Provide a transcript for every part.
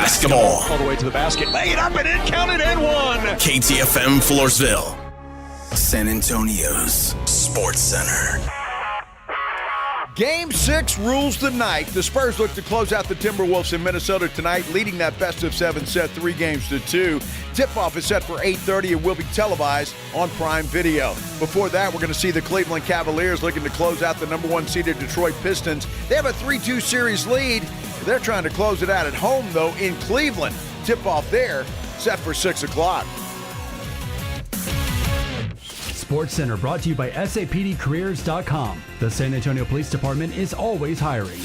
basketball. All the way to the basket. Laid up and in, counted and one. KTFM Floresville. San Antonio's Sports Center. Game 6 rules the night. The Spurs look to close out the Timberwolves in Minnesota tonight, leading that best-of-7 set 3-2. Tip-off is set for 8:30 and will be televised on Prime Video. Before that, we're going to see the Cleveland Cavaliers looking to close out the number 1 seeded Detroit Pistons. They have a 3-2 series lead. They're trying to close it out at home, though, in Cleveland. Tip-off there set for 6 o'clock. Sports Center brought to you by SAPDcareers.com. The San Antonio Police Department is always hiring.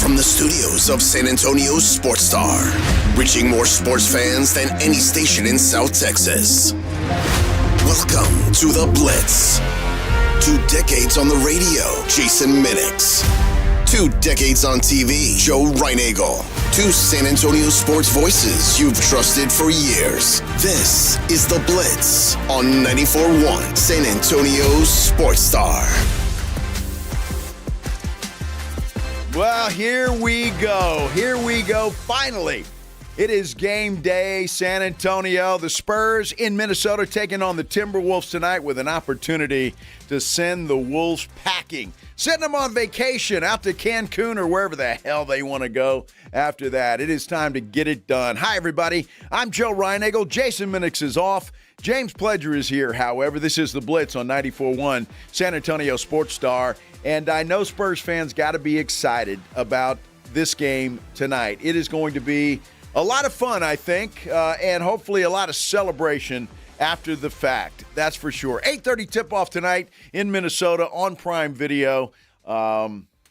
From the studios of San Antonio's Sports Star, reaching more sports fans than any station in South Texas. Welcome to the Blitz. 2 decades on the radio, Jason Minix. 2 decades on TV, Joe Reinagel. 2 San Antonio sports voices you've trusted for years. This is The Blitz on 94.1 San Antonio's Sports Star. Well, here we go. Here we go. Finally, it is game day. San Antonio, the Spurs in Minnesota taking on the Timberwolves tonight with an opportunity to send the Wolves packing. Send them on vacation out to Cancun or wherever the hell they want to go after that. It is time to get it done. Hi, everybody. I'm Joe Reinagel. Jason Minix is off. James Pledger is here, however. This is The Blitz on 94.1 San Antonio Sports Star. And I know Spurs fans got to be excited about this game tonight. It is going to be a lot of fun, I think, and hopefully a lot of celebration after the fact. That's for sure. 8:30 tip-off tonight in Minnesota on Prime Video,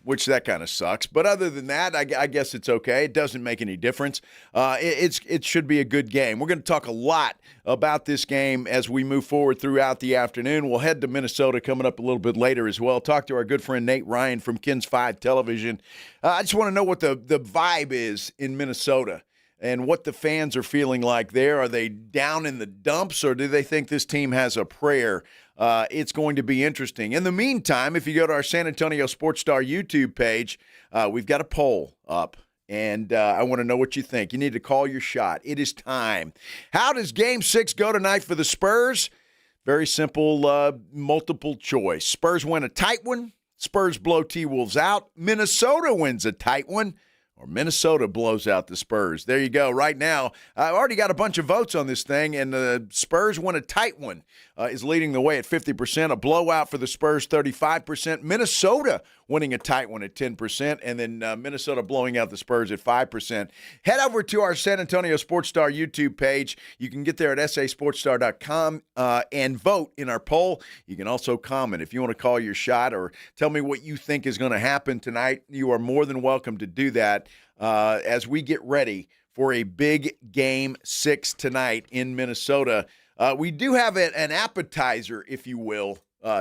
which that kind of sucks. But other than that, I guess it's okay. It doesn't make any difference. It should be a good game. We're going to talk a lot about this game as we move forward throughout the afternoon. We'll head to Minnesota coming up a little bit later as well. Talk to our good friend Nate Ryan from Kins 5 Television. I just want to know what the vibe is in Minnesota and what the fans are feeling like there. Are they down in the dumps, or do they think this team has a prayer? It's going to be interesting. In the meantime, if you go to our San Antonio Sports Star YouTube page, we've got a poll up, and I want to know what you think. You need to call your shot. It is time. How does Game 6 go tonight for the Spurs? Very simple, multiple choice. Spurs win a tight one. Spurs blow T-Wolves out. Minnesota wins a tight one. Or Minnesota blows out the Spurs. There you go. Right now, I've already got a bunch of votes on this thing, and the Spurs win a tight one, is leading the way at 50%. A blowout for the Spurs, 35%. Minnesota winning a tight one at 10%, and then Minnesota blowing out the Spurs at 5%. Head over to our San Antonio Sports Star YouTube page. You can get there at sasportsstar.com and vote in our poll. You can also comment. If you want to call your shot or tell me what you think is going to happen tonight, you are more than welcome to do that. As we get ready for a big Game 6 tonight in Minnesota. We do have an appetizer, if you will,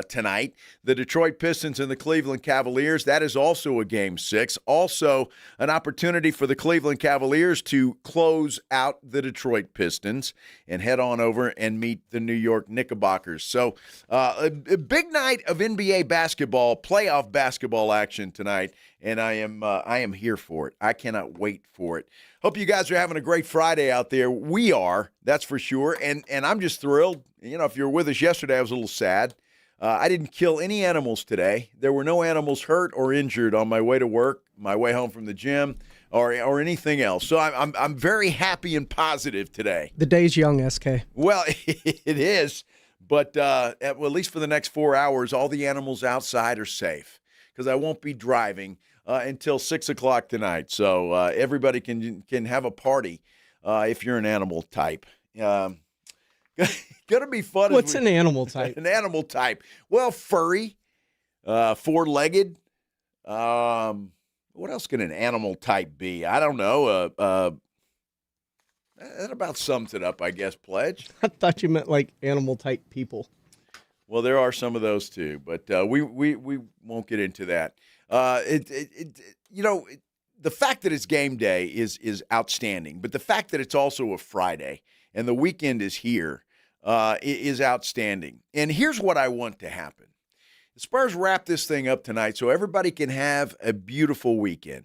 tonight. The Detroit Pistons and the Cleveland Cavaliers. That is also a Game 6. Also an opportunity for the Cleveland Cavaliers to close out the Detroit Pistons and head on over and meet the New York Knickerbockers. So a big night of NBA basketball, playoff basketball action tonight. And I am here for it. I cannot wait for it. Hope you guys are having a great Friday out there. We are, that's for sure. And I'm just thrilled. You know, if you were with us yesterday, I was a little sad. I didn't kill any animals today. There were no animals hurt or injured on my way to work, my way home from the gym, or anything else. So I'm very happy and positive today. The day's young, SK. Well, it is. But at least for the next 4 hours, all the animals outside are safe because I won't be driving until 6 o'clock tonight. So everybody can have a party if you're an animal type. Gonna be fun. What's an animal type? An animal type. Well, furry, 4-legged. What else can an animal type be? I don't know. That about sums it up, I guess, Pledge. I thought you meant like animal type people. Well, there are some of those too, but we won't get into that. The fact that it's game day is outstanding, but the fact that it's also a Friday and the weekend is here is outstanding. And here's what I want to happen. The Spurs wrap this thing up tonight so everybody can have a beautiful weekend.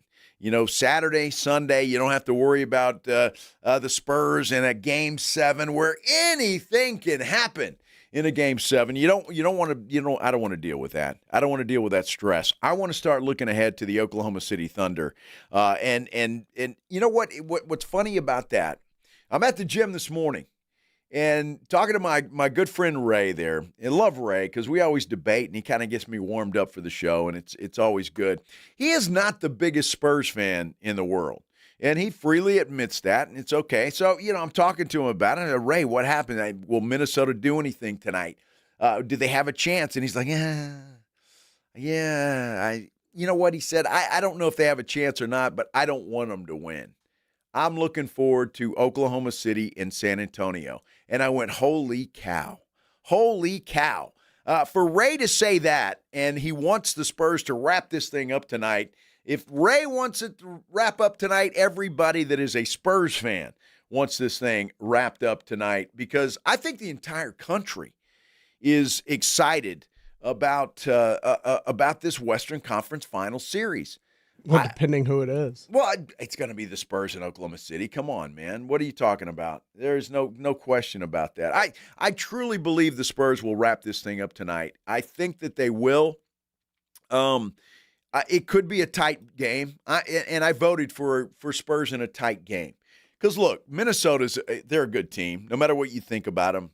Saturday, Sunday, you don't have to worry about the Spurs in a Game 7 where anything can happen in a Game 7. I don't want to deal with that. I don't want to deal with that stress. I want to start looking ahead to the Oklahoma City Thunder. And you know what's funny about that? I'm at the gym this morning and talking to my good friend Ray there. I love Ray because we always debate, and he kind of gets me warmed up for the show, and it's always good. He is not the biggest Spurs fan in the world, and he freely admits that, and it's okay. So, I'm talking to him about it. Ray, what happened? Will Minnesota do anything tonight? Do they have a chance? And he's like, yeah. You know what he said? I don't know if they have a chance or not, but I don't want them to win. I'm looking forward to Oklahoma City and San Antonio. And I went, holy cow. Holy cow. For Ray to say that, and he wants the Spurs to wrap this thing up tonight, if Ray wants it to wrap up tonight, everybody that is a Spurs fan wants this thing wrapped up tonight, because I think the entire country is excited about this Western Conference Final Series. Well, depending who it is. Well, it's going to be the Spurs in Oklahoma City. Come on, man. What are you talking about? There's no question about that. I truly believe the Spurs will wrap this thing up tonight. I think that they will. It could be a tight game, and I voted for Spurs in a tight game. Because, look, they're a good team, no matter what you think about them.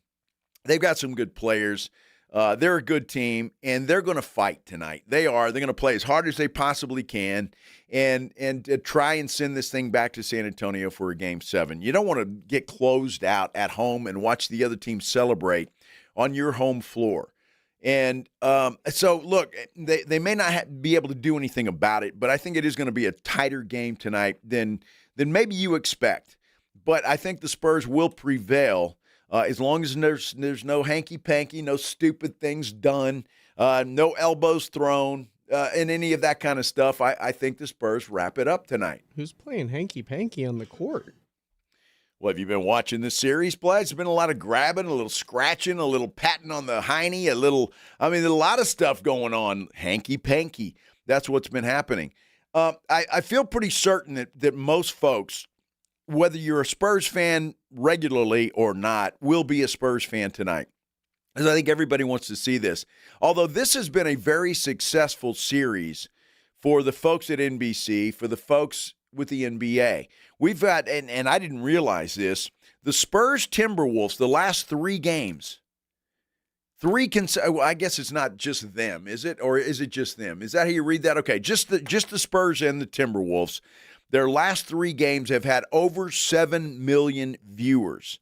They've got some good players. They're a good team, and they're going to fight tonight. They are. They're going to play as hard as they possibly can and try and send this thing back to San Antonio for a Game 7. You don't want to get closed out at home and watch the other team celebrate on your home floor. And so, look, they may not be able to do anything about it, but I think it is going to be a tighter game tonight than maybe you expect. But I think the Spurs will prevail. As long as there's no hanky-panky, no stupid things done, no elbows thrown, and any of that kind of stuff, I think the Spurs wrap it up tonight. Who's playing hanky-panky on the court? Well, have you been watching this series, Blitz? There's been a lot of grabbing, a little scratching, a little patting on the hiney, there's a lot of stuff going on. Hanky-panky. That's what's been happening. I feel pretty certain that most folks, whether you're a Spurs fan regularly or not, will be a Spurs fan tonight. Because I think everybody wants to see this. Although this has been a very successful series for the folks at NBC, for the folks with the NBA. We've got, and I didn't realize this, the Spurs Timberwolves, the last 3 games, I guess it's not just them, is it? Or is it just them? Is that how you read that? Okay, just the Spurs and the Timberwolves. Their last 3 games have had over 7 million viewers.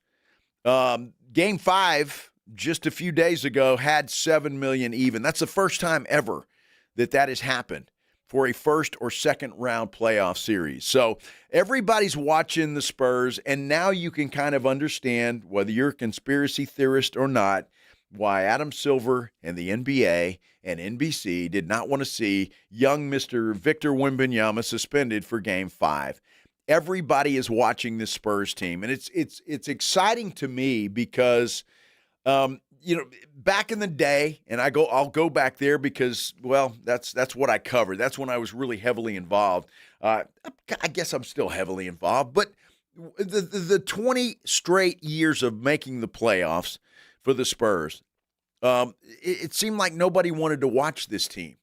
Game 5, just a few days ago, had 7 million even. That's the first time ever that has happened for a first or second round playoff series. So everybody's watching the Spurs, and now you can kind of understand, whether you're a conspiracy theorist or not, why Adam Silver and the NBA and NBC did not want to see young Mr. Victor Wembanyama suspended for Game 5. Everybody is watching this Spurs team, and it's exciting to me because back in the day, and I'll go back there because, well, that's what I covered. That's when I was really heavily involved. I guess I'm still heavily involved, but the 20 straight years of making the playoffs for the Spurs, it seemed like nobody wanted to watch this team,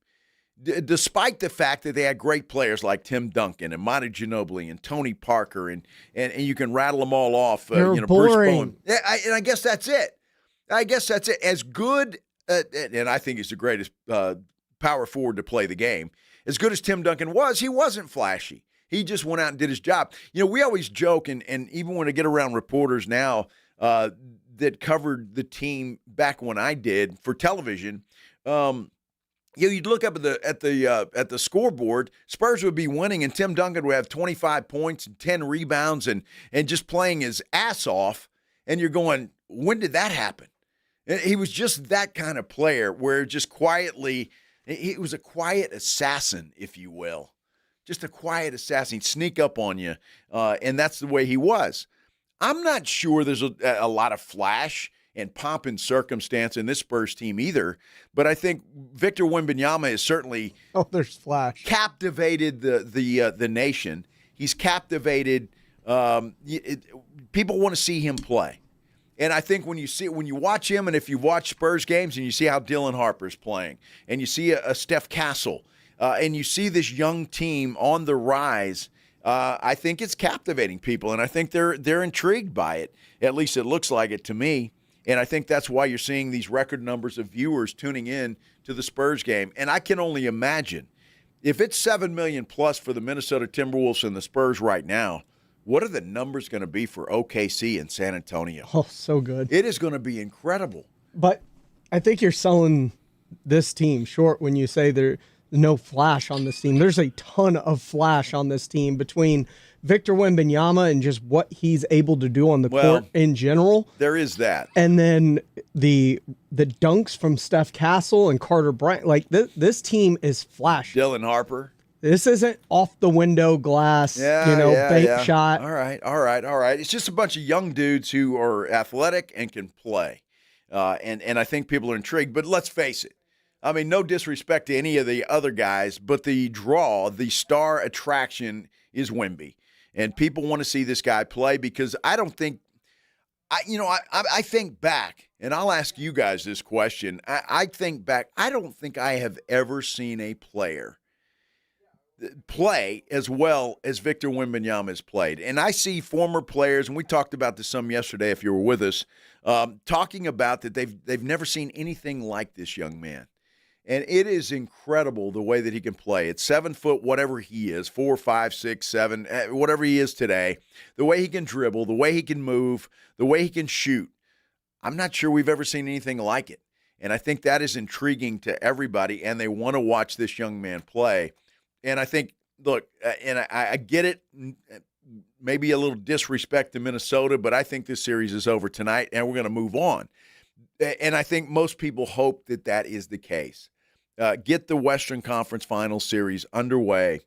despite the fact that they had great players like Tim Duncan and Monty Ginobili and Tony Parker, and you can rattle them all off. They're boring. Bruce Bowen. And I guess that's it. As good, and I think he's the greatest power forward to play the game. As good as Tim Duncan was, he wasn't flashy. He just went out and did his job. We always joke, and even when I get around reporters now that covered the team back when I did for television, you'd look up at the scoreboard. Spurs would be winning, and Tim Duncan would have 25 points and 10 rebounds and just playing his ass off. And you're going, when did that happen? And he was just that kind of player where just quietly, he was a quiet assassin, if you will. Just a quiet assassin. He'd sneak up on you, and that's the way he was. I'm not sure there's a lot of flash and pomp and circumstance in this Spurs team either. But I think Victor Wembanyama has certainly there's flash. captivated the nation. He's captivated. People want to see him play. And I think when you watch him, and if you watch Spurs games and you see how Dylan Harper's playing, and you see a Steph Castle, and you see this young team on the rise, I think it's captivating people, and I think they're intrigued by it. At least it looks like it to me. And I think that's why you're seeing these record numbers of viewers tuning in to the Spurs game. And I can only imagine if it's 7 million plus for the Minnesota Timberwolves and the Spurs right now, what are the numbers going to be for OKC and San Antonio? Oh, so good. It is going to be incredible. But I think you're selling this team short when you say there's no flash on this team. There's a ton of flash on this team between Victor Wembanyama and just what he's able to do on the court in general. There is that. And then the dunks from Steph Castle and Carter Bryant. Like, this team is flash. Dylan Harper. This isn't off the window glass, bank shot. All right. It's just a bunch of young dudes who are athletic and can play. And I think people are intrigued. But let's face it. I mean, no disrespect to any of the other guys, but the draw, the star attraction is Wemby. And people want to see this guy play because I don't think I think back, and I'll ask you guys this question. I think back, I don't think I have ever seen a player play as well as Victor Wembanyama has played. And I see former players, and we talked about this some yesterday if you were with us, talking about that they've never seen anything like this young man. And it is incredible the way that he can play. At 7 foot, whatever he is, 4, 5, 6, 7, whatever he is today, the way he can dribble, the way he can move, the way he can shoot. I'm not sure we've ever seen anything like it. And I think that is intriguing to everybody, and they want to watch this young man play. And I think, look, and I get it, maybe a little disrespect to Minnesota, but I think this series is over tonight, and we're going to move on. And I think most people hope that that is the case. Get the Western Conference Finals series underway,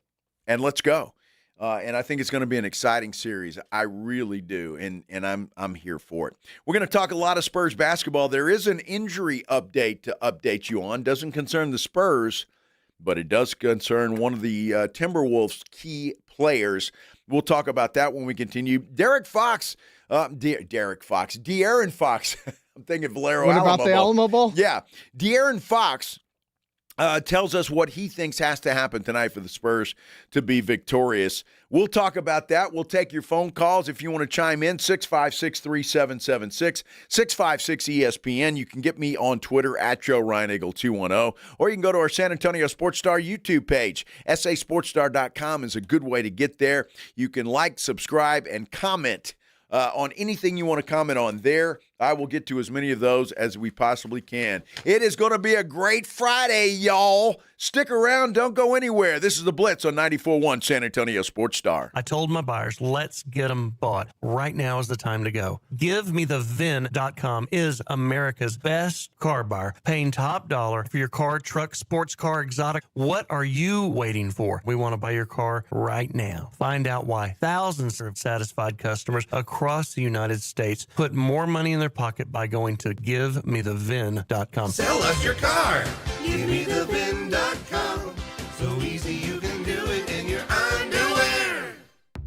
and let's go. And I think it's going to be an exciting series. I really do, and I'm here for it. We're going to talk a lot of Spurs basketball. There is an injury update to update you on. Doesn't concern the Spurs, but it does concern one of the Timberwolves' key players. We'll talk about that when we continue. De'Aaron Fox. I'm thinking Valero Alamo. What about the Alamo Bowl? Yeah. De'Aaron Fox tells us what he thinks has to happen tonight for the Spurs to be victorious. We'll talk about that. We'll take your phone calls if you want to chime in, 656-3776, 656-ESPN. You can get me on Twitter at JoeReinagel210, or you can go to our San Antonio Sports Star YouTube page. SASportsStar.com is a good way to get there. You can like, subscribe, and comment on anything you want to comment on there. I will get to as many of those as we possibly can. It is going to be a great Friday, y'all. Stick around. Don't go anywhere. This is The Blitz on 94.1 San Antonio Sports Star. I told my buyers, let's get them bought. Right now is the time to go. GiveMeTheVin.com is America's best car buyer, paying top dollar for your car, truck, sports car, exotic. What are you waiting for? We want to buy your car right now. Find out why thousands of satisfied customers across the United States put more money in their pocket by going to GiveMeTheVin.com. Sell us your car. GiveMeTheVin.com. So easy you can do it in your underwear.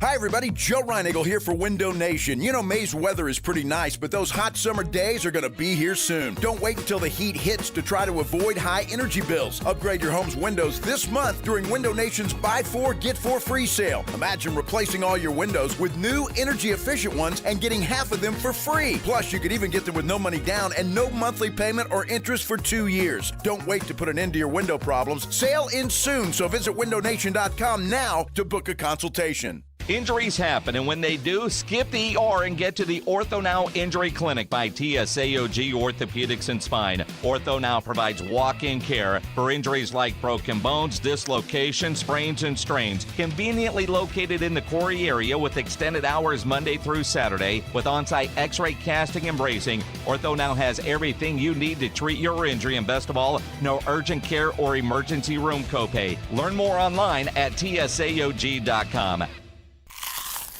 Hi, everybody. Joe Reinagel here for Window Nation. You know, May's weather is pretty nice, but those hot summer days are going to be here soon. Don't wait until the heat hits to try to avoid high energy bills. Upgrade your home's windows this month during Window Nation's Buy 4, Get 4 free sale. Imagine replacing all your windows with new energy-efficient ones and getting half of them for free. Plus, you could even get them with no money down and no monthly payment or interest for 2 years. Don't wait to put an end to your window problems. Sale ends soon, so visit windownation.com now to book a consultation. Injuries happen, and when they do, skip the ER and get to the Ortho Now Injury Clinic by TSAOG Orthopedics and Spine. Ortho Now provides walk-in care for injuries like broken bones, dislocations, sprains, and strains. Conveniently located in the Quarry area with extended hours Monday through Saturday with on-site x-ray casting and bracing, Ortho Now has everything you need to treat your injury, and best of all, no urgent care or emergency room copay. Learn more online at TSAOG.com.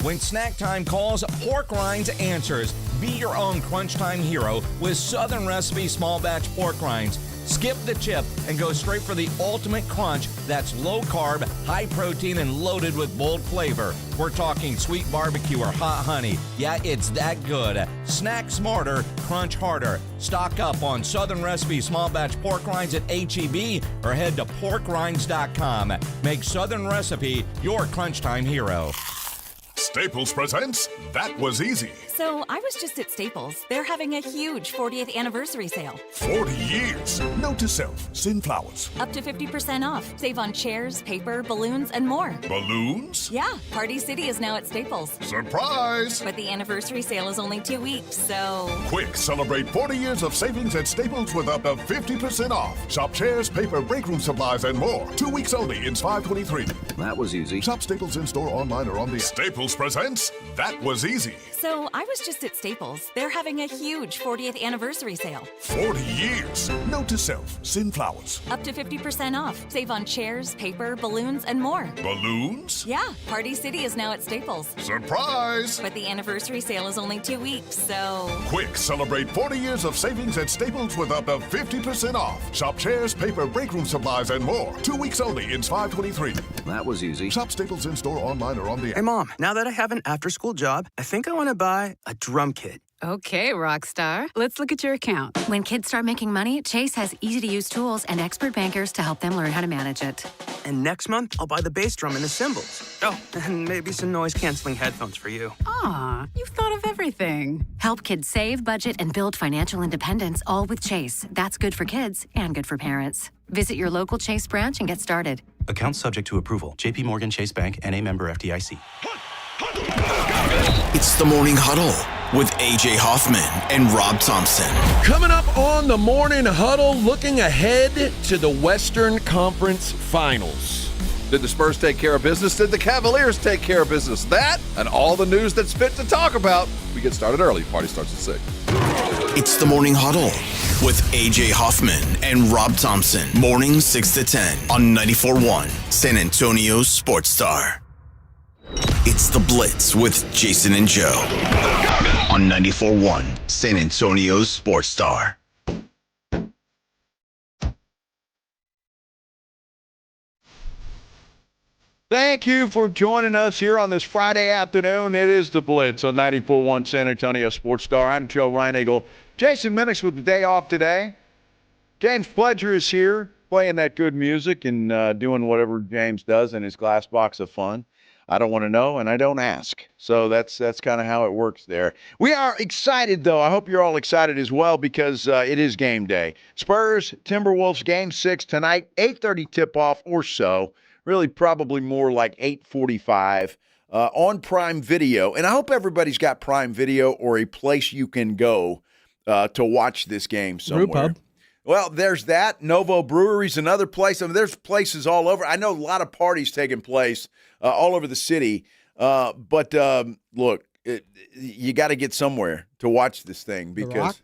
When snack time calls, Pork Rinds answers. Be your own crunch time hero with Southern Recipe Small Batch Pork Rinds. Skip the chip and go straight for the ultimate crunch that's low carb, high protein, and loaded with bold flavor. We're talking sweet barbecue or hot honey. Yeah, it's that good. Snack smarter, crunch harder. Stock up on Southern Recipe Small Batch Pork Rinds at H-E-B or head to porkrinds.com. Make Southern Recipe your crunch time hero. Staples presents That Was Easy. So I was just at Staples. They're having a huge 40th anniversary sale. 40 years. Note to self, send flowers. Up to 50% off. Save on chairs, paper, balloons, and more. Balloons? Yeah, Party City is now at Staples. Surprise! But the anniversary sale is only 2 weeks, so... Quick, celebrate 40 years of savings at Staples with up to 50% off. Shop chairs, paper, break room supplies, and more. 2 weeks only in 523. That was easy. Shop Staples in-store, online, or on the Staples presents That Was Easy. So I was just at Staples. They're having a huge 40th anniversary sale. 40 years. Note to self, send flowers. Up to 50% off. Save on chairs, paper, balloons, and more. Balloons? Yeah, Party City is now at Staples. Surprise! But the anniversary sale is only 2 weeks, so... Quick, celebrate 40 years of savings at Staples with up to 50% off. Shop chairs, paper, break room supplies, and more. 2 weeks only in 523. That was easy. Shop Staples in-store, online, or on the... Hey, Mom, now that I have an after-school job, I think I want to buy a drum kit. Okay, Rockstar. Let's look at your account. When kids start making money, Chase has easy-to-use tools and expert bankers to help them learn how to manage it. And next month, I'll buy the bass drum and the cymbals. Oh, and maybe some noise-canceling headphones for you. Aw, you've thought of everything. Help kids save, budget, and build financial independence, all with Chase. That's good for kids and good for parents. Visit your local Chase branch and get started. Account subject to approval. J.P. Morgan Chase Bank, N.A. member FDIC. It's the Morning Huddle with A.J. Hoffman and Rob Thompson. Coming up on the Morning Huddle, looking ahead to the Western Conference Finals. Did the Spurs take care of business? Did the Cavaliers take care of business? That and all the news that's fit to talk about. We get started early. Party starts at 6. It's the Morning Huddle with A.J. Hoffman and Rob Thompson. Morning 6 to 10 on 94.1 San Antonio Sports Star. It's the Blitz with Jason and Joe on 94.1 San Antonio Sports Star. Thank you for joining us here on this Friday afternoon. It is the Blitz on 94.1 San Antonio Sports Star. I'm Joe Reinagle. Jason Minix with the day off today. James Pledger is here playing that good music and doing whatever James does in his glass box of fun. I don't want to know, and I don't ask. So that's kind of how it works there. We are excited, though. I hope you're all excited as well because it is game day. Spurs, Timberwolves, Game 6 tonight, 8:30 tip-off or so. Really probably more like 8:45 on Prime Video. And I hope everybody's got Prime Video or a place you can go to watch this game somewhere. Brew pub. Well, there's that. Novo Brewery's another place. I mean, there's places all over. I know a lot of parties taking place all over the city. But look, you got to get somewhere to watch this thing because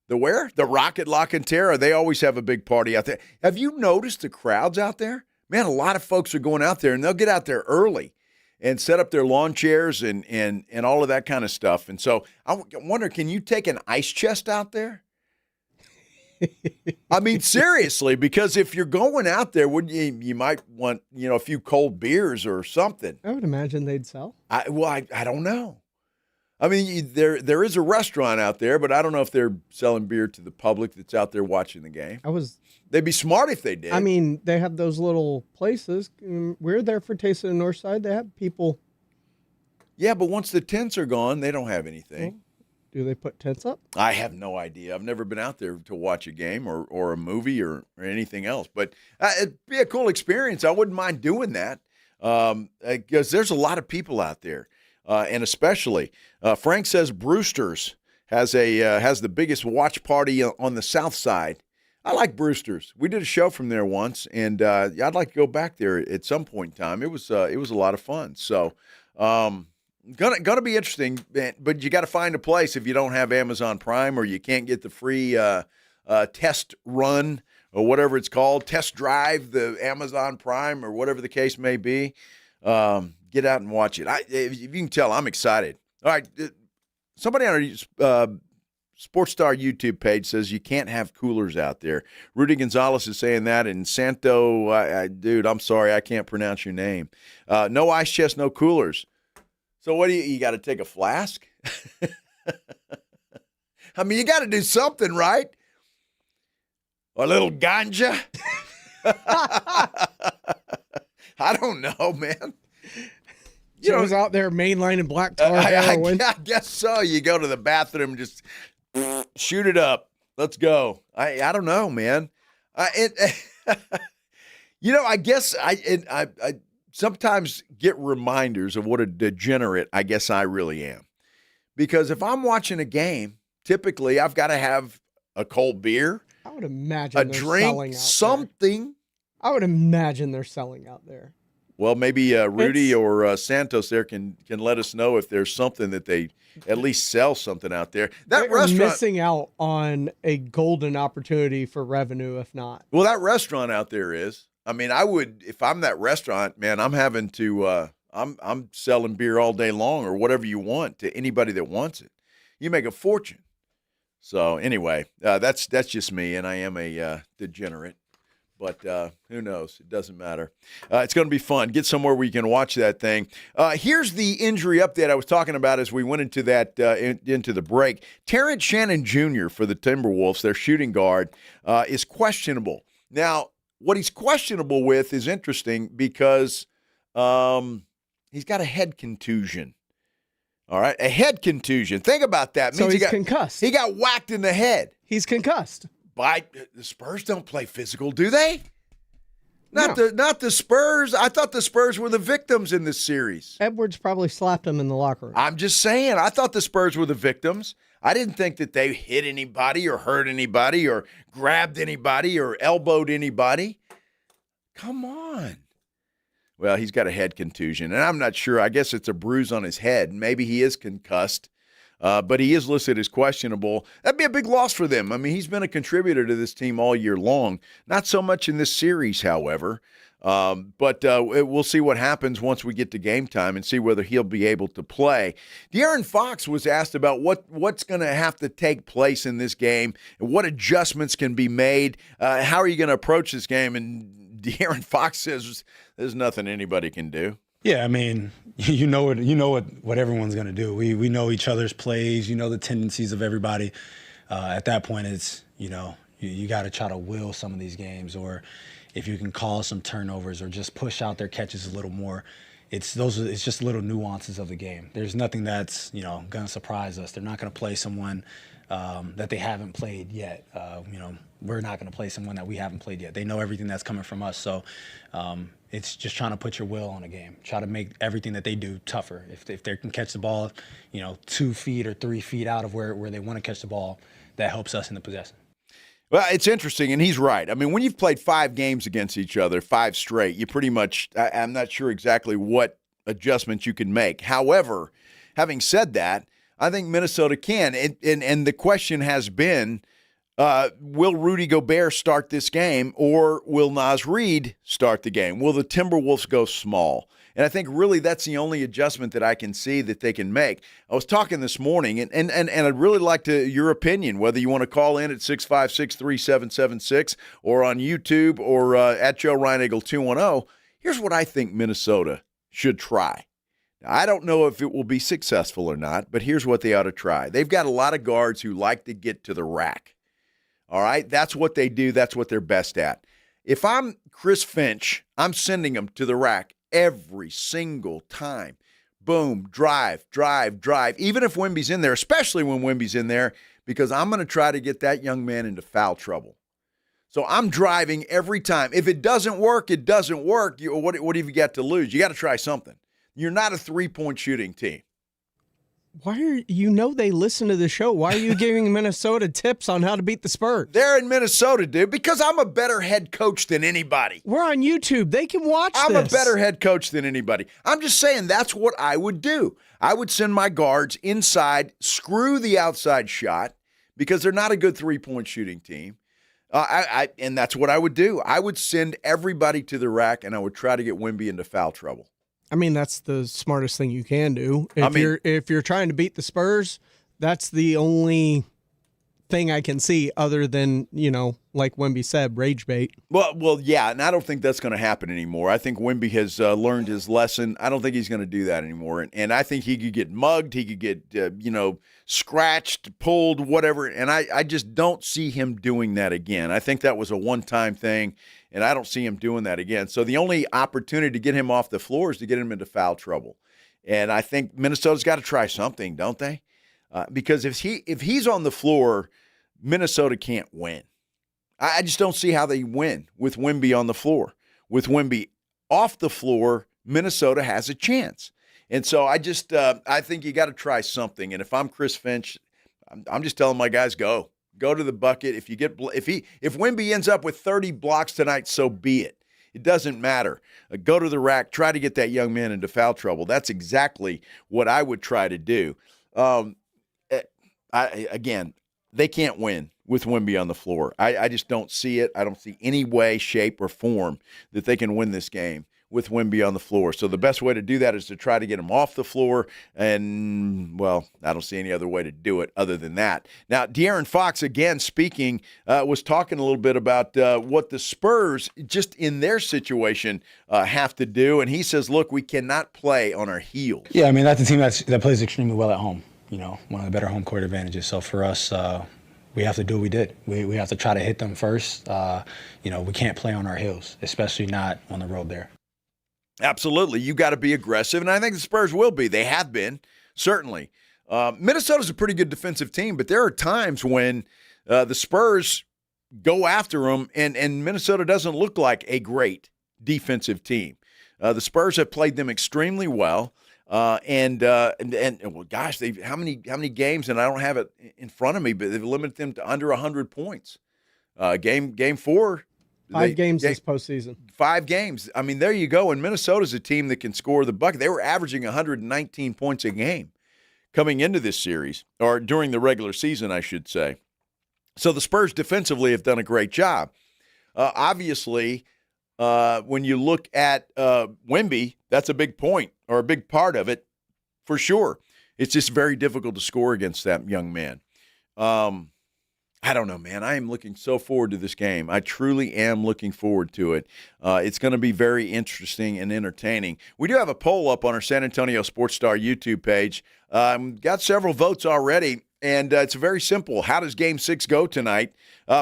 the where? The Rock at La Cantera. They always have a big party out there. Have you noticed the crowds out there? Man, a lot of folks are going out there, and they'll get out there early and set up their lawn chairs and all of that kind of stuff. And so I wonder, can you take an ice chest out there? I mean, seriously, because if you're going out there, wouldn't you might want, a few cold beers or something. I would imagine they'd sell. I don't know. I mean, there is a restaurant out there, but I don't know if they're selling beer to the public that's out there watching the game. They'd be smart if they did. I mean, they have those little places. We're there for Taste of the North Side. They have people. Yeah, but once the tents are gone, they don't have anything. Well, do they put tents up? I have no idea. I've never been out there to watch a game or a movie or anything else. But it'd be a cool experience. I wouldn't mind doing that because there's a lot of people out there. And especially, Frank says Brewster's has the biggest watch party on the south side. I like Brewster's. We did a show from there once, and I'd like to go back there at some point in time. It was a lot of fun. So gonna be interesting, but you got to find a place if you don't have Amazon Prime or you can't get the free test run or whatever it's called, test drive, the Amazon Prime or whatever the case may be. get out and watch it. If you can tell, I'm excited. All right, somebody on our Sports Star YouTube page says you can't have coolers out there. Rudy Gonzalez is saying that, and Santo, dude, I'm sorry, I can't pronounce your name. No ice chest, no coolers. So what do you got to take a flask? I mean, you got to do something, right? A little ganja? I don't know, man. Joe's out there mainlining black tar heroin. I guess so. You go to the bathroom, just shoot it up. Let's go. I don't know, man. I guess I sometimes get reminders of what a degenerate I guess I really am. Because if I'm watching a game, typically I've got to have a cold beer, I would imagine a they're drink, selling out something. There. I would imagine they're selling out there. Well, maybe Rudy or Santos there can let us know if there's something that they at least sell something out there. That restaurant missing out on a golden opportunity for revenue, if not. Well, that restaurant out there is. I mean, I would if I'm that restaurant, man. I'm having to. I'm selling beer all day long or whatever you want to anybody that wants it. You make a fortune. So anyway, that's just me, and I am a degenerate. But who knows? It doesn't matter. It's going to be fun. Get somewhere where you can watch that thing. Here's the injury update I was talking about as we went into that into the break. Terrence Shannon Jr. for the Timberwolves, their shooting guard, is questionable. Now, what he's questionable with is interesting because he's got a head contusion. All right, a head contusion. Think about that. So he's concussed. He got whacked in the head. He's concussed. But the Spurs don't play physical, do they? Not the Spurs. I thought the Spurs were the victims in this series. Edwards probably slapped him in the locker room. I'm just saying. I thought the Spurs were the victims. I didn't think that they hit anybody or hurt anybody or grabbed anybody or elbowed anybody. Come on. Well, he's got a head contusion, and I'm not sure. I guess it's a bruise on his head. Maybe he is concussed. But he is listed as questionable. That'd be a big loss for them. I mean, he's been a contributor to this team all year long. Not so much in this series, however. But we'll see what happens once we get to game time and see whether he'll be able to play. De'Aaron Fox was asked about what's going to have to take place in this game and what adjustments can be made. How are you going to approach this game? And De'Aaron Fox says there's nothing anybody can do. Yeah, I mean, you know what everyone's going to do. We know each other's plays. You know the tendencies of everybody. At that point, it's, you got to try to will some of these games, or if you can call some turnovers or just push out their catches a little more. It's just little nuances of the game. There's nothing that's, going to surprise us. They're not going to play someone that they haven't played yet. We're not going to play someone that we haven't played yet. They know everything that's coming from us. So it's just trying to put your will on a game. Try to make everything that they do tougher. If they can catch the ball, 2 feet or 3 feet out of where they want to catch the ball, that helps us in the possession. Well, it's interesting, and he's right. I mean, when you've played 5 games against each other, 5 straight, you pretty much – I'm not sure exactly what adjustments you can make. However, having said that, I think Minnesota can. And the question has been, will Rudy Gobert start this game, or will Naz Reid start the game? Will the Timberwolves go small? And I think really that's the only adjustment that I can see that they can make. I was talking this morning, and I'd really like your opinion, whether you want to call in at 656-3776 or on YouTube or at Joe Reinagle 210. Here's what I think Minnesota should try. Now, I don't know if it will be successful or not, but here's what they ought to try. They've got a lot of guards who like to get to the rack. All right? That's what they do. That's what they're best at. If I'm Chris Finch, I'm sending them to the rack every single time. Boom, drive. Even if Wemby's in there, especially when Wemby's in there, because I'm going to try to get that young man into foul trouble. So I'm driving every time. If it doesn't work, it doesn't work. What have you got to lose? You got to try something. You're not a three-point shooting team. Why are they listen to the show? Why are you giving Minnesota tips on how to beat the Spurs? They're in Minnesota, dude, because I'm a better head coach than anybody. We're on YouTube. They can watch this. I'm a better head coach than anybody. I'm just saying that's what I would do. I would send my guards inside, screw the outside shot, because they're not a good three-point shooting team. And that's what I would do. I would send everybody to the rack, and I would try to get Wemby into foul trouble. I mean, that's the smartest thing you can do. If you're trying to beat the Spurs, that's the only thing I can see other than, like Wemby said, rage bait. Well, yeah, and I don't think that's going to happen anymore. I think Wemby has learned his lesson. I don't think he's going to do that anymore. And I think he could get mugged. He could get, scratched, pulled, whatever. And I just don't see him doing that again. I think that was a one-time thing, and I don't see him doing that again. So the only opportunity to get him off the floor is to get him into foul trouble. And I think Minnesota's got to try something, don't they? Because if he's on the floor, Minnesota can't win. I just don't see how they win with Wemby on the floor. With Wemby off the floor, Minnesota has a chance. And so I think you got to try something. And if I'm Chris Finch, I'm just telling my guys, go to the bucket. If Wemby ends up with 30 blocks tonight, so be it. It doesn't matter. Go to the rack. Try to get that young man into foul trouble. That's exactly what I would try to do. They can't win with Wemby on the floor. I just don't see it. I don't see any way, shape, or form that they can win this game with Wemby on the floor. So the best way to do that is to try to get him off the floor, and, well, I don't see any other way to do it other than that. Now, De'Aaron Fox, again, speaking, was talking a little bit about what the Spurs, just in their situation, have to do, and he says, look, we cannot play on our heels. Yeah, I mean, that's a team that plays extremely well at home. One of the better home court advantages. So for us, we have to do what we did. We have to try to hit them first. We can't play on our heels, especially not on the road there. Absolutely. You got to be aggressive, and I think the Spurs will be. They have been, certainly. Minnesota's a pretty good defensive team, but there are times when the Spurs go after them, and Minnesota doesn't look like a great defensive team. The Spurs have played them extremely well. Well, gosh, how many games, and I don't have it in front of me, but they've limited them to under 100 points. Game 4. 5 games this postseason. 5 games. I mean, there you go. And Minnesota's a team that can score the bucket. They were averaging 119 points a game coming into this series, or during the regular season, I should say. So the Spurs defensively have done a great job. Obviously, when you look at Wemby, that's a big point, or a big part of it, for sure. It's just very difficult to score against that young man. I don't know, man. I am looking so forward to this game. I truly am looking forward to it. It's going to be very interesting and entertaining. We do have a poll up on our San Antonio Sports Star YouTube page. Got several votes already, and it's very simple. How does Game 6 go tonight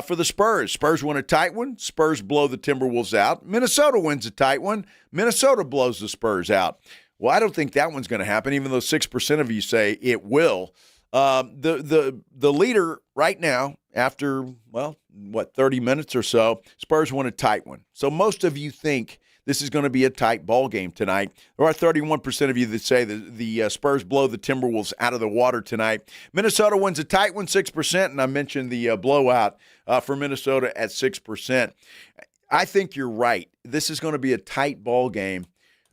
for the Spurs? Spurs win a tight one. Spurs blow the Timberwolves out. Minnesota wins a tight one. Minnesota blows the Spurs out. Well, I don't think that one's going to happen, even though 6% of you say it will. The leader right now, after, 30 minutes or so, Spurs won a tight one. So most of you think this is going to be a tight ball game tonight. There are 31% of you that say the Spurs blow the Timberwolves out of the water tonight. Minnesota wins a tight one, 6%, and I mentioned the blowout for Minnesota at 6%. I think you're right. This is going to be a tight ball game.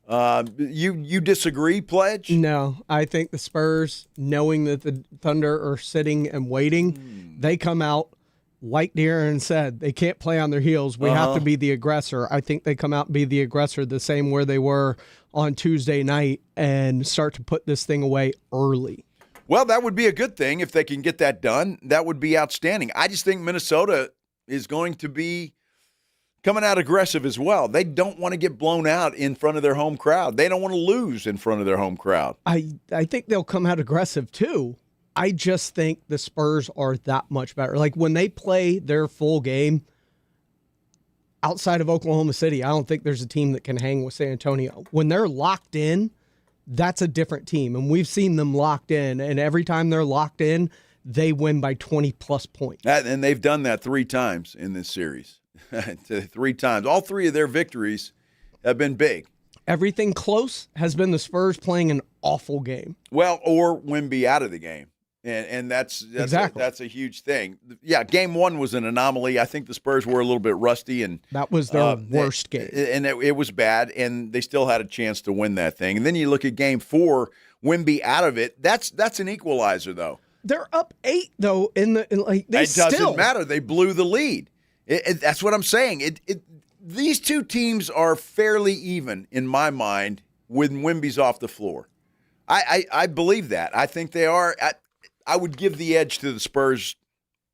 You disagree, Pledge? No, I think the Spurs, knowing that the Thunder are sitting and waiting, they come out, like De'Aaron said, they can't play on their heels. We have to be the aggressor. I think they come out and be the aggressor the same where they were on Tuesday night and start to put this thing away early. Well, that would be a good thing if they can get that done. That would be outstanding. I just think Minnesota is going to be coming out aggressive as well. They don't want to get blown out in front of their home crowd. They don't want to lose in front of their home crowd. I think they'll come out aggressive too. I just think the Spurs are that much better. Like when they play their full game outside of Oklahoma City, I don't think there's a team that can hang with San Antonio. When they're locked in, that's a different team. And we've seen them locked in. And every time they're locked in, they win by 20-plus points. And they've done that 3 times in this series. 3 times. All 3 of their victories have been big. Everything close has been the Spurs playing an awful game. Well, or Wemby out of the game. And that's exactly. That's a huge thing. Yeah, Game 1 was an anomaly. I think the Spurs were a little bit rusty. And that was their worst game. And it was bad, and they still had a chance to win that thing. And then you look at Game 4, Wemby out of it. That's an equalizer, though. They're up 8, though. It doesn't matter. They blew the lead. That's what I'm saying. These two teams are fairly even in my mind when Wemby's off the floor. I believe that. I think they are. I would give the edge to the Spurs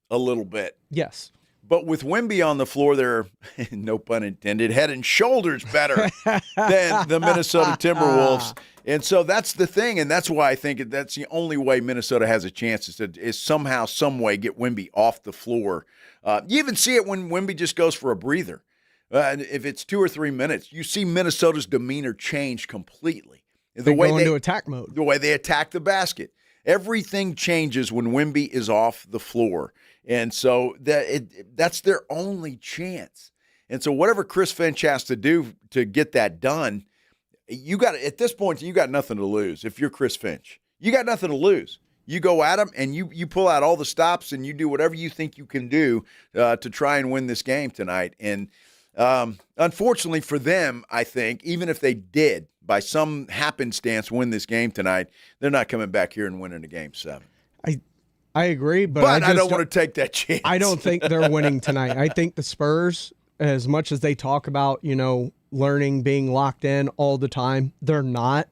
a little bit. Yes. But with Wemby on the floor, they're, no pun intended, head and shoulders better than the Minnesota Timberwolves. And so that's the thing, and that's why I think that's the only way Minnesota has a chance is somehow, some way get Wemby off the floor. You even see it when Wemby just goes for a breather. If it's 2 or 3 minutes, you see Minnesota's demeanor change completely. They go into attack mode. The way they attack the basket. Everything changes when Wemby is off the floor. And so that's their only chance. And so whatever Chris Finch has to do to get that done, at this point, you got nothing to lose if you're Chris Finch. You got nothing to lose. You go at him and you pull out all the stops and you do whatever you think you can do to try and win this game tonight. And unfortunately for them, I think, even if they did, by some happenstance, win this game tonight, they're not coming back here and winning a Game 7. I agree, but I don't want to take that chance. I don't think they're winning tonight. I think the Spurs, as much as they talk about, learning, being locked in all the time, they're not.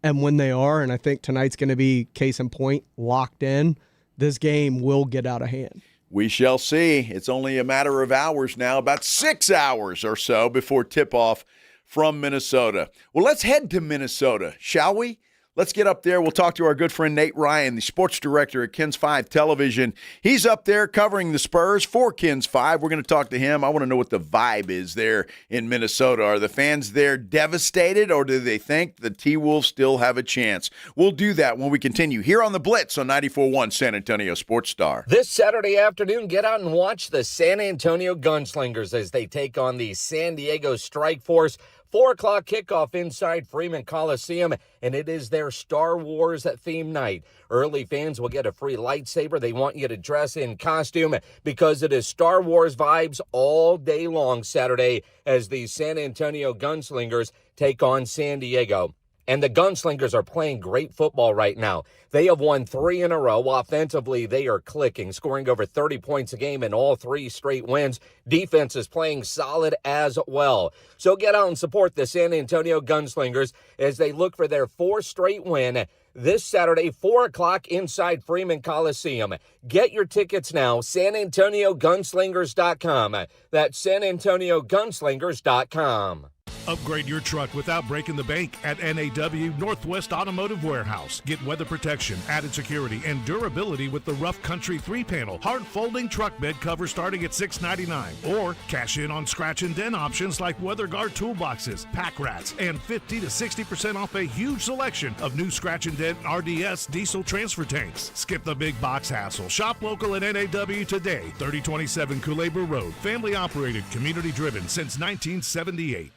And when they are, and I think tonight's going to be case in point, locked in, this game will get out of hand. We shall see. It's only a matter of hours now, about 6 hours or so before tip-off from Minnesota. Well, let's head to Minnesota, shall we? Let's get up there. We'll talk to our good friend Nate Ryan, the sports director at KENS 5 Television. He's up there covering the Spurs for KENS 5. We're going to talk to him. I want to know what the vibe is there in Minnesota. Are the fans there devastated, or do they think the T-Wolves still have a chance? We'll do that when we continue here on the Blitz on 94.1 San Antonio Sports Star. This Saturday afternoon, get out and watch the San Antonio Gunslingers as they take on the San Diego Strike Force. 4 o'clock kickoff inside Freeman Coliseum, and it is their Star Wars theme night. Early fans will get a free lightsaber. They want you to dress in costume because it is Star Wars vibes all day long Saturday as the San Antonio Gunslingers take on San Diego. And the Gunslingers are playing great football right now. They have won 3 in a row. Offensively, they are clicking, scoring over 30 points a game in all 3 straight wins. Defense is playing solid as well. So get out and support the San Antonio Gunslingers as they look for their 4th straight win this Saturday, 4 o'clock inside Freeman Coliseum. Get your tickets now, SanAntonioGunslingers.com. That's SanAntonioGunslingers.com. Upgrade your truck without breaking the bank at NAW Northwest Automotive Warehouse. Get weather protection, added security, and durability with the Rough Country 3-panel hard folding truck bed cover starting at $6.99. Or cash in on scratch and dent options like WeatherGuard toolboxes, pack rats, and 50 to 60% off a huge selection of new scratch and dent RDS diesel transfer tanks. Skip the big box hassle. Shop local at NAW today. 3027 Culebra Road. Family operated, community driven since 1978.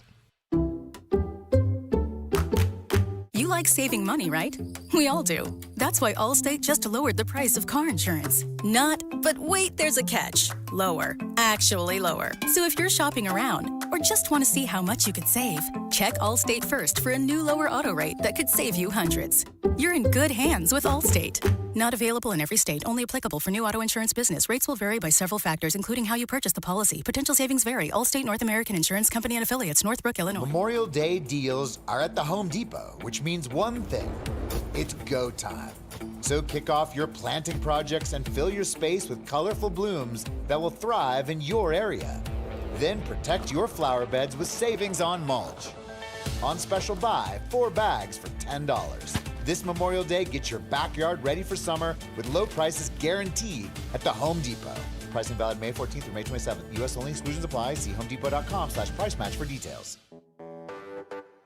You like saving money, right? We all do. That's why Allstate just lowered the price of car insurance. Not, but wait, there's a catch. Lower. Actually lower. So if you're shopping around or just want to see how much you could save, check Allstate first for a new lower auto rate that could save you hundreds. You're in good hands with Allstate. Not available in every state. Only applicable for new auto insurance business. Rates will vary by several factors, including how you purchase the policy. Potential savings vary. Allstate North American Insurance Company and Affiliates, Northbrook, Illinois. Memorial Day deals are at the Home Depot, which means one thing. It's go time. So kick off your planting projects and fill your space with colorful blooms that will thrive in your area. Then protect your flower beds with savings on mulch. On special buy, 4 bags for $10. This Memorial Day, get your backyard ready for summer with low prices guaranteed at the Home Depot. Pricing valid May 14th through May 27th. U.S. only. Exclusions apply. See homedepot.com/price match for details.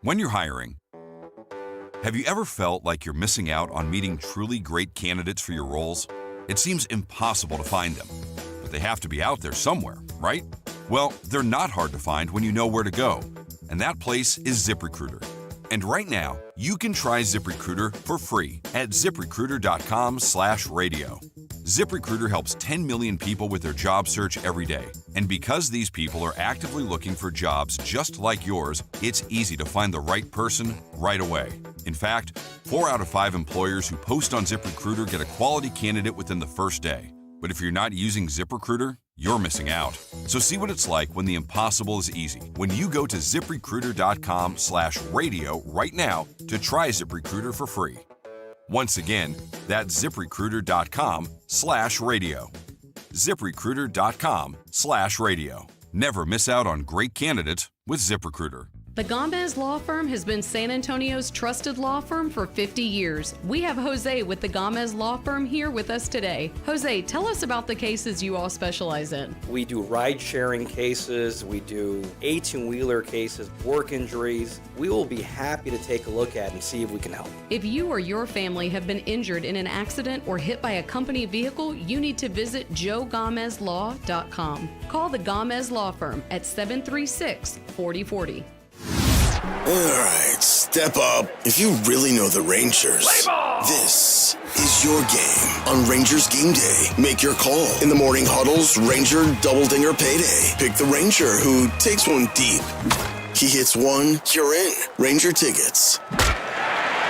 When you're hiring, have you ever felt like you're missing out on meeting truly great candidates for your roles? It seems impossible to find them, but they have to be out there somewhere, right? Well, they're not hard to find when you know where to go, and that place is ZipRecruiter. And right now, you can try ZipRecruiter for free at ZipRecruiter.com/radio. ZipRecruiter helps 10 million people with their job search every day. And because these people are actively looking for jobs just like yours, it's easy to find the right person right away. In fact, 4 out of 5 employers who post on ZipRecruiter get a quality candidate within the first day. But if you're not using ZipRecruiter, you're missing out. So see what it's like when the impossible is easy. When you go to ZipRecruiter.com/radio right now to try ZipRecruiter for free. Once again, that's ZipRecruiter.com/radio. ZipRecruiter.com/radio. Never miss out on great candidates with ZipRecruiter. The Gomez Law Firm has been San Antonio's trusted law firm for 50 years. We have Jose with the Gomez Law Firm here with us today. Jose, tell us about the cases you all specialize in. We do ride-sharing cases, we do 18-wheeler cases, work injuries. We will be happy to take a look at and see if we can help. If you or your family have been injured in an accident or hit by a company vehicle, you need to visit joegomezlaw.com. Call the Gomez Law Firm at 736-4040. All right, step up. If you really know the Rangers, this is your game on Rangers Game Day. Make your call in the morning huddles, Ranger Double Dinger Payday. Pick the Ranger who takes one deep. He hits one, you're in. Ranger tickets.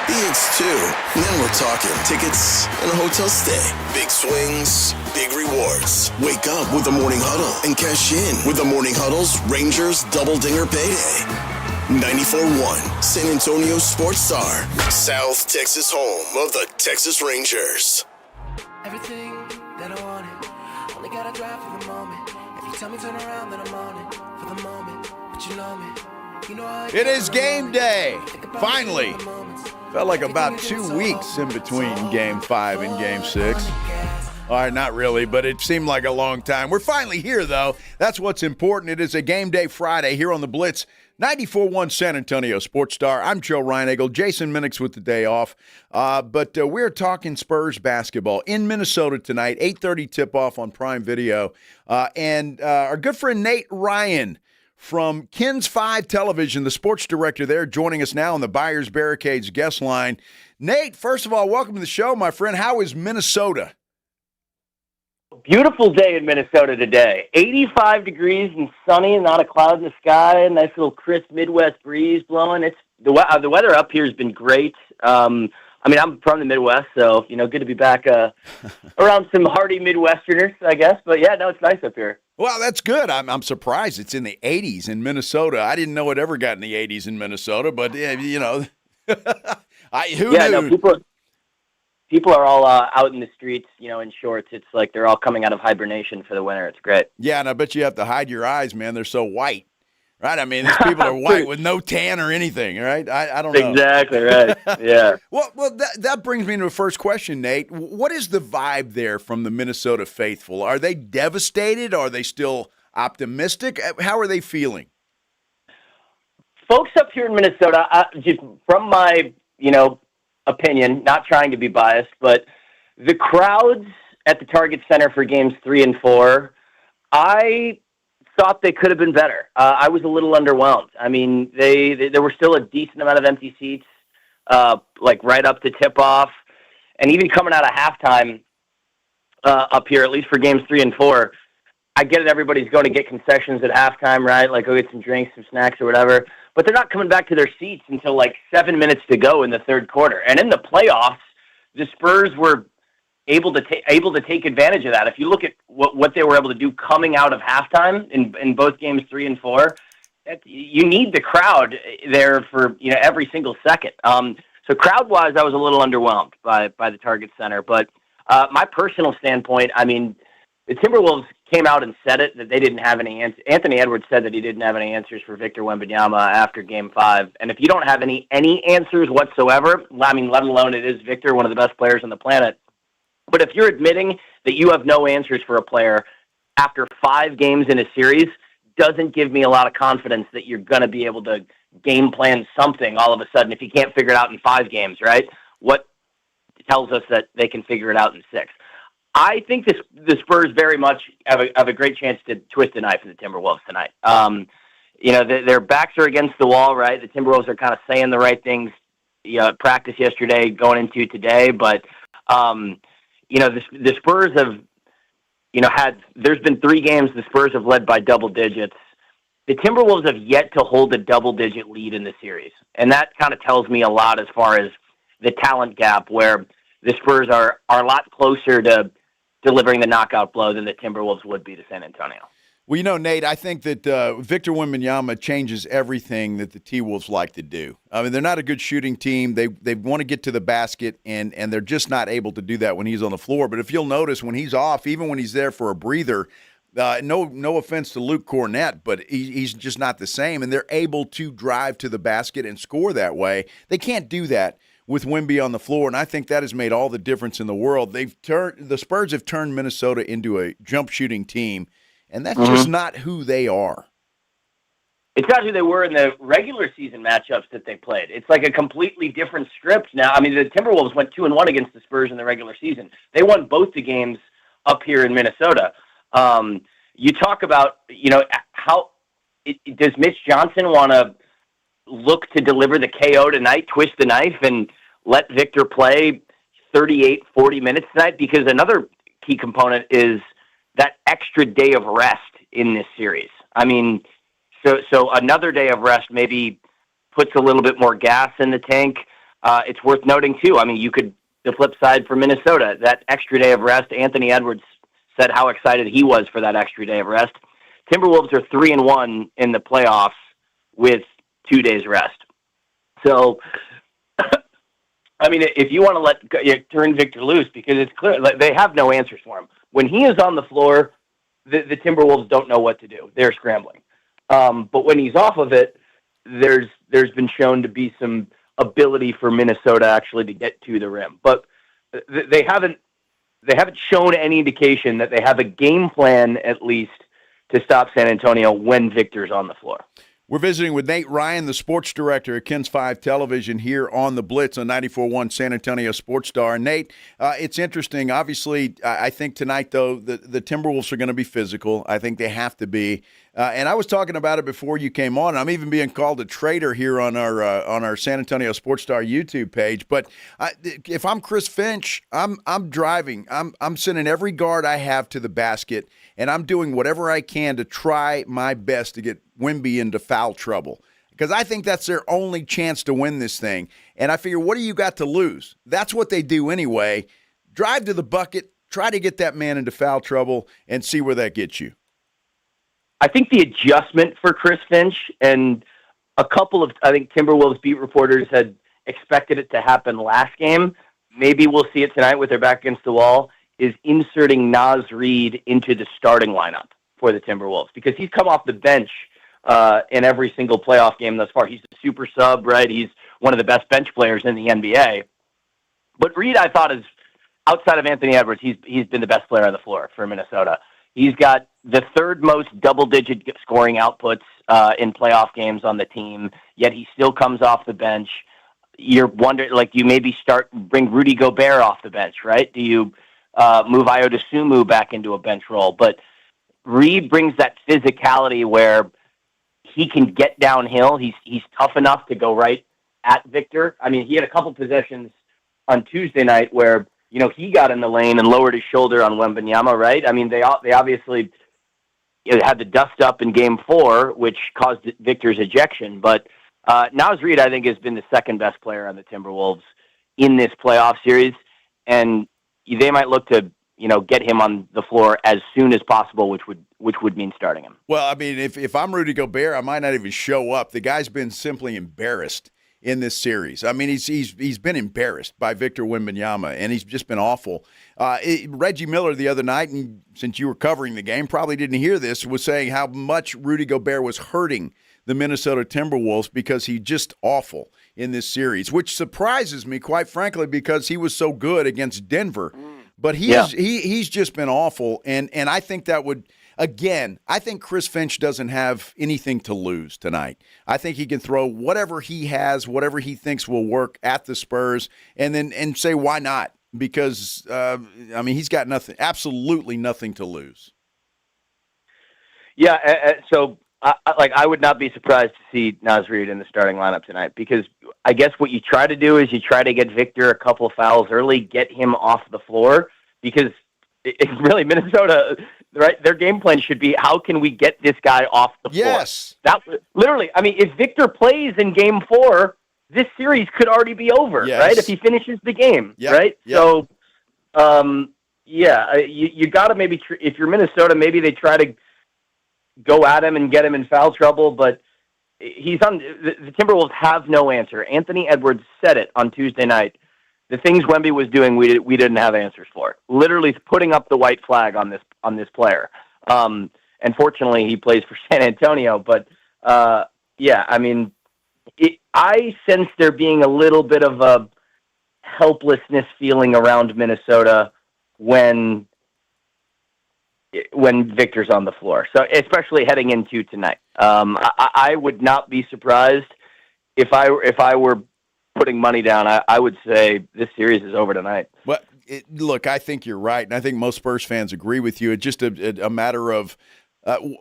He hits two. Now we're talking tickets and a hotel stay. Big swings, big rewards. Wake up with the morning huddle and cash in with the morning huddle's Rangers Double Dinger Payday. 94.1 San Antonio Sports Star, South Texas home of the Texas Rangers. Everything that I wanted, only gotta drive for the moment. If you tell me turn around, then I'm on it for the moment. But you know me, you know It is game day. Finally. Felt like about 2 weeks in between Game 5 and Game 6. All right, not really, but it seemed like a long time. We're finally here, though. That's what's important. It is a game day Friday here on the Blitz. 94.1 San Antonio Sports Star. I'm Joe Reinagle. Jason Minix with the day off. But we're talking Spurs basketball in Minnesota tonight, 8:30 tip-off on Prime Video. And our good friend Nate Ryan from Kins 5 Television, the sports director there, joining us now on the Buyers Barricades guest line. Nate, first of all, welcome to the show, my friend. How is Minnesota? Beautiful day in Minnesota today. 85 degrees and sunny, not a cloud in the sky. Nice little crisp Midwest breeze blowing. It's the weather up here has been great. I mean, I'm from the Midwest, so good to be back around some hardy Midwesterners, I guess. But yeah, no, it's nice up here. Well, that's good. I'm surprised it's in the 80s in Minnesota. I didn't know it ever got in the 80s in Minnesota, but who knew? No, people are all out in the streets, in shorts. It's like they're all coming out of hibernation for the winter. It's great. Yeah, and I bet you have to hide your eyes, man. They're so white, right? I mean, these people are white with no tan or anything, right? I don't know. Exactly right. Yeah. Well, that brings me to the first question, Nate. What is the vibe there from the Minnesota faithful? Are they devastated? Are they still optimistic? How are they feeling? Folks up here in Minnesota, just from my, opinion, not trying to be biased, but the crowds at the Target Center for games 3 and 4, I thought they could have been better. I was a little underwhelmed. I mean, there were still a decent amount of empty seats, like right up to tip-off, and even coming out of halftime up here, at least for games 3 and 4, I get it, everybody's going to get concessions at halftime, right? Like go get some drinks, some snacks or whatever. But they're not coming back to their seats until like 7 minutes to go in the third quarter. And in the playoffs, the Spurs were able to take advantage of that. If you look at what they were able to do coming out of halftime in both games 3 and 4, you need the crowd there for every single second. So crowd-wise, I was a little underwhelmed by the Target Center. But my personal standpoint, I mean, the Timberwolves came out and said it, that they didn't have any answers. Anthony Edwards said that he didn't have any answers for Victor Wembanyama after Game 5. And if you don't have any answers whatsoever, I mean, let alone it is Victor, one of the best players on the planet. But if you're admitting that you have no answers for a player after 5 games in a series, doesn't give me a lot of confidence that you're going to be able to game plan something all of a sudden if you can't figure it out in 5 games, right? What tells us that they can figure it out in 6? I think the Spurs very much have a great chance to twist a knife in the Timberwolves tonight. Their backs are against the wall, right? The Timberwolves are kind of saying the right things at practice yesterday, going into today. But, the Spurs have, there's been 3 games the Spurs have led by double digits. The Timberwolves have yet to hold a double-digit lead in the series. And that kind of tells me a lot as far as the talent gap, where the Spurs are a lot closer to delivering the knockout blow than the Timberwolves would be to San Antonio. Well, Nate, I think that Victor Wembanyama changes everything that the T-Wolves like to do. I mean, they're not a good shooting team. They want to get to the basket, and they're just not able to do that when he's on the floor. But if you'll notice, when he's off, even when he's there for a breather, no offense to Luke Cornett, but he's just not the same, and they're able to drive to the basket and score that way. They can't do that with Wemby on the floor, and I think that has made all the difference in the world. The Spurs have turned Minnesota into a jump shooting team, and that's just not who they are. It's not who they were in the regular season matchups that they played. It's like a completely different script now. I mean, the Timberwolves went 2-1 against the Spurs in the regular season. They won both the games up here in Minnesota. You talk about, how does Mitch Johnson want to look to deliver the KO tonight, twist the knife, and let Victor play 38, 40 minutes tonight? Because another key component is that extra day of rest in this series. I mean, so another day of rest maybe puts a little bit more gas in the tank. It's worth noting, too. I mean, the flip side for Minnesota, that extra day of rest, Anthony Edwards said how excited he was for that extra day of rest. Timberwolves are 3-1 in the playoffs with 2 days rest. So, I mean, if you want to turn Victor loose, because it's clear they have no answers for him. When he is on the floor, the Timberwolves don't know what to do. They're scrambling. But when he's off of it, there's been shown to be some ability for Minnesota actually to get to the rim. But they haven't shown any indication that they have a game plan, at least, to stop San Antonio when Victor's on the floor. We're visiting with Nate Ryan, the sports director at KENS 5 Television, here on the Blitz on 94.1 San Antonio Sports Star. Nate, it's interesting. Obviously, I think tonight, though, the Timberwolves are going to be physical. I think they have to be. And I was talking about it before you came on. I'm even being called a traitor here on our San Antonio Sports Star YouTube page. But if I'm Chris Finch, I'm driving. I'm sending every guard I have to the basket, and I'm doing whatever I can to try my best to get Wemby into foul trouble, because I think that's their only chance to win this thing. And I figure, what do you got to lose? That's what they do anyway. Drive to the bucket, try to get that man into foul trouble, and see where that gets you. I think the adjustment for Chris Finch, and a couple of, I think, Timberwolves beat reporters had expected it to happen last game. Maybe we'll see it tonight with their back against the wall, is inserting Naz Reid into the starting lineup for the Timberwolves, because he's come off the bench in every single playoff game thus far. He's a super sub, right? He's one of the best bench players in the NBA. But Reid, I thought, is outside of Anthony Edwards, he's been the best player on the floor for Minnesota. He's got the third most double-digit scoring outputs in playoff games on the team, yet he still comes off the bench. You're wondering, you maybe bring Rudy Gobert off the bench, right? Do you move Ayo Dosunmu back into a bench role? But Reid brings that physicality where he can get downhill. He's tough enough to go right at Victor. I mean, he had a couple possessions on Tuesday night where, he got in the lane and lowered his shoulder on Wembanyama, right? I mean, they obviously had the dust up in Game 4, which caused Victor's ejection. But Naz Reid, I think, has been the second best player on the Timberwolves in this playoff series, and they might look to get him on the floor as soon as possible, which would mean starting him. Well, I mean, if I'm Rudy Gobert, I might not even show up. The guy's been simply embarrassed in this series. I mean, he's been embarrassed by Victor Wembanyama, and he's just been awful. Reggie Miller the other night, and since you were covering the game, probably didn't hear this, was saying how much Rudy Gobert was hurting the Minnesota Timberwolves because he's just awful in this series, which surprises me, quite frankly, because he was so good against Denver. But he's just been awful, and I think that would, again, I think Chris Finch doesn't have anything to lose tonight. I think he can throw whatever he has, whatever he thinks will work at the Spurs, and say, why not? Because, he's got nothing, absolutely nothing to lose. Yeah, so I would not be surprised to see Naz Reid in the starting lineup tonight, because I guess what you try to do is you try to get Victor a couple of fouls early, get him off the floor, because it's really Minnesota, right? Their game plan should be, how can we get this guy off the floor? Yes. That literally, if Victor plays in Game 4, this series could already be over, right? If he finishes the game, right? Yep. So, Yeah, you got to maybe, if you're Minnesota, maybe they try to go at him and get him in foul trouble, but the Timberwolves have no answer. Anthony Edwards said it on Tuesday night. The things Wemby was doing, we didn't have answers for. Literally putting up the white flag on this player. And fortunately, he plays for San Antonio. But yeah, I mean, I sense there being a little bit of a helplessness feeling around Minnesota when Victor's on the floor. So especially heading into tonight, I would not be surprised if I were putting money down. I would say this series is over tonight. Well, look, I think you're right, and I think most Spurs fans agree with you. It's just a matter of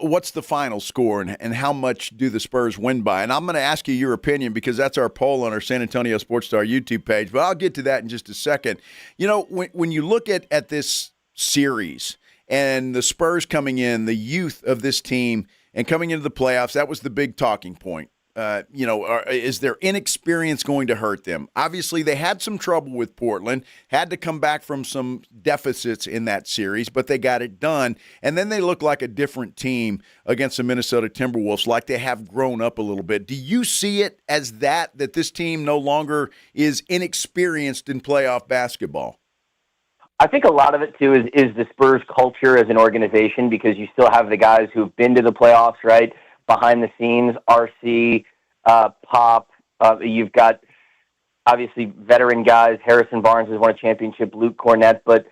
what's the final score and how much do the Spurs win by? And I'm going to ask you your opinion because that's our poll on our San Antonio Sports Star YouTube page, but I'll get to that in just a second. You know, when you look at this series and the Spurs coming in, the youth of this team and coming into the playoffs, that was the big talking point. Is their inexperience going to hurt them? Obviously, they had some trouble with Portland, had to come back from some deficits in that series, but they got it done. And then they look like a different team against the Minnesota Timberwolves, like they have grown up a little bit. Do you see it as that this team no longer is inexperienced in playoff basketball? I think a lot of it, too, is the Spurs culture as an organization, because you still have the guys who've been to the playoffs, right? Behind the scenes, RC, Pop. You've got, obviously, veteran guys. Harrison Barnes has won a championship, Luke Cornett. But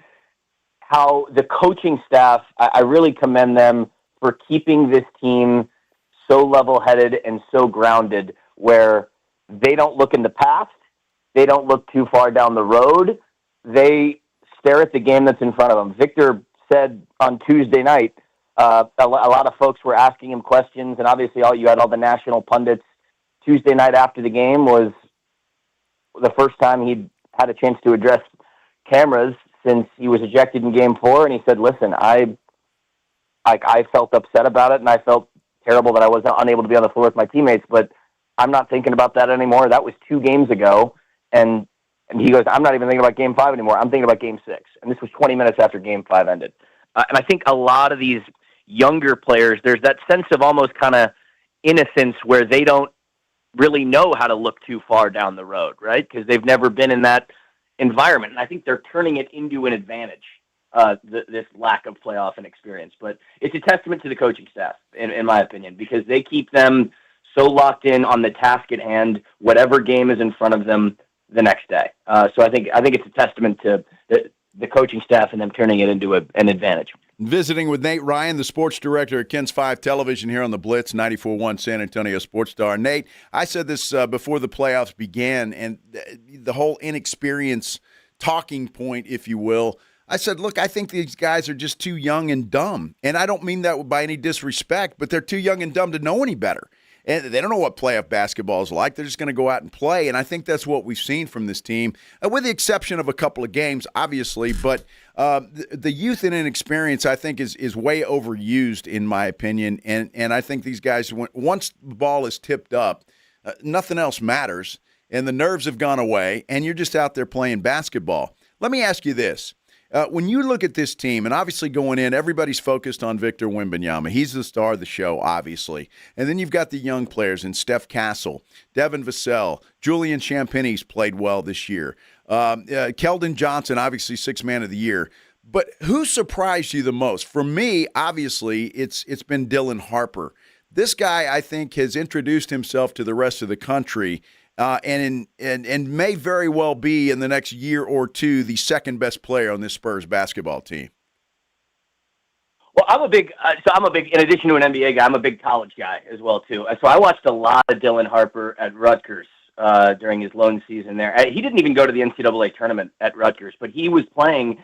how the coaching staff, I really commend them for keeping this team so level-headed and so grounded, where they don't look in the past. They don't look too far down the road. They stare at the game that's in front of them. Victor said on Tuesday night, a lot of folks were asking him questions, and obviously you had all the national pundits. Tuesday night after the game was the first time he'd had a chance to address cameras since he was ejected in Game 4, and he said, listen, I felt upset about it, and I felt terrible that I was unable to be on the floor with my teammates, but I'm not thinking about that anymore. That was 2 games ago, and he goes, I'm not even thinking about Game 5 anymore. I'm thinking about Game 6, and this was 20 minutes after Game 5 ended. And I think a lot of these younger players, there's that sense of almost kind of innocence where they don't really know how to look too far down the road, right? Because they've never been in that environment. And I think they're turning it into an advantage, this lack of playoff and experience. But it's a testament to the coaching staff, in my opinion, because they keep them so locked in on the task at hand, whatever game is in front of them the next day. So I think it's a testament to the coaching staff and them turning it into an advantage. Visiting with Nate Ryan, the sports director at KENS 5 Television here on the Blitz, 94.1 San Antonio Sports Star. Nate, I said this before the playoffs began, and the whole inexperience talking point, if you will, I said, look, I think these guys are just too young and dumb. And I don't mean that by any disrespect, but they're too young and dumb to know any better. And they don't know what playoff basketball is like. They're just going to go out and play. And I think that's what we've seen from this team, with the exception of a couple of games, obviously. But the youth and inexperience, I think, is way overused, in my opinion. And I think these guys, once the ball is tipped up, nothing else matters. And the nerves have gone away, and you're just out there playing basketball. Let me ask you this. When you look at this team, and obviously going in, everybody's focused on Victor Wembanyama. He's the star of the show, obviously. And then you've got the young players in Steph Castle, Devin Vassell, Julian Champagne's played well this year. Keldon Johnson, obviously Sixth Man of the Year. But who surprised you the most? For me, obviously, it's been Dylan Harper. This guy, I think, has introduced himself to the rest of the country. And may very well be in the next year or two the second best player on this Spurs basketball team. Well, I'm a big, in addition to an NBA guy, I'm a big college guy as well too. So I watched a lot of Dylan Harper at Rutgers during his lone season there. He didn't even go to the NCAA tournament at Rutgers, but he was playing.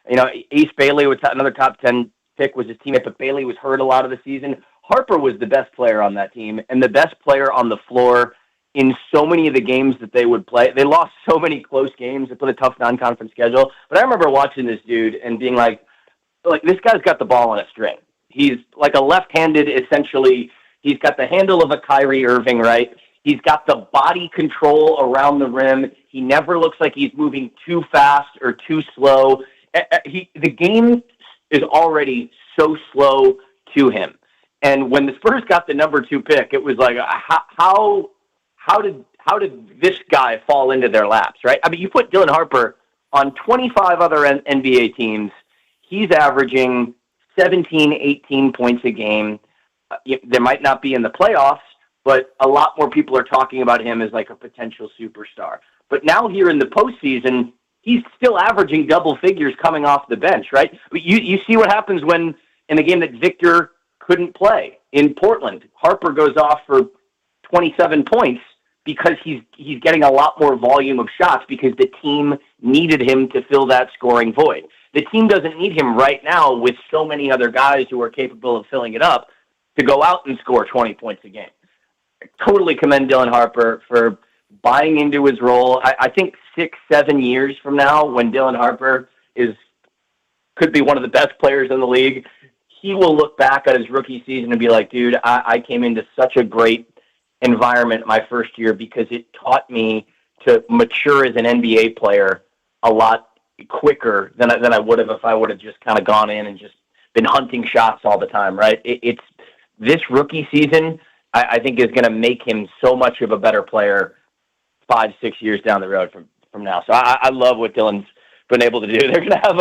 Ace Bailey was another top 10 pick, was his teammate, but Bailey was hurt a lot of the season. Harper was the best player on that team and the best player on the floor in so many of the games that they would play. They lost so many close games. They played a tough non-conference schedule. But I remember watching this dude and being like, this guy's got the ball on a string. He's like a left-handed, essentially. He's got the handle of a Kyrie Irving, right? He's got the body control around the rim. He never looks like he's moving too fast or too slow. the game is already so slow to him. And when the Spurs got the number 2 pick, it was like, how did this guy fall into their laps, right? I mean, you put Dylan Harper on 25 other NBA teams, he's averaging 17, 18 points a game. There might not be in the playoffs, but a lot more people are talking about him as like a potential superstar. But now here in the postseason, he's still averaging double figures coming off the bench, right? You see what happens when in a game that Victor couldn't play in Portland. Harper goes off for 27 points because he's getting a lot more volume of shots because the team needed him to fill that scoring void. The team doesn't need him right now with so many other guys who are capable of filling it up to go out and score 20 points a game. I totally commend Dylan Harper for buying into his role. I think 6-7 years from now, when Dylan Harper could be one of the best players in the league, he will look back at his rookie season and be like, dude, I came into such a great environment my first year because it taught me to mature as an NBA player a lot quicker than I would have if I would have just kind of gone in and just been hunting shots all the time, right? It's this rookie season, I think, is going to make him so much of a better player 5-6 years down the road from now. So I love what Dylan's been able to do. They're going to have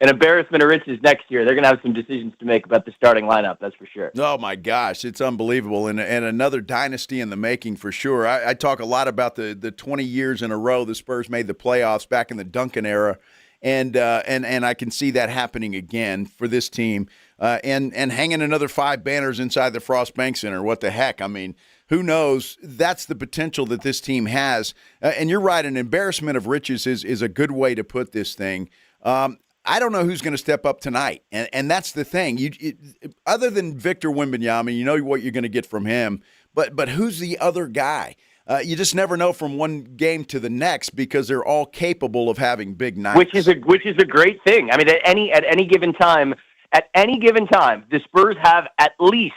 an embarrassment of riches next year. They're going to have some decisions to make about the starting lineup, that's for sure. Oh, my gosh. It's unbelievable. And another dynasty in the making for sure. I talk a lot about the 20 years in a row the Spurs made the playoffs back in the Duncan era. And I can see that happening again for this team. And hanging another 5 banners inside the Frost Bank Center. What the heck? I mean, who knows? That's the potential that this team has. And you're right, an embarrassment of riches is a good way to put this thing. I don't know who's going to step up tonight. And that's the thing. Other than Victor Wembanyama, you know what you're going to get from him. But who's the other guy? You just never know from one game to the next because they're all capable of having big nights. Which is a great thing. I mean, at any given time, the Spurs have at least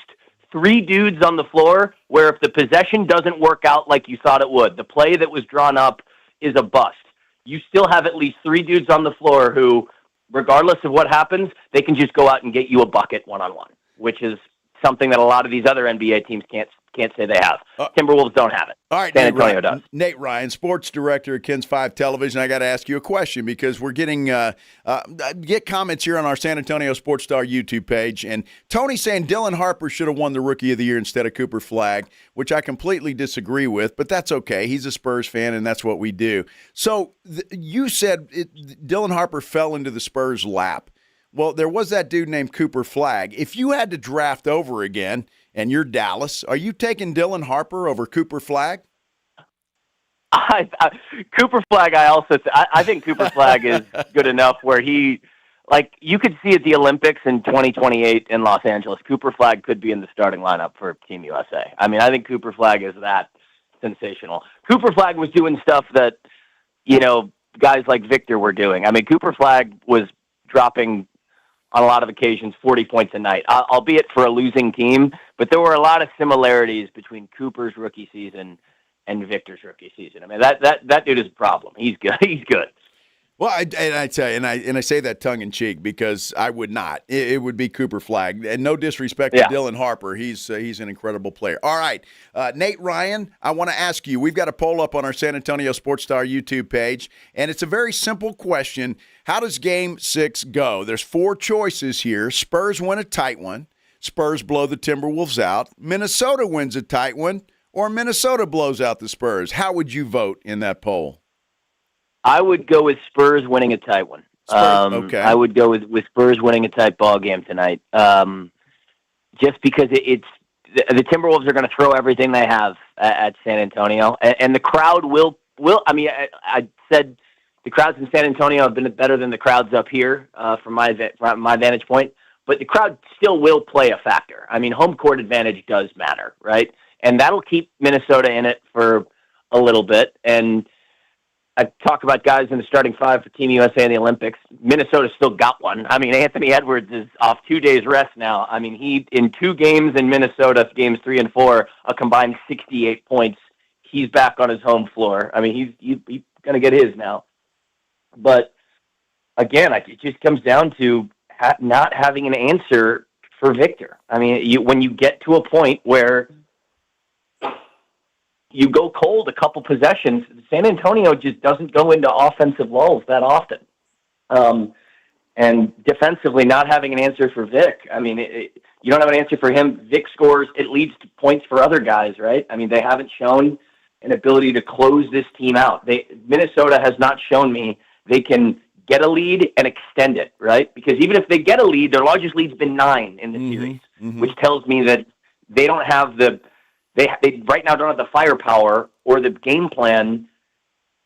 3 dudes on the floor where if the possession doesn't work out like you thought it would, the play that was drawn up is a bust. You still have at least 3 dudes on the floor who, regardless of what happens, they can just go out and get you a bucket one-on-one, which is something that a lot of these other NBA teams can't say they have. Timberwolves don't have it. All right, San Antonio does. Nate Ryan, sports director at KENS 5 Television. I got to ask you a question because we're getting get comments here on our San Antonio Sports Star YouTube page. And Tony saying Dylan Harper should have won the Rookie of the Year instead of Cooper Flagg, which I completely disagree with, but that's okay. He's a Spurs fan, and that's what we do. So you said Dylan Harper fell into the Spurs' lap. Well, there was that dude named Cooper Flagg. If you had to draft over again – and you're Dallas, are you taking Dylan Harper over Cooper Flagg? Cooper Flagg, I think Cooper Flagg is good enough where he, like, you could see at the Olympics in 2028 in Los Angeles, Cooper Flagg could be in the starting lineup for Team USA. I mean, I think Cooper Flagg is that sensational. Cooper Flagg was doing stuff that, guys like Victor were doing. I mean, Cooper Flagg was dropping on a lot of occasions 40 points a night, albeit for a losing team. But there were a lot of similarities between Cooper's rookie season and Victor's rookie season. I mean, that dude is a problem. He's good. He's good. Well, I tell you, and I say that tongue in cheek because I would not. It would be Cooper Flagg, and no disrespect to Dylan Harper. He's an incredible player. All right, Nate Ryan, I want to ask you. We've got a poll up on our San Antonio Sports Star YouTube page, and it's a very simple question. How does Game 6 go? There's 4 choices here. Spurs win a tight one. Spurs blow the Timberwolves out. Minnesota wins a tight one, or Minnesota blows out the Spurs. How would you vote in that poll? I would go with Spurs winning a tight one. Okay. I would go with Spurs winning a tight ball game tonight. Just because it's the Timberwolves are going to throw everything they have at San Antonio, and the crowd will. I mean, I said the crowds in San Antonio have been better than the crowds up here from my vantage point, but the crowd still will play a factor. I mean, home court advantage does matter, right? And that'll keep Minnesota in it for a little bit. And I talk about guys in the starting 5 for Team USA in the Olympics. Minnesota still got one. I mean, Anthony Edwards is off 2 days rest now. I mean, he in 2 games in Minnesota, games 3 and 4, a combined 68 points. He's back on his home floor. I mean, he's going to get his now. But again, it just comes down to not having an answer for Victor. I mean, when you get to a point where you go cold a couple possessions, San Antonio just doesn't go into offensive lulls that often. And defensively, not having an answer for Vic. I mean, you don't have an answer for him. Vic scores. It leads to points for other guys, right? I mean, they haven't shown an ability to close this team out. Minnesota has not shown me they can get a lead and extend it, right? Because even if they get a lead, their largest lead's been 9 in the series, which tells me that they don't have they right now don't have the firepower or the game plan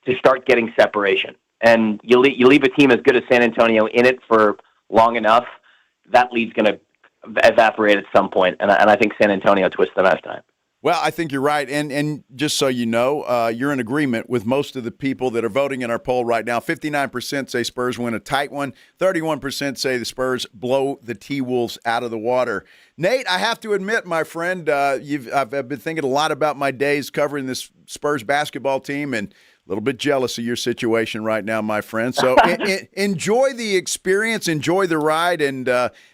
to start getting separation. And you leave a team as good as San Antonio in it for long enough, that lead's going to evaporate at some point. And I think San Antonio twists them half time. Well, I think you're right. And just so you know, you're in agreement with most of the people that are voting in our poll right now. 59% say Spurs win a tight one. 31% say the Spurs blow the T-Wolves out of the water. Nate, I have to admit, my friend, I've been thinking a lot about my days covering this Spurs basketball team and a little bit jealous of your situation right now, my friend. So enjoy the experience, enjoy the ride, and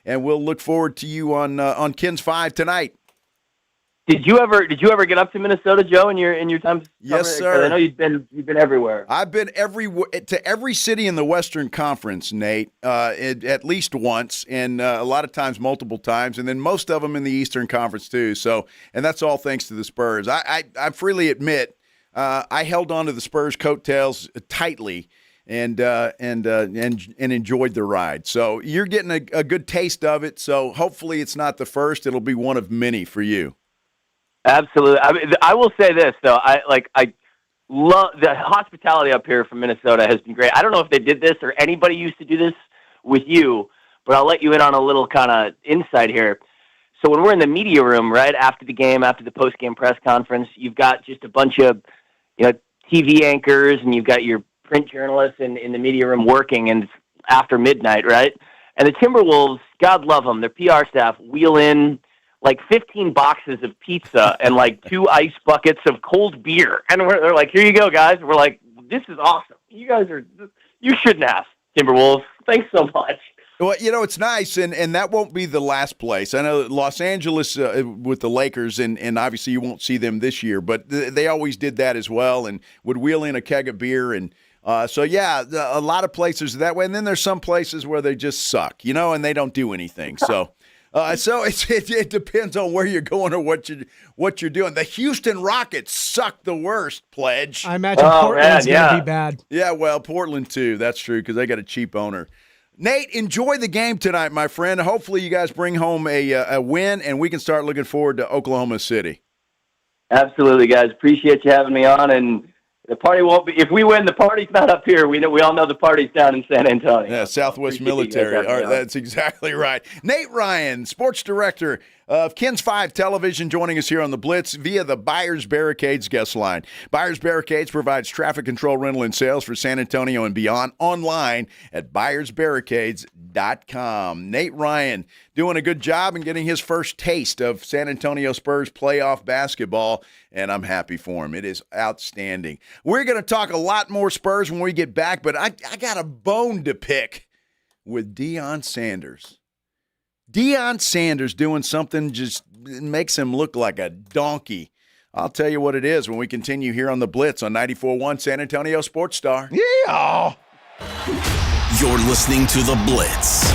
we'll look forward to you on Kins 5 tonight. Did you ever get up to Minnesota, Joe, in your time? Yes, sir. I know you've been everywhere. I've been to every city in the Western Conference, Nate, at least once, and a lot of times multiple times, and then most of them in the Eastern Conference too. So, and that's all thanks to the Spurs. I freely admit I held on to the Spurs' coattails tightly and enjoyed the ride. So you're getting a good taste of it. So hopefully it's not the first; it'll be one of many for you. Absolutely. I will say this though. I love the hospitality up here from Minnesota has been great. I don't know if they did this or anybody used to do this with you, but I'll let you in on a little kind of insight here. So when we're in the media room, right after the game, after the post-game press conference, you've got just a bunch of TV anchors and you've got your print journalists in the media room working, and it's after midnight, right? And the Timberwolves, God love them, their PR staff wheel in like 15 boxes of pizza and like 2 ice buckets of cold beer. And they're like, here you go, guys. We're like, this is awesome. You shouldn't ask, Timberwolves. Thanks so much. Well, it's nice, and that won't be the last place. I know Los Angeles with the Lakers, and obviously you won't see them this year, but they always did that as well and would wheel in a keg of beer. And so, yeah, a lot of places that way. And then there's some places where they just suck, and they don't do anything. So it depends on where you're going or what you're doing. The Houston Rockets suck the worst, Pledge. I imagine Portland's going to be bad. Yeah, well, Portland too. That's true because they got a cheap owner. Nate, enjoy the game tonight, my friend. Hopefully you guys bring home a win, and we can start looking forward to Oklahoma City. Absolutely, guys. Appreciate you having me on, and the party won't be – if we win, the party's not up here. We all know the party's down in San Antonio. Yeah, Southwest Military. All right, that's exactly right. Nate Ryan, sports director of Kins 5 Television, joining us here on the Blitz via the Buyers Barricades guest line. Buyers Barricades provides traffic control, rental, and sales for San Antonio and beyond online at buyersbarricades.com. Nate Ryan doing a good job and getting his first taste of San Antonio Spurs playoff basketball, and I'm happy for him. It is outstanding. We're going to talk a lot more Spurs when we get back, but I got a bone to pick with Deion Sanders. Deion Sanders doing something just makes him look like a donkey. I'll tell you what it is when we continue here on the Blitz on 94.1 San Antonio Sports Star. Yeah! You're listening to the Blitz.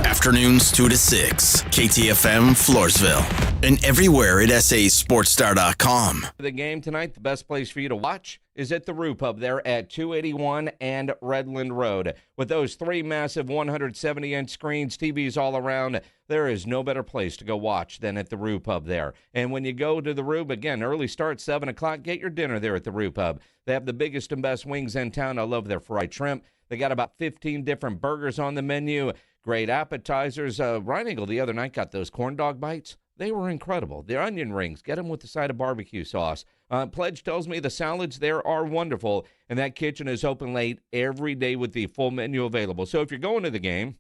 Afternoons 2 to 6, KTFM Floresville, and everywhere at sasportstar.com. The game tonight, the best place for you to watch is at the Roo Pub there at 281 and Redland Road. With those 3 massive 170-inch screens, TVs all around, there is no better place to go watch than at the Roo Pub there. And when you go to the Roo, again, early start, 7 o'clock, get your dinner there at the Roo Pub. They have the biggest and best wings in town. I love their fried shrimp. They got about 15 different burgers on the menu, great appetizers. Ryan Eagle the other night got those corn dog bites. They were incredible. Their onion rings, get them with the side of barbecue sauce. Pledge tells me the salads there are wonderful, and that kitchen is open late every day with the full menu available. So if you're going to the game,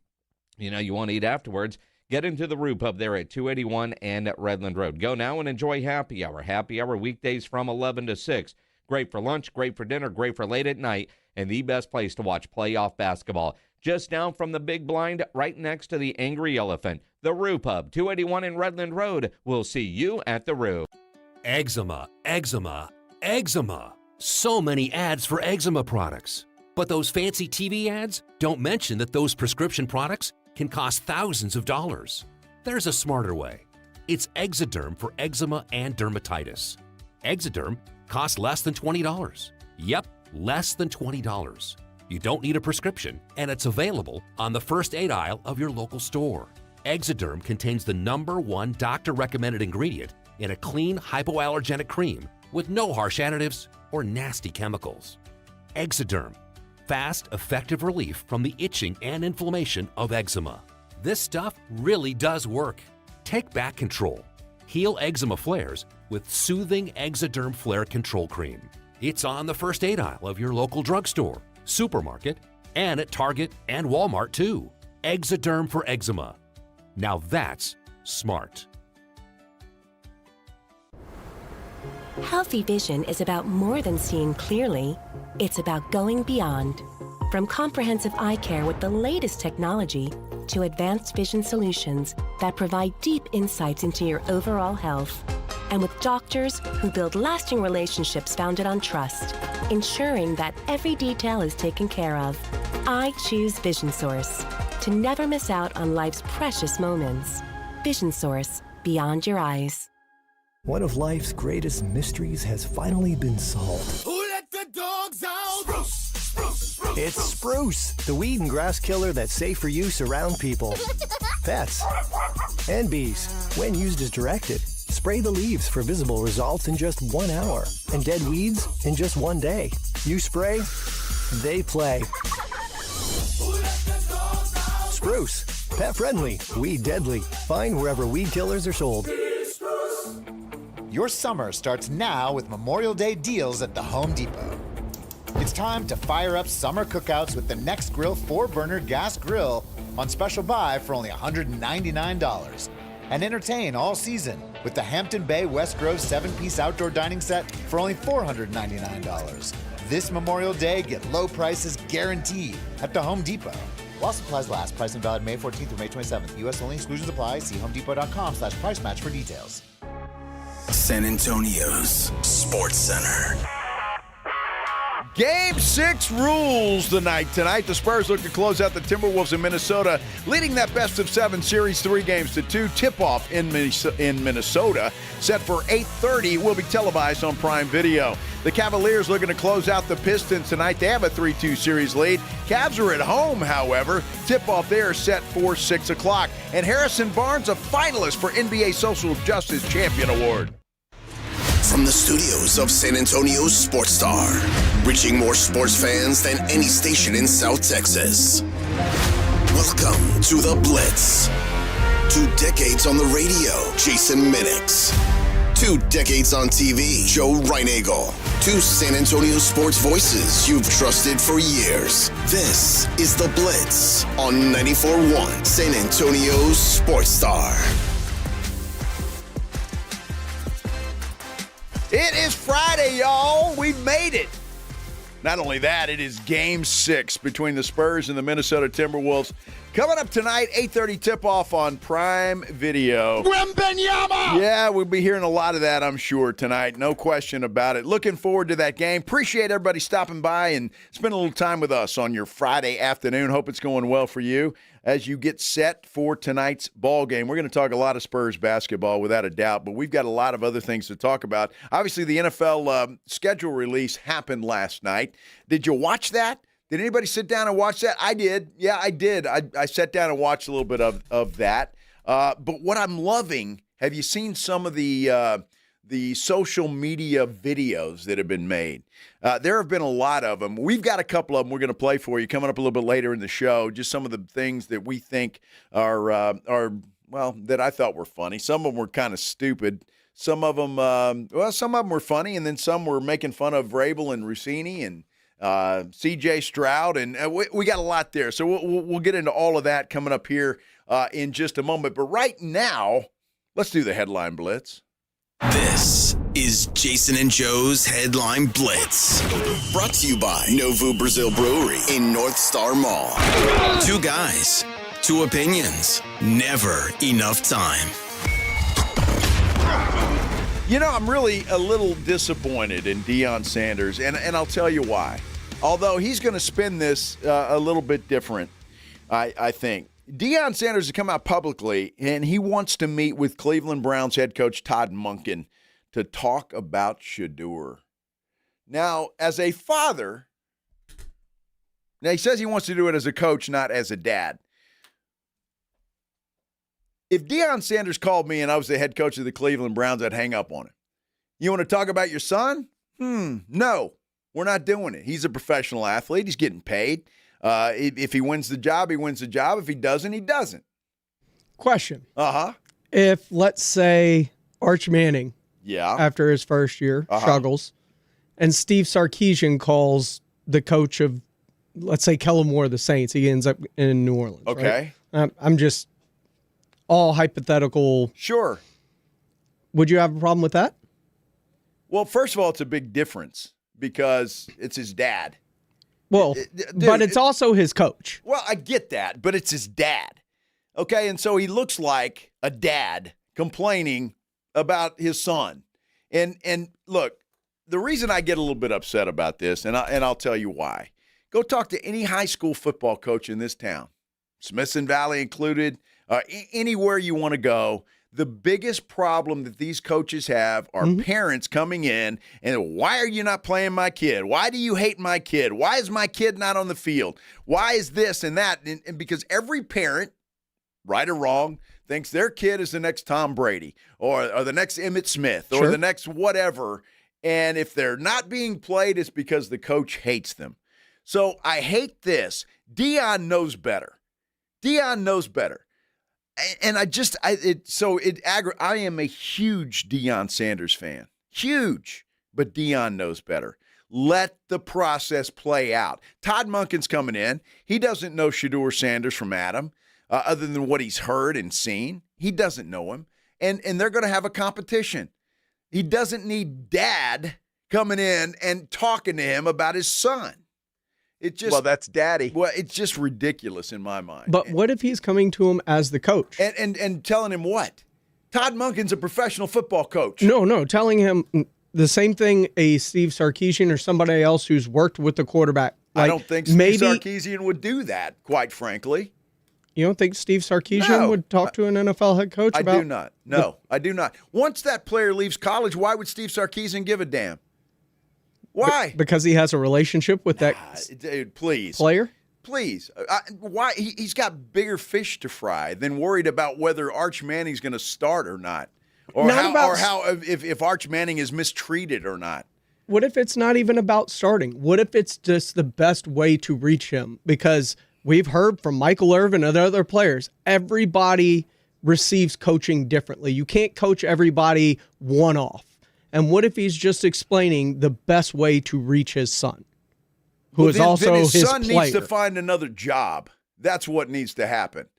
you want to eat afterwards, get into the Roo Pub there at 281 and at Redland Road. Go now and enjoy happy hour. Happy hour weekdays from 11 to 6. Great for lunch, great for dinner, great for late at night, and the best place to watch playoff basketball. just down from the big blind right next to the Angry Elephant. The Roo Pub, 281 in Redland Road. We'll see you at the Roo. Eczema, eczema, eczema. So many ads for eczema products. But those fancy TV ads don't mention that those prescription products can cost thousands of dollars. There's a smarter way. It's Exoderm for eczema and dermatitis. Exoderm costs less than $20. Yep, less than $20. You don't need a prescription, and it's available on the first aid aisle of your local store. Exoderm contains the #1 doctor-recommended ingredient in a clean, hypoallergenic cream with no harsh additives or nasty chemicals. Exoderm, fast, effective relief from the itching and inflammation of eczema. This stuff really does work. Take back control. Heal eczema flares with soothing Exoderm Flare Control Cream. It's on the first aid aisle of your local drugstore, supermarket, and at Target and Walmart too. Exoderm for eczema. Now that's smart. Healthy vision is about more than seeing clearly. It's about going beyond. From comprehensive eye care with the latest technology to advanced vision solutions that provide deep insights into your overall health. And with doctors who build lasting relationships founded on trust, ensuring that every detail is taken care of. I choose Vision Source to never miss out on life's precious moments. Vision Source, beyond your eyes. One of life's greatest mysteries has finally been solved. Who let the dogs out? Spruce, spruce, spruce. It's Spruce, the weed and grass killer that's safe for use around people, pets, and bees. When used as directed, spray the leaves for visible results in just 1 hour, and dead weeds in just 1 day. You spray, they play. Spruce, pet friendly, weed deadly. Find wherever weed killers are sold. Your summer starts now with Memorial Day deals at the Home Depot. It's time to fire up summer cookouts with the Next Grill 4-burner gas grill on special buy for only $199. And entertain all season with the Hampton Bay West Grove 7-piece outdoor dining set for only $499. This Memorial Day, get low prices guaranteed at the Home Depot. While supplies last, price and valid May 14th through May 27th. U.S. only, exclusions apply. See homedepot.com/price match for details. San Antonio's Sports Center. Game 6 rules tonight. The Spurs look to close out the Timberwolves in Minnesota, leading that best-of-7 series 3 games to 2. Tip-off in Minnesota, set for 8:30, will be televised on Prime Video. The Cavaliers looking to close out the Pistons tonight. They have a 3-2 series lead. Cavs are at home, however. Tip-off there set for 6 o'clock. And Harrison Barnes, a finalist for NBA Social Justice Champion Award. From the studios of San Antonio's Sports Star, reaching more sports fans than any station in South Texas. Welcome to the Blitz. 2 decades on the radio, Jason Minix. 2 decades on TV, Joe Reinagel. 2 San Antonio sports voices you've trusted for years. This is the Blitz on 94.1 San Antonio's Sports Star. It is Friday, y'all. We've made it. Not only that, it is Game 6 between the Spurs and the Minnesota Timberwolves. Coming up tonight, 8:30 tip-off on Prime Video. Wembenyama! Yeah, we'll be hearing a lot of that, I'm sure, tonight. No question about it. Looking forward to that game. Appreciate everybody stopping by and spending a little time with us on your Friday afternoon. Hope it's going well for you as you get set for tonight's ball game. We're going to talk a lot of Spurs basketball without a doubt, but we've got a lot of other things to talk about. Obviously, the NFL schedule release happened last night. Did you watch that? Did anybody sit down and watch that? I did. Yeah, I did. I sat down and watched a little bit of that. But what I'm loving, have you seen some of the social media videos that have been made? There have been a lot of them. We've got a couple of them we're going to play for you coming up a little bit later in the show. Just some of the things that we think are well, that I thought were funny. Some of them were kind of stupid. Some of them, some of them were funny, and then some were making fun of Vrabel and Rossini and C.J. Stroud, and we got a lot there. So we'll get into all of that coming up here in just a moment. But right now, let's do the headline blitz. This is Jason and Joe's Headline Blitz. Brought to you by Novo Brazil Brewery in North Star Mall. Two guys, two opinions, never enough time. You know, I'm really a little disappointed in Deion Sanders, and I'll tell you why. Although he's going to spin this a little bit different, I think. Deion Sanders has come out publicly, and he wants to meet with Cleveland Browns head coach Todd Monken to talk about Scheudle. Now, as a father, now he says he wants to do it as a coach, not as a dad. If Deion Sanders called me and I was the head coach of the Cleveland Browns, I'd hang up on him. You want to talk about your son? No, we're not doing it. He's a professional athlete. He's getting paid. If he wins the job, he wins the job. If he doesn't, he doesn't. Question. Uh-huh. If, let's say, Arch Manning, yeah, after his first year, struggles, and Steve Sarkisian calls the coach of, let's say, Kellen Moore of the Saints, he ends up in New Orleans. Okay. Right? I'm just all hypothetical. Sure. Would you have a problem with that? Well, first of all, it's a big difference because it's his dad. Well, Dude, but it's also his coach. Well, I get that, but it's his dad. Okay, and so he looks like a dad complaining about his son. And look, the reason I get a little bit upset about this, and I'll tell you why. Go talk to any high school football coach in this town, Smithson Valley included, anywhere you want to go. The biggest problem that these coaches have are parents coming in and, why are you not playing my kid? Why do you hate my kid? Why is my kid not on the field? Why is this and that? And because every parent, right or wrong, thinks their kid is the next Tom Brady or the next Emmitt Smith or the next whatever. And if they're not being played, it's because the coach hates them. So I hate this. Deion knows better. Deion knows better. And I am a huge Deion Sanders fan. Huge. But Deion knows better. Let the process play out. Todd Monken's coming in. He doesn't know Scheudle Sanders from Adam, other than what he's heard and seen. He doesn't know him. And they're going to have a competition. He doesn't need dad coming in and talking to him about his son. Well, that's daddy. Well, it's just ridiculous in my mind. But what if he's coming to him as the coach? And telling him what? Todd Monken's a professional football coach. No, telling him the same thing a Steve Sarkisian or somebody else who's worked with the quarterback. I don't think Steve Sarkisian would do that, quite frankly. You don't think Steve Sarkisian would talk to an NFL head coach about? I do not. No, I do not. Once that player leaves college, why would Steve Sarkisian give a damn? Why? Because he has a relationship with that dude, please. Player? Please. Why? He's got bigger fish to fry than worried about whether Arch Manning's going to start or not. Or if Arch Manning is mistreated or not. What if it's not even about starting? What if it's just the best way to reach him? Because we've heard from Michael Irvin and other players, everybody receives coaching differently. You can't coach everybody one-off. And what if he's just explaining the best way to reach his son, who is also his son player? Needs to find another job. That's what needs to happen.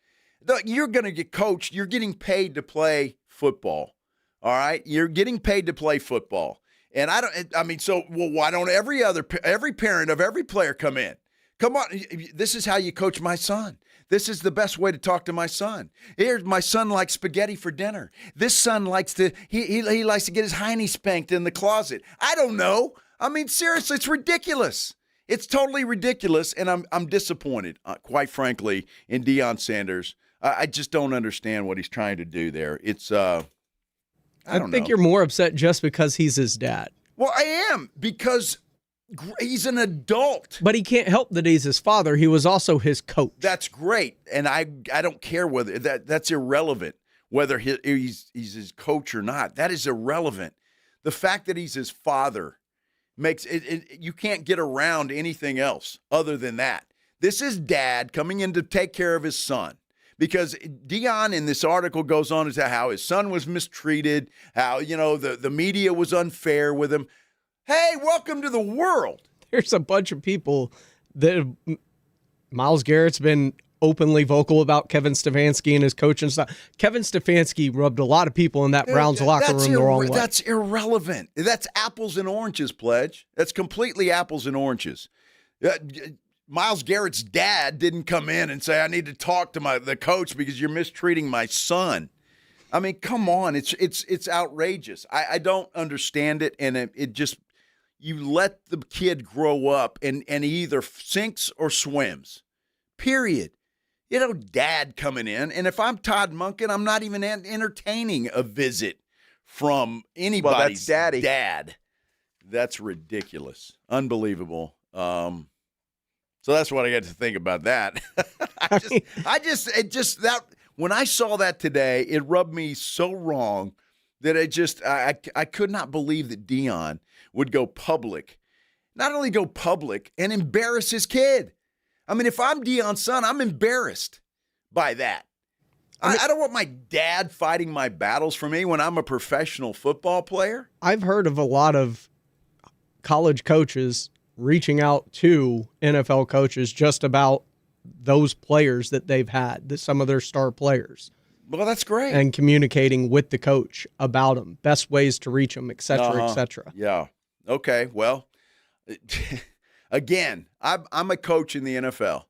You're going to get coached. You're getting paid to play football. All right? You're getting paid to play football. And why don't every parent of every player come in? Come on, this is how you coach my son. This is the best way to talk to my son. Here, my son likes spaghetti for dinner. This son likes to he likes to get his hiney spanked in the closet. I don't know. I mean, seriously, it's ridiculous. It's totally ridiculous, and I'm disappointed, quite frankly, in Deion Sanders. I just don't understand what he's trying to do there. It's I think you're more upset just because he's his dad. Well, I am, because he's an adult. But he can't help that he's his father. He was also his coach. That's great. And I don't care whether that's irrelevant, whether he's his coach or not. That is irrelevant. The fact that he's his father makes it you can't get around anything else other than that. This is dad coming in to take care of his son. Because Deion in this article goes on as to how his son was mistreated, how, the media was unfair with him. Hey, welcome to the world. There's a bunch of people that Myles Garrett's been openly vocal about Kevin Stefanski and his coaching stuff. Kevin Stefanski rubbed a lot of people in that Browns locker room the wrong way. That's irrelevant. That's apples and oranges, Pledge. That's completely apples and oranges. Myles Garrett's dad didn't come in and say, I need to talk to the coach because you're mistreating my son. I mean, come on. It's outrageous. I don't understand it, and it just – you let the kid grow up, and he either sinks or swims, period. You know, dad coming in, and if I'm Todd Monken, I'm not even entertaining a visit from anybody's dad. That's ridiculous. Unbelievable. So that's what I got to think about that. When I saw that today, it rubbed me so wrong that I could not believe that Deion would go public. Not only go public and embarrass his kid. I mean, if I'm Deion's son, I'm embarrassed by that. I don't want my dad fighting my battles for me when I'm a professional football player. I've heard of a lot of college coaches reaching out to NFL coaches just about those players that they've had, some of their star players. Well, that's great. And communicating with the coach about them, best ways to reach them, et cetera, et cetera. Yeah. Okay, well, again, I'm a coach in the NFL,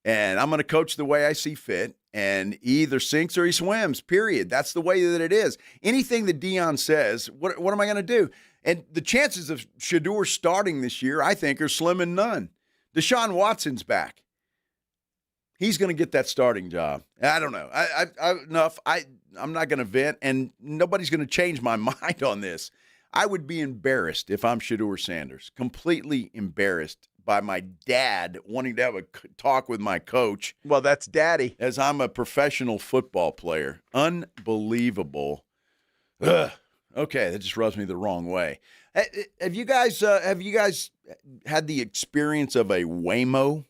and I'm going to coach the way I see fit, and he either sinks or he swims, period. That's the way that it is. Anything that Deion says, what am I going to do? And the chances of Scheudle starting this year, I think, are slim and none. Deshaun Watson's back. He's going to get that starting job. I don't know. I'm not going to vent, and nobody's going to change my mind on this. I would be embarrassed if I'm Scheudle Sanders, completely embarrassed by my dad wanting to have a talk with my coach. Well, that's daddy. As I'm a professional football player. Unbelievable. Ugh. Okay, that just rubs me the wrong way. Have you guys had the experience of a Waymo?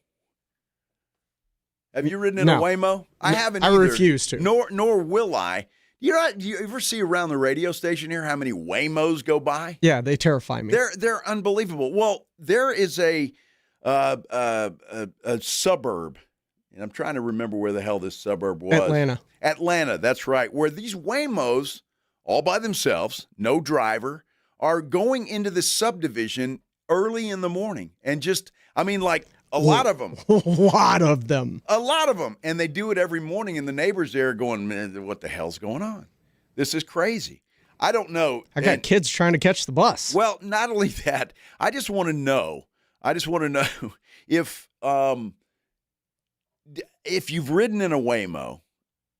Have you ridden in a Waymo? I haven't either. I refuse to. Nor will I. Do you ever see around the radio station here how many Waymos go by? Yeah, they terrify me. They're unbelievable. Well, there is a suburb, and I'm trying to remember where the hell this suburb was. Atlanta, that's right, where these Waymos, all by themselves, no driver, are going into the subdivision early in the morning. And a lot of them. A lot of them. A lot of them. And they do it every morning, and the neighbors there are going, man, what the hell's going on? This is crazy. I don't know. I got kids trying to catch the bus. Well, not only that, I just want to know if you've ridden in a Waymo,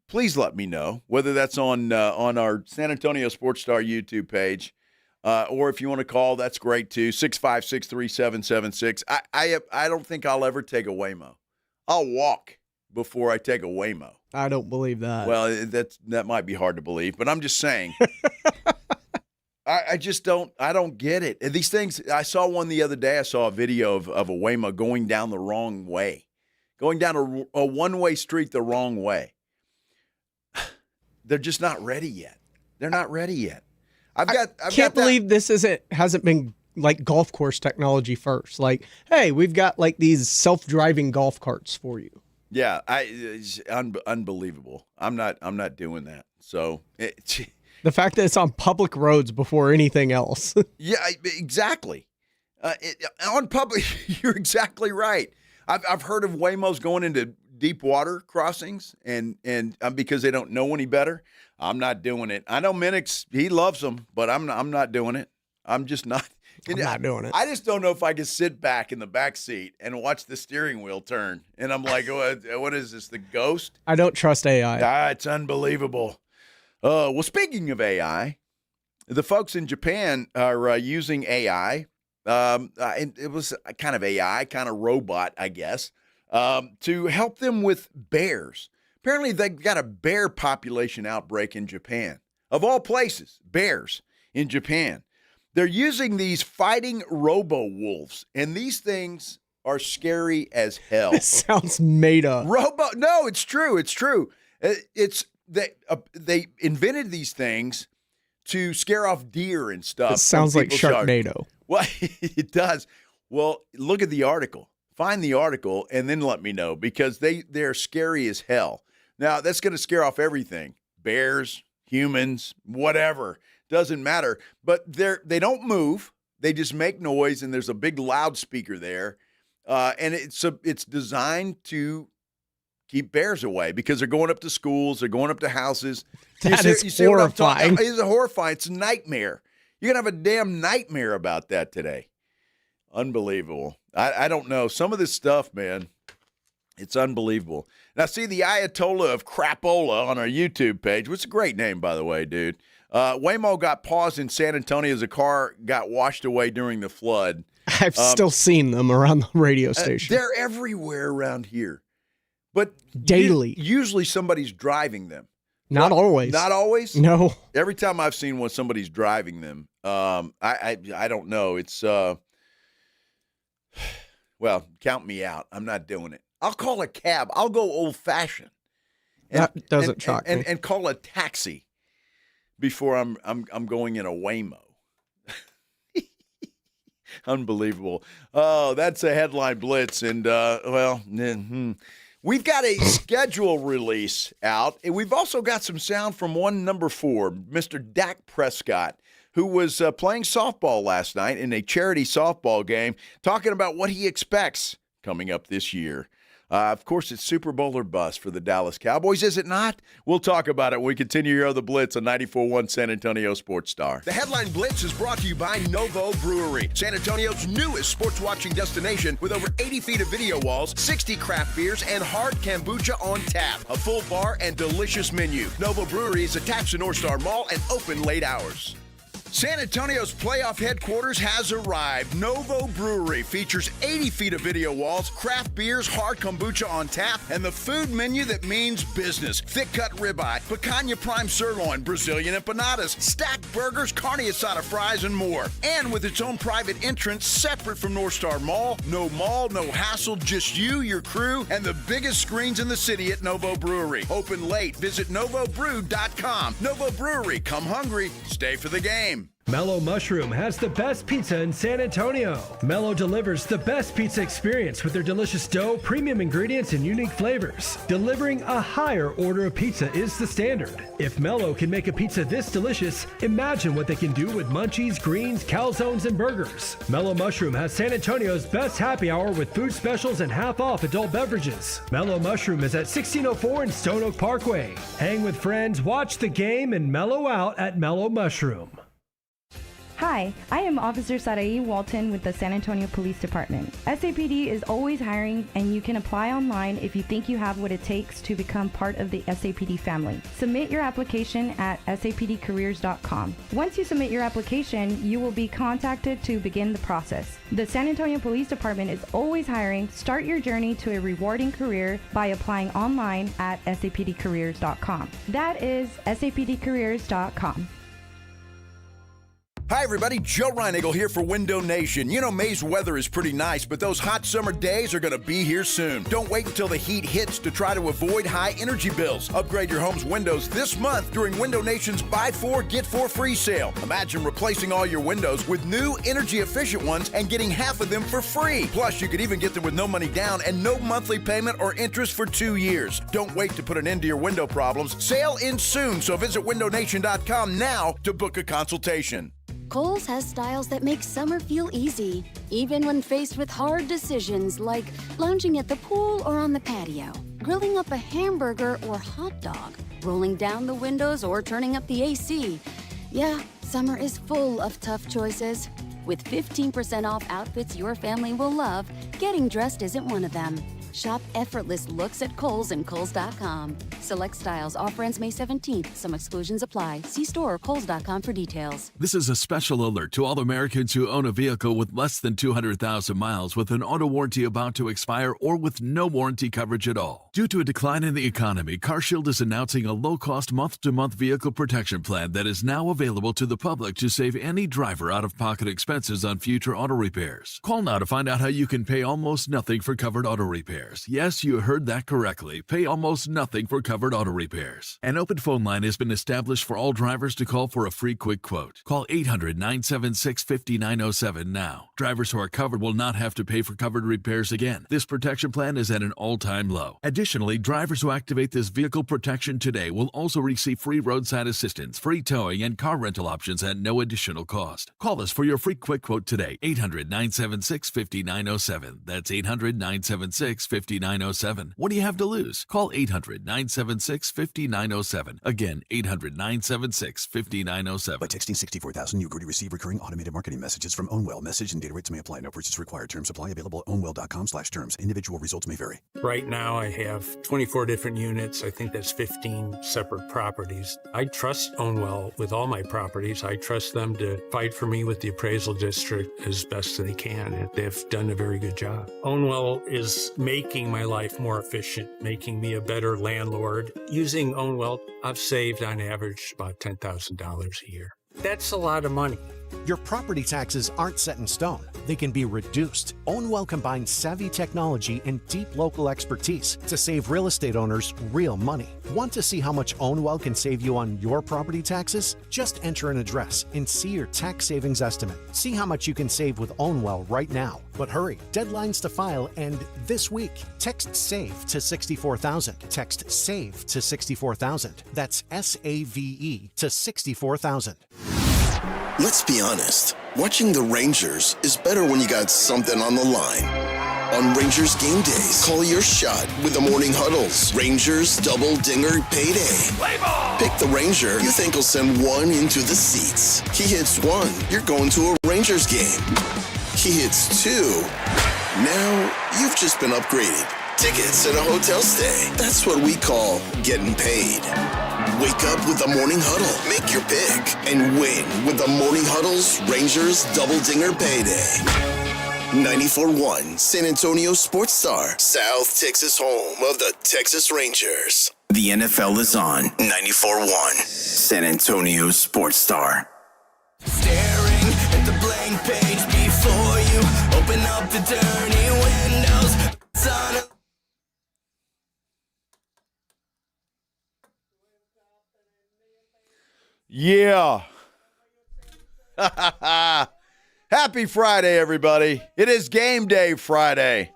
please let me know, whether that's on our San Antonio Sports Star YouTube page, or if you want to call, that's great too, 656-3776. I don't think I'll ever take a Waymo. I'll walk before I take a Waymo. I don't believe that. Well, that might be hard to believe, but I'm just saying. I just don't get it. And these things, I saw one the other day. I saw a video of a Waymo going down the wrong way, going down a one-way street the wrong way. They're just not ready yet. They're not ready yet. I can't believe this hasn't been like golf course technology first. Like, hey, we've got like these self-driving golf carts for you. Yeah, it's unbelievable. I'm not doing that. So the fact that it's on public roads before anything else. Yeah, exactly. On public, you're exactly right. I've heard of Waymos going into deep water crossings, and because they don't know any better. I'm not doing it. I know Minix, he loves them, but I'm not doing it. I'm just not. I'm not doing it. I just don't know if I can sit back in the back seat and watch the steering wheel turn. And I'm like, what is this, the ghost? I don't trust AI. It's unbelievable. Well, speaking of AI, the folks in Japan are using AI. It was kind of AI, kind of robot, I guess, to help them with bears. Apparently, they got a bear population outbreak in Japan. Of all places, bears in Japan. They're using these fighting robo-wolves, and these things are scary as hell. This sounds made up. No, it's true. It's true. They invented these things to scare off deer and stuff. It sounds like Sharknado. Well, it does. Well, look at the article. find the article and then let me know, because they're scary as hell. Now, that's going to scare off everything. Bears, humans, whatever. Doesn't matter. But they don't move. They just make noise, and there's a big loudspeaker there. And it's designed to keep bears away, because they're going up to schools, they're going up to houses. That is horrifying. It's horrifying. It's a nightmare. You're going to have a damn nightmare about that today. Unbelievable. I don't know. Some of this stuff, man, it's unbelievable. Now, see the Ayatollah of Crapola on our YouTube page, which is a great name, by the way, dude. Waymo got paused in San Antonio as a car got washed away during the flood. I've still seen them around the radio station. They're everywhere around here. But daily. Usually somebody's driving them. Not always. Not always? No. Every time I've seen one, somebody's driving them. I don't know. It's well, count me out. I'm not doing it. I'll call a cab. I'll go old-fashioned. That doesn't shock me. And call a taxi before I'm going in a Waymo. Unbelievable. Oh, that's a headline blitz. And, we've got a schedule release out, and we've also got some sound from one number 4, Mr. Dak Prescott, who was playing softball last night in a charity softball game, talking about what he expects coming up this year. Of course, it's Super Bowl or bust for the Dallas Cowboys, is it not? We'll talk about it when we continue here on The Blitz on 94.1 San Antonio Sports Star. The Headline Blitz is brought to you by Novo Brewery, San Antonio's newest sports watching destination with over 80 feet of video walls, 60 craft beers, and hard kombucha on tap. A full bar and delicious menu. Novo Brewery is attached to North Star Mall and open late hours. San Antonio's playoff headquarters has arrived. Novo Brewery features 80 feet of video walls, craft beers, hard kombucha on tap, and the food menu that means business. Thick-cut ribeye, picanha prime sirloin, Brazilian empanadas, stacked burgers, carne asada fries, and more. And with its own private entrance separate from North Star Mall, no hassle, just you, your crew, and the biggest screens in the city at Novo Brewery. Open late. Visit novobrew.com. Novo Brewery. Come hungry. Stay for the game. Mellow Mushroom has the best pizza in San Antonio. Mellow delivers the best pizza experience with their delicious dough, premium ingredients, and unique flavors. Delivering a higher order of pizza is the standard. If Mellow can make a pizza this delicious, imagine what they can do with munchies, greens, calzones, and burgers. Mellow Mushroom has San Antonio's best happy hour with food specials and half-off adult beverages. Mellow Mushroom is at 1604 and Stone Oak Parkway. Hang with friends, watch the game, and mellow out at Mellow Mushroom. Hi, I am Officer Sarai Walton with the San Antonio Police Department. SAPD is always hiring, and you can apply online if you think you have what it takes to become part of the SAPD family. Submit your application at sapdcareers.com. Once you submit your application, you will be contacted to begin the process. The San Antonio Police Department is always hiring. Start your journey to a rewarding career by applying online at sapdcareers.com. That is sapdcareers.com. Hi, everybody. Joe Reinagle here for Window Nation. You know, May's weather is pretty nice, but those hot summer days are going to be here soon. Don't wait until the heat hits to try to avoid high energy bills. Upgrade your home's windows this month during Window Nation's Buy 4, Get 4 free sale. Imagine replacing all your windows with new energy-efficient ones and getting half of them for free. Plus, you could even get them with no money down and no monthly payment or interest for 2 years. Don't wait to put an end to your window problems. Sale ends soon, so visit windownation.com now to book a consultation. Kohl's has styles that make summer feel easy, even when faced with hard decisions like lounging at the pool or on the patio, grilling up a hamburger or hot dog, rolling down the windows or turning up the AC. Yeah, summer is full of tough choices. With 15% off outfits your family will love, getting dressed isn't one of them. Shop effortless looks at Kohl's and Kohl's.com. Select styles. Offer ends May 17th. Some exclusions apply. See store or Kohl's.com for details. This is a special alert to all Americans who own a vehicle with less than 200,000 miles with an auto warranty about to expire or with no warranty coverage at all. Due to a decline in the economy, CarShield is announcing a low-cost month-to-month vehicle protection plan that is now available to the public to save any driver out-of-pocket expenses on future auto repairs. Call now to find out how you can pay almost nothing for covered auto repairs. Yes, you heard that correctly. Pay almost nothing for covered auto repairs. An open phone line has been established for all drivers to call for a free quick quote. Call 800-976-5907 now. Drivers who are covered will not have to pay for covered repairs again. This protection plan is at an all-time low. Additionally, drivers who activate this vehicle protection today will also receive free roadside assistance, free towing, and car rental options at no additional cost. Call us for your free quick quote today. 800-976-5907. That's 800-976-5907. What do you have to lose? Call 800-976-5907. Again, 800-976-5907. By texting 64,000, you agree to receive recurring automated marketing messages from Ownwell. Message and data rates may apply. No purchase required. Terms apply. Available at ownwell.com/terms. Individual results may vary. Right now, I have 24 different units. I think that's 15 separate properties. I trust Ownwell with all my properties. I trust them to fight for me with the appraisal district as best they can. And they've done a very good job. Ownwell is making my life more efficient, making me a better landlord. Using Ownwell, I've saved on average about $10,000 a year. That's a lot of money. Your property taxes aren't set in stone. They can be reduced. Ownwell combines savvy technology and deep local expertise to save real estate owners real money. Want to see how much Ownwell can save you on your property taxes? Just enter an address and see your tax savings estimate. See how much you can save with Ownwell right now. But hurry, deadlines to file end this week. Text SAVE to 64,000. Text SAVE to 64,000. That's SAVE to 64,000. Let's be honest. Watching the Rangers is better when you got something on the line. On Rangers game days, call your shot with the morning huddles. Rangers double dinger payday. Play ball! Pick the Ranger you think will send one into the seats. He hits one, you're going to a Rangers game. He hits two. Now you've just been upgraded. Tickets and a hotel stay. That's what we call getting paid. Wake up with the Morning Huddle. Make your pick and win with the Morning Huddle's Rangers Double Dinger Payday. 94.1 San Antonio Sports Star, South Texas home of the Texas Rangers. The NFL is on 94.1 San Antonio Sports Star. Staring at the blank page before you. Open up the dirty windows. Yeah. Happy Friday, everybody. It is game day Friday.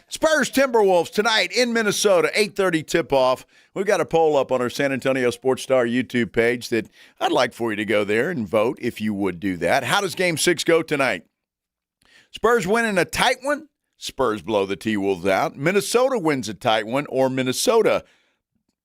Spurs Timberwolves tonight in Minnesota, 8:30 tip-off. We've got a poll up on our San Antonio Sports Star YouTube page that I'd like for you to go there and vote if you would do that. How does Game 6 go tonight? Spurs win in a tight one. Spurs blow the T-Wolves out. Minnesota wins a tight one, or Minnesota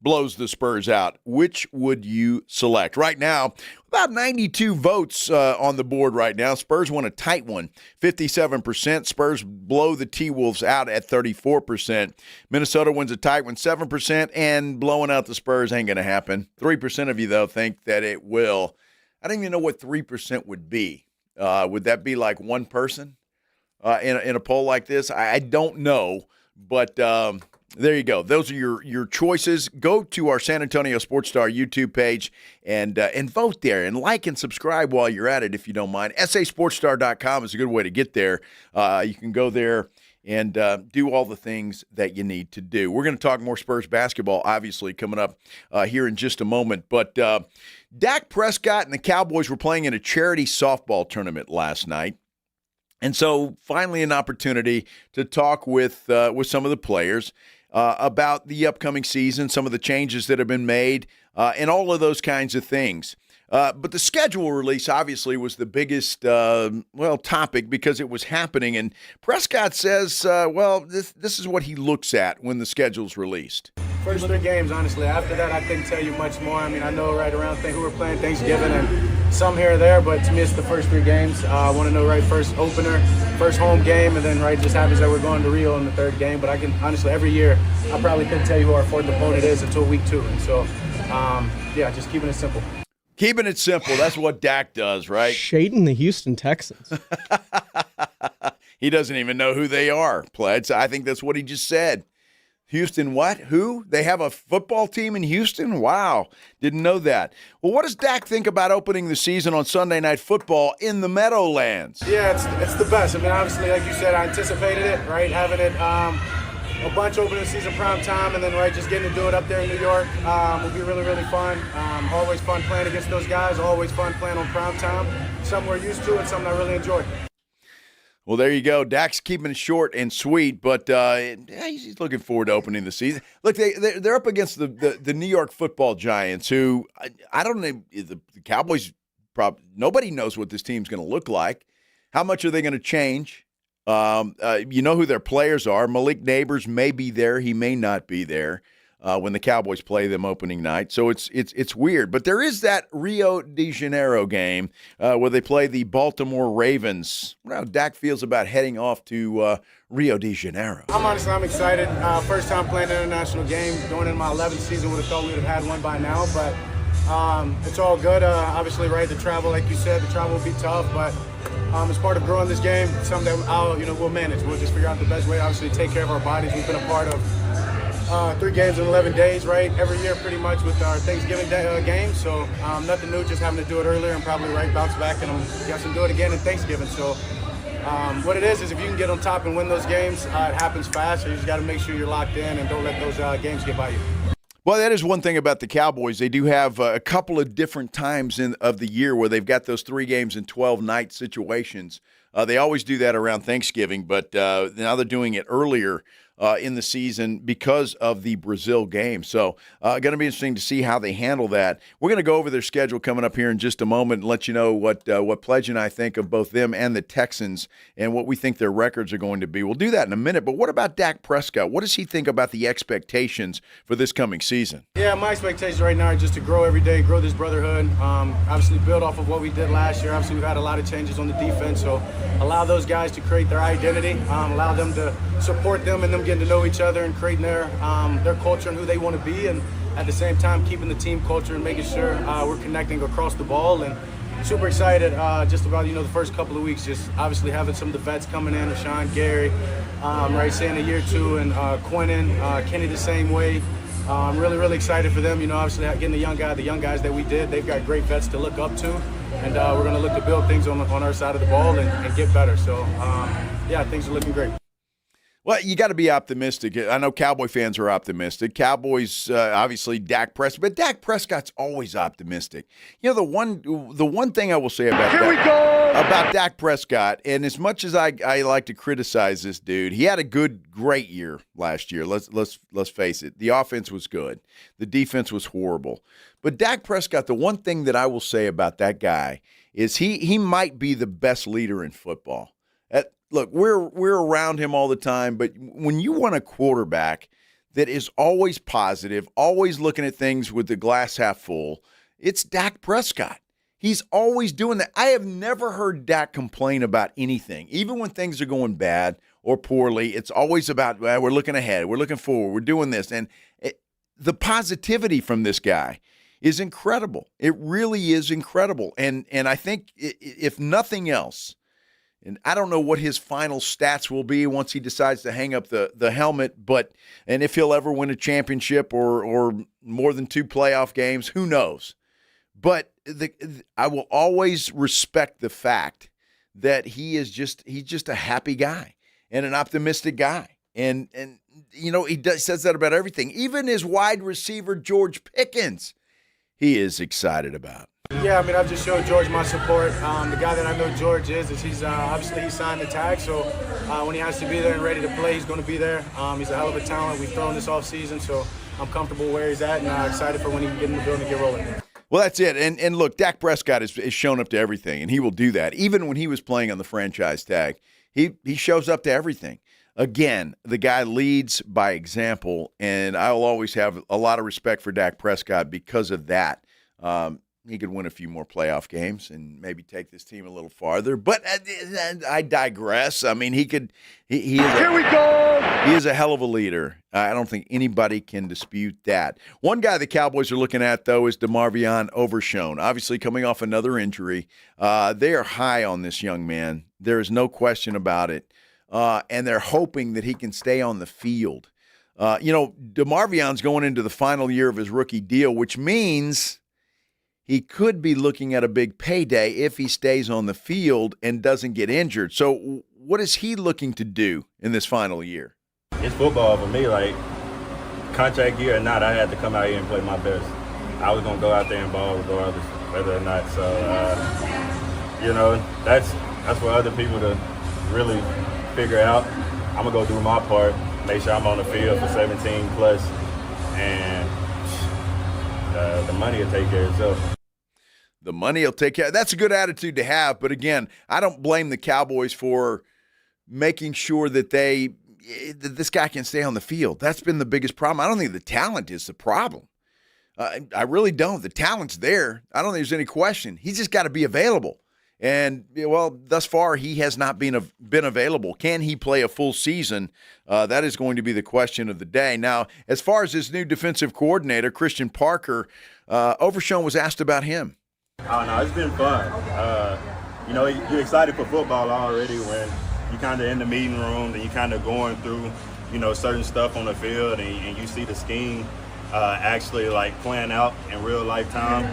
blows the Spurs out. Which would you select? Right now, about 92 votes on the board right now. Spurs won a tight one, 57%. Spurs blow the T-Wolves out at 34%. Minnesota wins a tight one, 7%, and blowing out the Spurs ain't going to happen. 3% of you, though, think that it will. I don't even know what 3% would be. Would that be like one person in a poll like this? I don't know, but there you go. Those are your choices. Go to our San Antonio Sports Star YouTube page and vote there, and like and subscribe while you're at it if you don't mind. SASportsStar.com is a good way to get there. You can go there and do all the things that you need to do. We're going to talk more Spurs basketball, obviously, coming up here in just a moment. But Dak Prescott and the Cowboys were playing in a charity softball tournament last night. And so finally an opportunity to talk with some of the players about the upcoming season, some of the changes that have been made, and all of those kinds of things. But the schedule release obviously was the biggest, topic because it was happening. And Prescott says, this is what he looks at when the schedule's released. First 3 games, honestly. After that, I couldn't tell you much more. I mean, I know right around who we're playing Thanksgiving and some here or there, but to me, it's the first 3 games. I want to know first opener, first home game, and then just happens that we're going to Rio in the 3rd game. But I can honestly, every year, I probably couldn't tell you who our 4th opponent is until week 2. And so, just keeping it simple. Keeping it simple. That's what Dak does, right? Shading the Houston Texans. He doesn't even know who they are, Pledge. I think that's what he just said. Houston what? Who? They have a football team in Houston? Wow. Didn't know that. Well, what does Dak think about opening the season on Sunday Night Football in the Meadowlands? Yeah, it's the best. I mean, obviously, like you said, I anticipated it, right? Having it a bunch opening the season prime time, and then, right, just getting to do it up there in New York will be really, really fun. Always fun playing against those guys. Always fun playing on prime time. Something we're used to and something I really enjoy. Well, there you go. Dak's keeping it short and sweet, but he's looking forward to opening the season. Look, they're up against the New York Football Giants, who I don't know. The Cowboys, nobody knows what this team's going to look like. How much are they going to change? You know who their players are. Malik Neighbors may be there. He may not be there when the Cowboys play them opening night. So it's weird. But there is that Rio de Janeiro game where they play the Baltimore Ravens. I don't know how Dak feels about heading off to Rio de Janeiro. I'm excited. First time playing an international game. Going into my 11th season, would have thought we would have had one by now. But it's all good. Obviously, right, the travel, like you said, the travel will be tough. But as part of growing this game, it's something that we'll manage. We'll just figure out the best way to obviously take care of our bodies. We've been a part of 3 games in 11 days, right? Every year pretty much with our Thanksgiving game. So nothing new, just having to do it earlier and probably bounce back and guess and do it again in Thanksgiving. So what it is if you can get on top and win those games, it happens fast. So you just got to make sure you're locked in and don't let those games get by you. Well, that is one thing about the Cowboys. They do have a couple of different times of the year where they've got those 3 games in 12-night situations. They always do that around Thanksgiving, but now they're doing it earlier in the season because of the Brazil game. So going to be interesting to see how they handle that. We're going to go over their schedule coming up here in just a moment and let you know what Pledge and I think of both them and the Texans and what we think their records are going to be. We'll do that in a minute, but what about Dak Prescott? What does he think about the expectations for this coming season? Yeah, my expectations right now are just to grow every day, grow this brotherhood, obviously build off of what we did last year. Obviously, we've had a lot of changes on the defense, so allow those guys to create their identity, allow them to support them and them getting to know each other and creating their culture and who they want to be, and at the same time keeping the team culture and making sure we're connecting across the ball. And super excited just about the first couple of weeks, just obviously having some of the vets coming in, Rashawn Gary, right, saying a year or two, and Quinnen, Kenny the same way. I'm really, really excited for them. Obviously getting the young guys that we did, they've got great vets to look up to, and we're going to look to build things on our side of the ball and get better. So yeah, things are looking great. Well, you got to be optimistic. I know Cowboy fans are optimistic. Cowboys, obviously, Dak Prescott, but Dak Prescott's always optimistic. The one thing I will say about Dak Prescott, and as much as I like to criticize this dude, he had a great year last year. Let's face it. The offense was good. The defense was horrible. But Dak Prescott, the one thing that I will say about that guy is he might be the best leader in football. Look, we're around him all the time, but when you want a quarterback that is always positive, always looking at things with the glass half full, it's Dak Prescott. He's always doing that. I have never heard Dak complain about anything, even when things are going bad or poorly. It's always about, well, we're looking ahead, we're looking forward, we're doing this. And the positivity from this guy is incredible. It really is incredible. And I think if nothing else, and I don't know what his final stats will be once he decides to hang up the helmet, and if he'll ever win a championship or more than 2 playoff games, who knows? But I will always respect the fact that he's just a happy guy and an optimistic guy. And he says that about everything. Even his wide receiver, George Pickens, he is excited about. Yeah, I've just showed George my support. The guy that I know George is he's obviously he signed the tag, so when he has to be there and ready to play, he's going to be there. He's a hell of a talent. We've thrown this offseason, so I'm comfortable where he's at and excited for when he can get in the building and get rolling. Well, that's it. And look, Dak Prescott is shown up to everything, and he will do that. Even when he was playing on the franchise tag, he shows up to everything. Again, the guy leads by example, and I will always have a lot of respect for Dak Prescott because of that. He could win a few more playoff games and maybe take this team a little farther. But I digress. He could. He is a hell of a leader. I don't think anybody can dispute that. One guy the Cowboys are looking at, though, is DeMarvion Overshown. Obviously, coming off another injury. They are high on this young man. There is no question about it. And they're hoping that he can stay on the field. DeMarvion's going into the final year of his rookie deal, which means he could be looking at a big payday if he stays on the field and doesn't get injured. So what is he looking to do in this final year? It's football for me. Like, contract year or not, I had to come out here and play my best. I was going to go out there and ball regardless, whether or not. So, that's for other people to really figure out. I'm going to go do my part, make sure I'm on the field for 17 plus, and the money will take care of itself. The money will take care. That's a good attitude to have. But again, I don't blame the Cowboys for making sure that this guy can stay on the field. That's been the biggest problem. I don't think the talent is the problem. I really don't. The talent's there. I don't think there's any question. He's just got to be available. And, thus far he has not been available. Can he play a full season? That is going to be the question of the day. Now, as far as his new defensive coordinator, Christian Parker, Overshown was asked about him. Oh, no, it's been fun. You're excited for football already when you're kind of in the meeting room and you're kind of going through, certain stuff on the field and you see the scheme actually, like, playing out in real life time.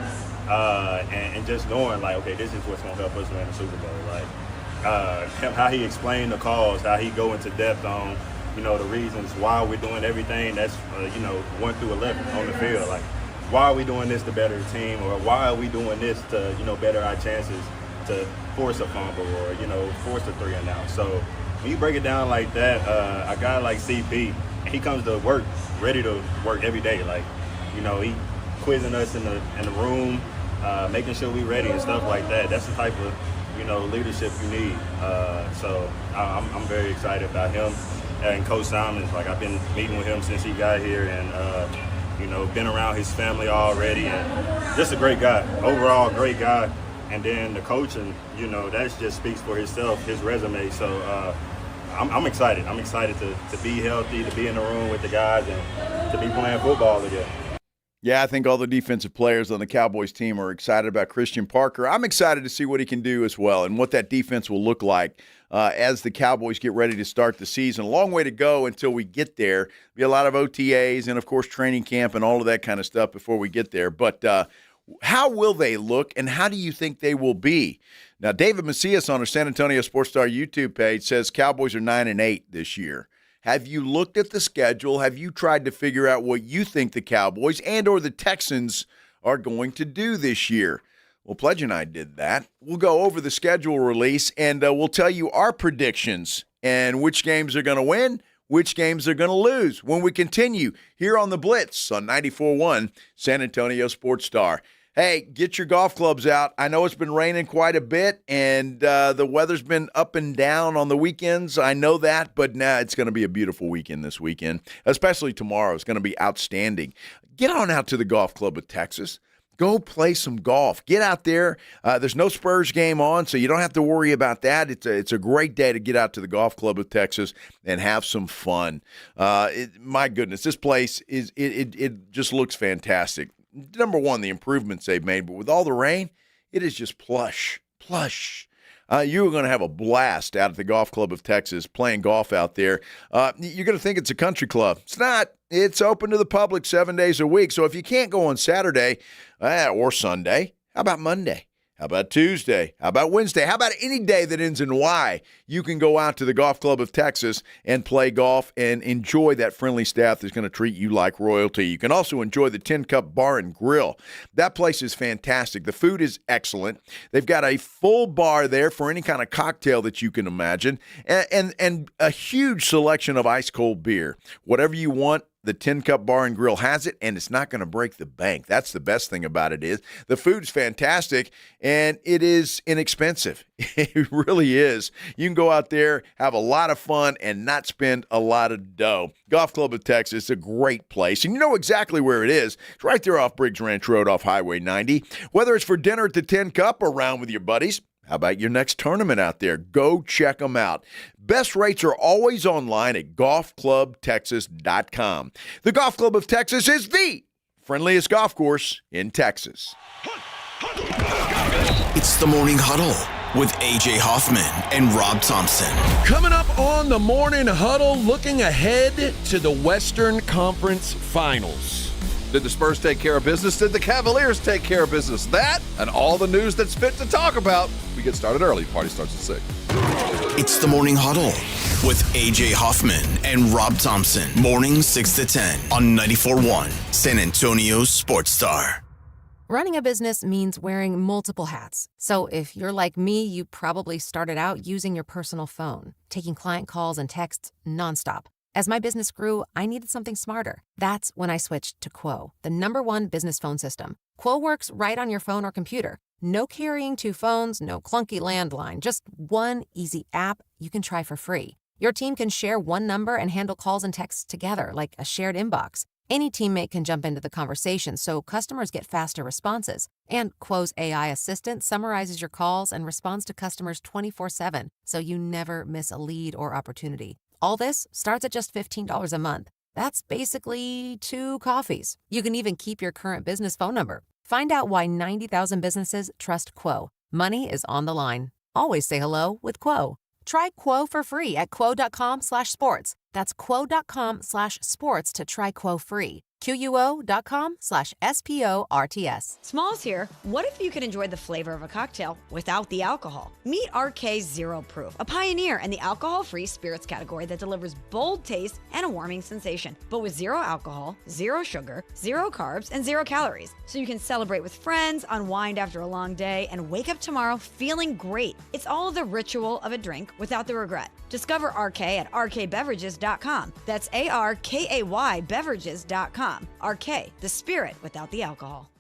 And just knowing, like, okay, this is what's going to help us win the Super Bowl. Like, how he explained the calls, how he go into depth on, the reasons why we're doing everything that's, 1 through 11 on the field. Like, why are we doing this to better the team, or why are we doing this to, better our chances to force a fumble or, force a 3 and out. So when you break it down like that, a guy like CP, he comes to work ready to work every day. Like, he quizzing us in the room, making sure we ready and stuff like that. That's the type of leadership you need. So I'm very excited about him and Coach Simons. Like, I've been meeting with him since he got here, and been around his family already, and just a great guy. Overall, great guy. And then the coaching, that just speaks for himself, his resume. So I'm excited. I'm excited to be healthy, to be in the room with the guys, and to be playing football again. Yeah, I think all the defensive players on the Cowboys team are excited about Christian Parker. I'm excited to see what he can do as well and what that defense will look like as the Cowboys get ready to start the season. A long way to go until we get there. There'll be a lot of OTAs and, of course, training camp and all of that kind of stuff before we get there. But how will they look, and how do you think they will be? Now, David Macias on our San Antonio Sports Star YouTube page says Cowboys are 9-8 this year. Have you looked at the schedule? Have you tried to figure out what you think the Cowboys and or the Texans are going to do this year? Well, Pledge and I did that. We'll go over the schedule release, and we'll tell you our predictions and which games are going to win, which games are going to lose when we continue here on the Blitz on 94.1 San Antonio Sports Star. Hey, get your golf clubs out. I know it's been raining quite a bit, and the weather's been up and down on the weekends. I know that, but it's going to be a beautiful weekend this weekend, especially tomorrow. It's going to be outstanding. Get on out to the Golf Club of Texas. Go play some golf. Get out there. There's no Spurs game on, so you don't have to worry about that. It's a great day to get out to the Golf Club of Texas and have some fun. My goodness, this place it just looks fantastic. Number one, the improvements they've made, but with all the rain, it is just plush. You're going to have a blast out at the Golf Club of Texas playing golf out there. You're going to think it's a country club. It's not. It's open to the public 7 days a week. So if you can't go on Saturday or Sunday, how about Monday? How about Tuesday? How about Wednesday? How about any day that ends in Y? You can go out to the Golf Club of Texas and play golf and enjoy that friendly staff that's going to treat you like royalty. You can also enjoy the Tin Cup Bar and Grill. That place is fantastic. The food is excellent. They've got a full bar there for any kind of cocktail that you can imagine, and a huge selection of ice-cold beer. Whatever you want, the Tin Cup Bar and Grill has it, and it's not going to break the bank. That's the best thing about it is the food's fantastic, and it is inexpensive. It really is. You can go out there, have a lot of fun, and not spend a lot of dough. Golf Club of Texas is a great place, and you know exactly where it is. It's right there off Briggs Ranch Road off Highway 90. Whether it's for dinner at the Tin Cup or around with your buddies, how about your next tournament out there? Go check them out. Best rates are always online at golfclubtexas.com. The Golf Club of Texas is the friendliest golf course in Texas. It's the Morning Huddle with AJ Hoffman and Rob Thompson. Coming up on the Morning Huddle, looking ahead to the Western Conference Finals. Did the Spurs take care of business? Did the Cavaliers take care of business? That and all the news that's fit to talk about. We get started early. Party starts at 6. It's the Morning Huddle with AJ Hoffman and Rob Thompson. Morning 6 to 10 on 94.1 San Antonio's Sports Star. Running a business means wearing multiple hats. So if you're like me, you probably started out using your personal phone, taking client calls and texts nonstop. As my business grew, I needed something smarter. That's when I switched to Quo, the #1 business phone system. Quo works right on your phone or computer. No carrying 2 phones, no clunky landline, just one easy app you can try for free. Your team can share one number and handle calls and texts together like a shared inbox. Any teammate can jump into the conversation so customers get faster responses. And Quo's AI assistant summarizes your calls and responds to customers 24/7, so you never miss a lead or opportunity. All this starts at just $15 a month. That's basically 2 coffees. You can even keep your current business phone number. Find out why 90,000 businesses trust Quo. Money is on the line. Always say hello with Quo. Try Quo for free at quo.com/sports. That's quo.com/sports to try Quo free. QUO.com/SPORTS. Smalls here. What if you could enjoy the flavor of a cocktail without the alcohol? Meet RK Zero Proof, a pioneer in the alcohol-free spirits category that delivers bold taste and a warming sensation, but with 0 alcohol, 0 sugar, 0 carbs, and 0 calories. So you can celebrate with friends, unwind after a long day, and wake up tomorrow feeling great. It's all the ritual of a drink without the regret. Discover RK at rkbeverages.com. That's ARKAY beverages.com. RK, the spirit without the alcohol.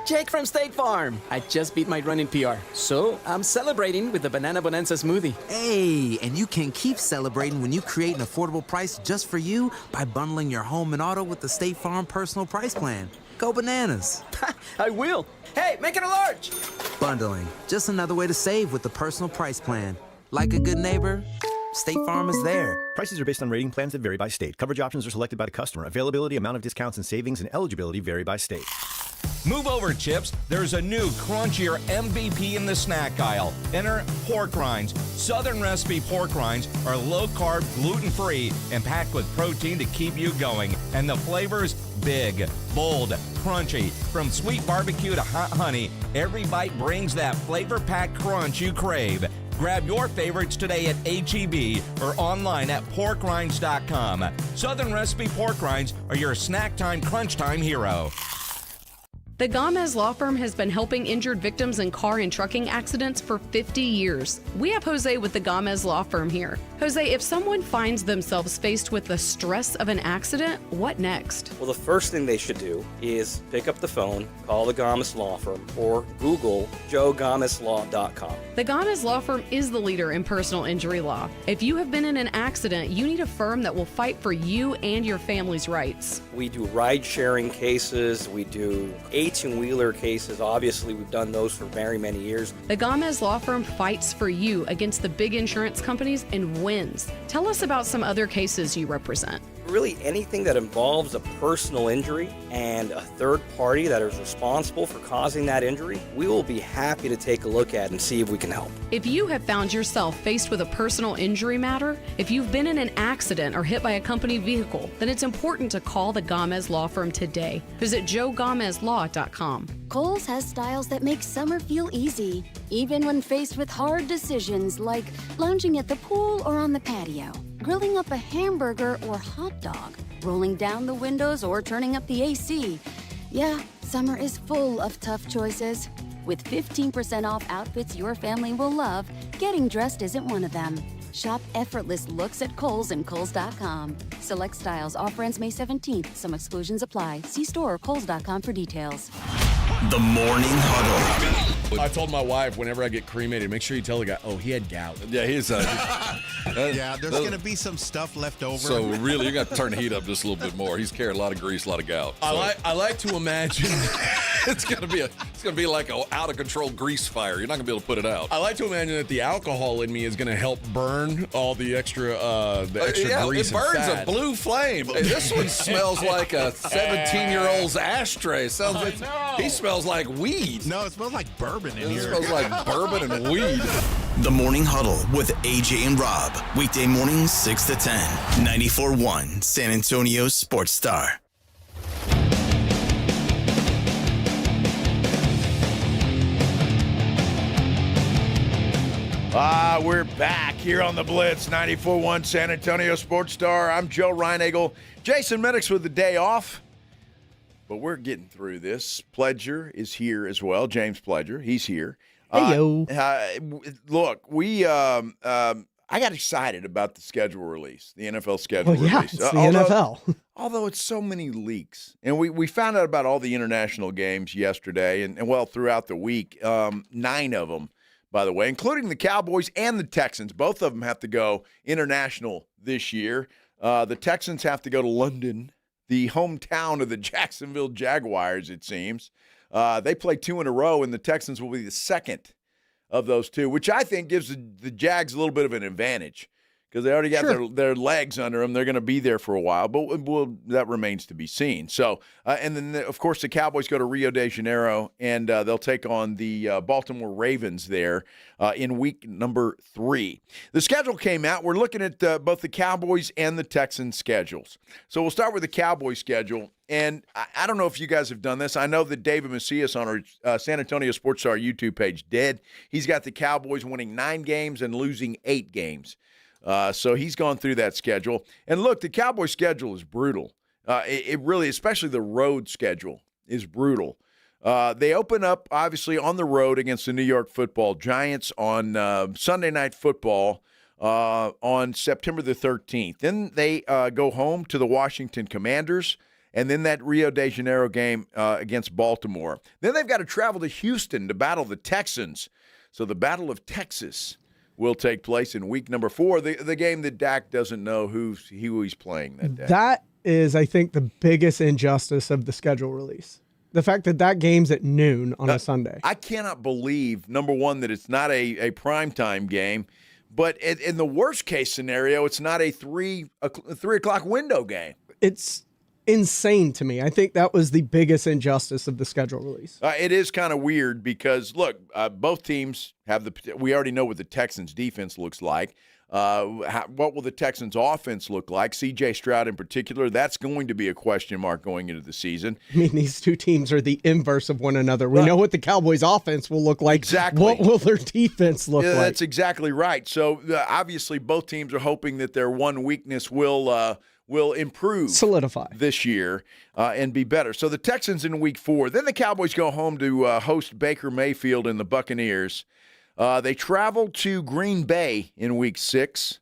Jake from State Farm. I just beat my running PR, so I'm celebrating with the Banana Bonanza smoothie. Hey, and you can keep celebrating when you create an affordable price just for you by bundling your home and auto with the State Farm Personal Price Plan. Go bananas. I will. Hey, make it a large. Bundling, just another way to save with the Personal Price Plan. Like a good neighbor, State Farm is there. Prices are based on rating plans that vary by state. Coverage options are selected by the customer. Availability, amount of discounts and savings, and eligibility vary by state. Move over, Chips. There's a new crunchier MVP in the snack aisle. Enter pork rinds. Southern recipe pork rinds are low-carb, gluten-free, and packed with protein to keep you going. And the flavors, big, bold, crunchy. From sweet barbecue to hot honey, every bite brings that flavor-packed crunch you crave. Grab your favorites today at H-E-B or online at porkrinds.com. Southern recipe pork rinds are your snack time, crunch time hero. The Gomez Law Firm has been helping injured victims in car and trucking accidents for 50 years. We have Jose with the Gomez Law Firm here. Jose, if someone finds themselves faced with the stress of an accident, what next? Well, the first thing they should do is pick up the phone, call the Gomez Law Firm, or Google joegomezlaw.com. The Gomez Law Firm is the leader in personal injury law. If you have been in an accident, you need a firm that will fight for you and your family's rights. We do ride-sharing cases, we do 18-wheeler cases. Obviously, we've done those for very many years. The Gomez Law Firm fights for you against the big insurance companies and wins. Tell us about some other cases you represent. Really anything that involves a personal injury and a third party that is responsible for causing that injury, we will be happy to take a look at and see if we can help. If you have found yourself faced with a personal injury matter, if you've been in an accident or hit by a company vehicle, then it's important to call the Gomez Law Firm today. Visit joegomezlaw.com. Kohl's has styles that make summer feel easy, even when faced with hard decisions like lounging at the pool or on the patio, grilling up a hamburger or hot dog, rolling down the windows or turning up the AC. Yeah, summer is full of tough choices. With 15% off outfits your family will love, getting dressed isn't one of them. Shop effortless looks at Kohl's and Kohl's.com. Select styles. Offer ends May 17th. Some exclusions apply. See store or Kohl's.com for details. The Morning Huddle. I told my wife whenever I get cremated, make sure you tell the guy, oh, he had gout. Yeah, he's yeah, there's going to be some stuff left over. So really, you got to turn the heat up just a little bit more. He's carrying a lot of grease, a lot of gout. So. I like to imagine it's gonna be going to be like an out-of-control grease fire. You're not going to be able to put it out. I like to imagine that the alcohol in me is going to help burn all the extra Yeah, grease. it burns and a fat. blue flame. Hey, this one smells like a 17-year-old's ashtray. He smells like weed. No, it smells like bourbon in It here. smells like bourbon and weed. The Morning Huddle with AJ and Rob. Weekday mornings 6 to 10. 94.1 San Antonio Sports Star. We're back here on the Blitz, 94.1 San Antonio Sports Star. I'm Joe Reinagel. Jason Minix with the day off, but we're getting through this. Pledger is here as well. James Pledger, he's here. Hey-yo. Look, I got excited about the schedule release, the NFL schedule Well, yeah, release. it's the NFL. Although it's so many leaks. And we found out about all the international games yesterday and throughout the week, 9 of them, by the way, including the Cowboys and the Texans. Both of them have to go international this year. The Texans have to go to London, the hometown of the Jacksonville Jaguars, it seems. They play 2 in a row, and the Texans will be the second of those 2, which I think gives the Jags a little bit of an advantage because they already got their legs under them. They're going to be there for a while, but that remains to be seen. So, and then, of course, the Cowboys go to Rio de Janeiro, and they'll take on the Baltimore Ravens there in week number 3. The schedule came out. We're looking at both the Cowboys and the Texans schedules. So we'll start with the Cowboys schedule. And I don't know if you guys have done this. I know that David Macias on our San Antonio Sports Star YouTube page did. He's got the Cowboys winning 9 games and losing 8 games. So he's gone through that schedule. And look, the Cowboys schedule is brutal. It really, especially the road schedule, is brutal. They open up, obviously, on the road against the New York Football Giants on Sunday Night Football on September the 13th. Then they go home to the Washington Commanders. And then that Rio de Janeiro game against Baltimore. Then they've got to travel to Houston to battle the Texans. So the Battle of Texas will take place in week number 4, the game that Dak doesn't know who he's playing that day. That is, I think, the biggest injustice of the schedule release. The fact that game's at noon on a Sunday. I cannot believe, number one, that it's not a primetime game. But in the worst case scenario, it's not a 3 o'clock window game. It's insane to me. I think that was the biggest injustice of the schedule release. It is kind of weird because, look, both teams have we already know what the Texans' defense looks like. What will the Texans' offense look like? C.J. Stroud in particular, that's going to be a question mark going into the season. I mean, these two teams are the inverse of one another. We know what the Cowboys' offense will look like. Exactly. What will their defense look like? That's exactly right. So, obviously, both teams are hoping that their one weakness will improve, solidify this year and be better. So the Texans in week 4. Then the Cowboys go home to host Baker Mayfield and the Buccaneers. They travel to Green Bay in week 6.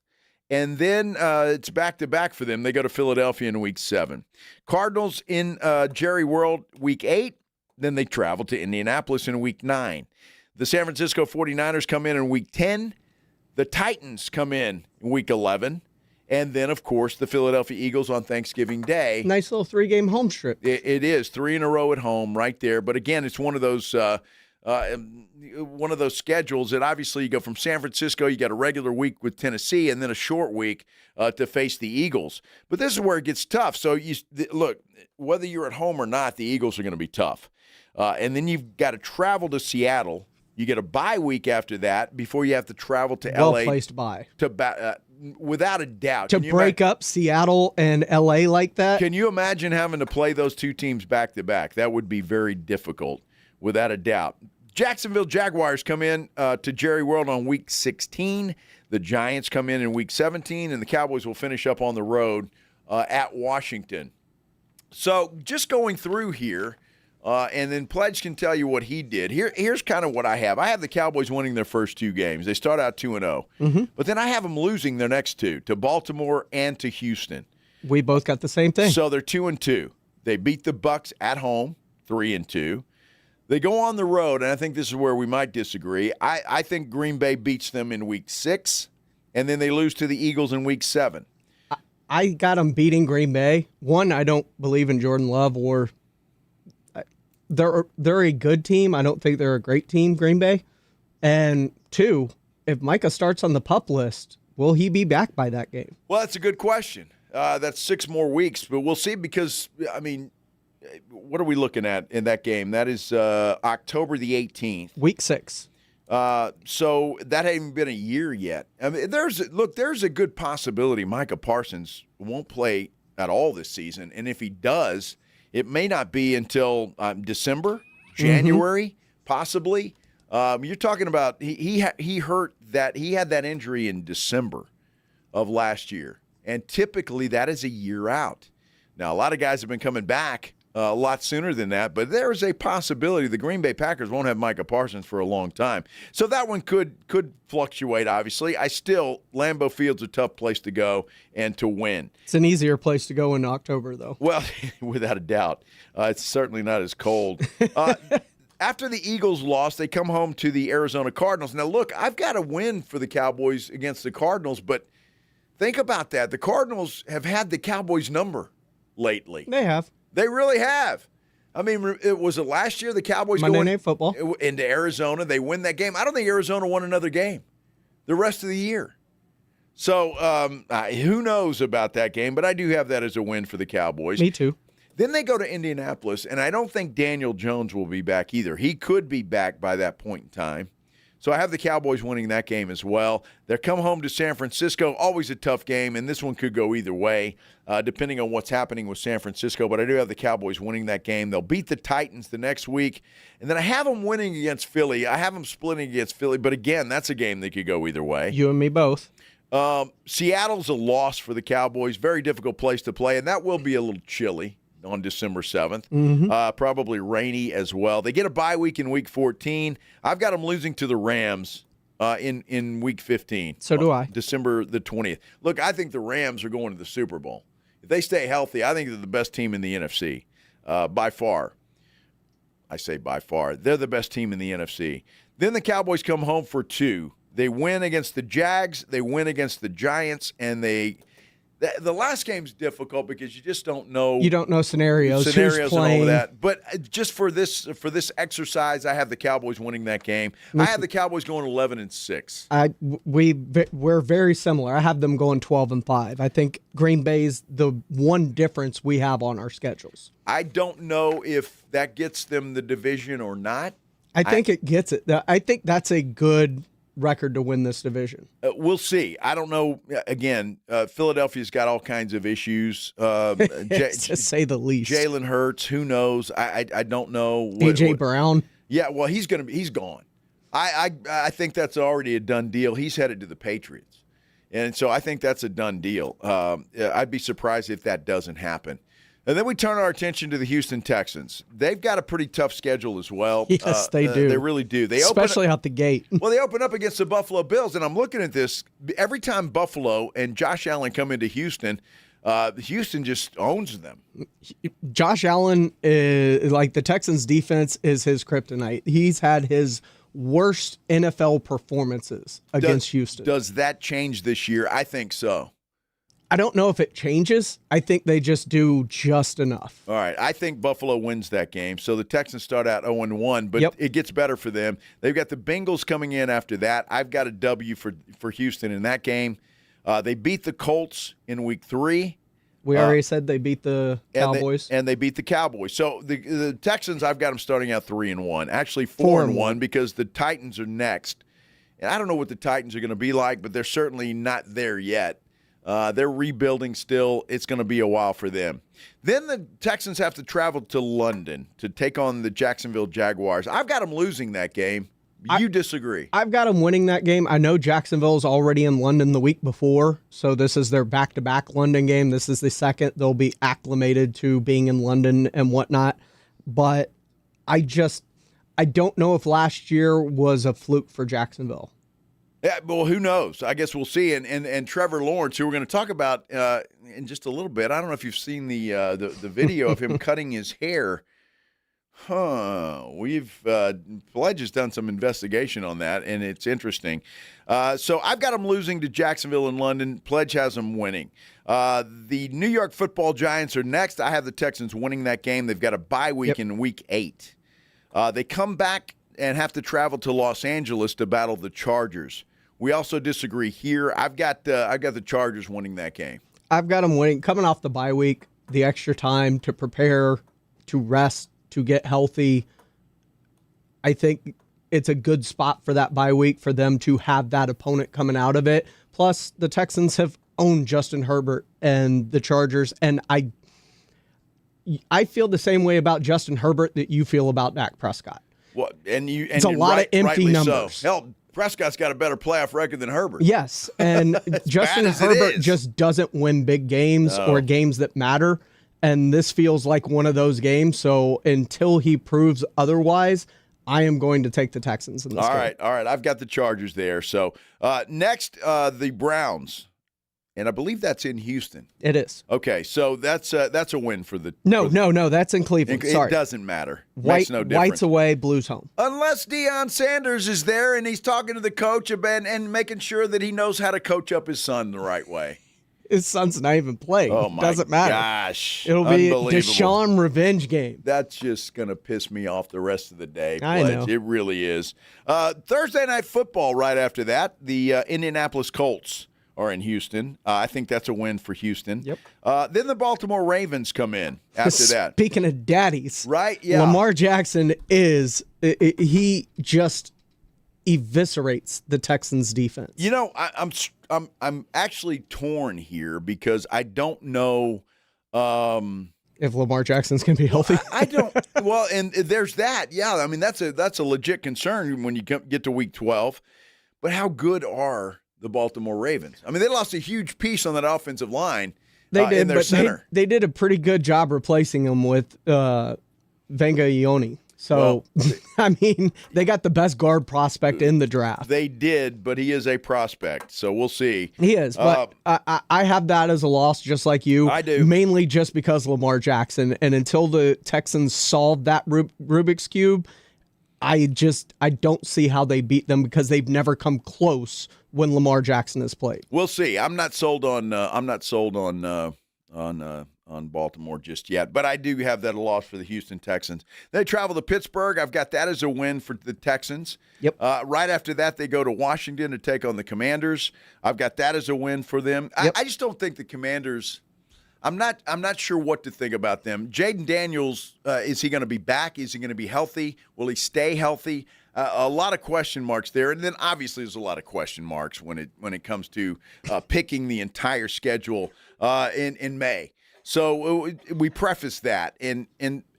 And then it's back-to-back for them. They go to Philadelphia in week 7. Cardinals in Jerry World week 8. Then they travel to Indianapolis in week 9. The San Francisco 49ers come in week 10. The Titans come in week 11. And then, of course, the Philadelphia Eagles on Thanksgiving Day. Nice little 3-game home trip. It is 3 in a row at home right there. But again, it's one of those schedules that obviously you go from San Francisco, you got a regular week with Tennessee, and then a short week to face the Eagles. But this is where it gets tough. So look, whether you're at home or not, the Eagles are going to be tough. And then you've got to travel to Seattle. You get a bye week after that before you have to travel to L.A. Well-placed bye. Without a doubt. To break up Seattle and L.A. like that? Can you imagine having to play those two teams back-to-back? That would be very difficult, without a doubt. Jacksonville Jaguars come in to Jerry World on week 16. The Giants come in week 17, and the Cowboys will finish up on the road at Washington. So just going through here, and then Pledge can tell you what he did. Here's kind of what I have. I have the Cowboys winning their first 2 games. They start out 2-0. Mm-hmm. But then I have them losing their next 2 to Baltimore and to Houston. We both got the same thing. So they're 2-2. They beat the Bucs at home, 3-2. They go on the road, and I think this is where we might disagree. I think Green Bay beats them in week 6, and then they lose to the Eagles in week 7. I got them beating Green Bay. One, I don't believe in Jordan Love or they're a good team. I don't think they're a great team, Green Bay. And 2, if Micah starts on the PUP list, will he be back by that game? Well, that's a good question. That's 6 more weeks, but we'll see because, I mean, what are we looking at in that game? That is October the 18th. Week 6. So that hasn't been a year yet. I mean, there's a good possibility Micah Parsons won't play at all this season, and if he does, it may not be until December, January, possibly. You're talking about he hurt that he had that injury in December of last year, and typically that is a year out. Now a lot of guys have been coming back a lot sooner than that, but there is a possibility the Green Bay Packers won't have Micah Parsons for a long time. So that one could fluctuate, obviously. Lambeau Field's a tough place to go and to win. It's an easier place to go in October, though. Well, without a doubt. It's certainly not as cold. After the Eagles lost, they come home to the Arizona Cardinals. Now, look, I've got a win for the Cowboys against the Cardinals, but think about that. The Cardinals have had the Cowboys' number lately. They have. They really have. I mean, was it last year the Cowboys Monday Night Football into Arizona? They win that game. I don't think Arizona won another game the rest of the year. So who knows about that game, but I do have that as a win for the Cowboys. Me too. Then they go to Indianapolis, and I don't think Daniel Jones will be back either. He could be back by that point in time. So I have the Cowboys winning that game as well. They come home to San Francisco, always a tough game, and this one could go either way, depending on what's happening with San Francisco. But I do have the Cowboys winning that game. They'll beat the Titans the next week. And then I have them winning against Philly. I have them splitting against Philly. But again, that's a game that could go either way. You and me both. Seattle's a loss for the Cowboys. Very difficult place to play, and that will be a little chilly on December 7th. Probably rainy as well. They get a bye week in Week 14. I've got them losing to the Rams in Week 15. So do I. December the 20th. Look, I think the Rams are going to the Super Bowl. If they stay healthy, I think they're the best team in the NFC by far. I say by far. They're the best team in the NFC. Then the Cowboys come home for 2. They win against the Jags. They win against the Giants, and the last game's difficult because you just don't know. You don't know scenarios and all of that. But just for this exercise, I have the Cowboys winning that game. I have the Cowboys going 11-6. We're very similar. I have them going 12-5. I think Green Bay's the one difference we have on our schedules. I don't know if that gets them the division or not. I think it gets it. I think that's a good record to win this division. We'll see. I don't know. Again, Philadelphia's got all kinds of issues. To say the least. Jalen Hurts, who knows? I don't know. A.J. Brown. Yeah, well, he's gone. I think that's already a done deal. He's headed to the Patriots, and so I think that's a done deal. I'd be surprised if that doesn't happen. And then we turn our attention to the Houston Texans. They've got a pretty tough schedule as well. Yes, they do. They really do. Especially out the gate. Well, they open up against the Buffalo Bills, and I'm looking at this. Every time Buffalo and Josh Allen come into Houston, Houston just owns them. Josh Allen, like the Texans' defense is his kryptonite. He's had his worst NFL performances against Houston. Does that change this year? I think so. I don't know if it changes. I think they just do just enough. All right. I think Buffalo wins that game. So the Texans start out 0-1, but it gets better for them. They've got the Bengals coming in after that. I've got a W for Houston in that game. They beat the Colts in Week 3. We already said they beat the Cowboys. And they beat the Cowboys. So the Texans, I've got them starting out 3-1. Actually 4-1 because the Titans are next. And I don't know what the Titans are going to be like, but they're certainly not there yet. They're rebuilding still. It's going to be a while for them. Then the Texans have to travel to London to take on the Jacksonville Jaguars. I've got them losing that game. You disagree? I've got them winning that game. I know Jacksonville's already in London the week before, so this is their back-to-back London game. This is the second. They'll be acclimated to being in London and whatnot. But I don't know if last year was a fluke for Jacksonville. Yeah, well, who knows? I guess we'll see. And Trevor Lawrence, who we're going to talk about in just a little bit. I don't know if you've seen the video of him cutting his hair. Pledge has done some investigation on that, and it's interesting. So I've got them losing to Jacksonville and London. Pledge has them winning. The New York Football Giants are next. I have the Texans winning that game. They've got a bye week in Week 8. They come back and have to travel to Los Angeles to battle the Chargers. We also disagree here. I've got the Chargers winning that game. I've got them winning. Coming off the bye week, the extra time to prepare, to rest, to get healthy. I think it's a good spot for that bye week for them to have that opponent coming out of it. Plus, the Texans have owned Justin Herbert and the Chargers, and I feel the same way about Justin Herbert that you feel about Dak Prescott. Well, It's a lot of empty numbers. So. Hell, Prescott's got a better playoff record than Herbert. Yes, and Justin Herbert just doesn't win big games or games that matter, and this feels like one of those games. So until he proves otherwise, I am going to take the Texans in this game. All right. I've got the Chargers there. So next, the Browns. And I believe that's in Houston. It is. Okay, so that's a win for the... No, that's in Cleveland. Sorry. It doesn't matter. Makes no difference. White's away, Blues home. Unless Deion Sanders is there and he's talking to the coach and making sure that he knows how to coach up his son the right way. His son's not even playing. Oh, my Doesn't matter. Gosh. It'll be a Deshaun revenge game. That's just going to piss me off the rest of the day. I know. It really is. Thursday Night Football right after that, the Indianapolis Colts are in Houston. I think that's a win for Houston. Yep. Then the Baltimore Ravens come in after that. Speaking of daddies. Right, yeah. Lamar Jackson he just eviscerates the Texans defense. You know, I'm actually torn here because I don't know if Lamar Jackson's going to be healthy. I don't. Well, and there's that. Yeah, I mean that's a legit concern when you get to week 12. But how good are the Baltimore Ravens? I mean, they lost a huge piece on that offensive line. They did, in their but center. They did a pretty good job replacing him with Venga Ione. So, I mean, they got the best guard prospect in the draft. They did, but he is a prospect, so we'll see. He is, but I have that as a loss just like you. I do. Mainly just because Lamar Jackson. And until the Texans solve that Rubik's Cube, I don't see how they beat them because they've never come close when Lamar Jackson has played. We'll see. I'm not sold on Baltimore just yet, but I do have that a loss for the Houston Texans. They travel to Pittsburgh. I've got that as a win for the Texans. Yep. Right after that, they go to Washington to take on the Commanders. I've got that as a win for them. Yep. I just don't think the Commanders. I'm not sure what to think about them. Jaden Daniels, is he going to be back? Is he going to be healthy? Will he stay healthy? A lot of question marks there, and then obviously there's a lot of question marks when it comes to picking the entire schedule in May. So we preface that, and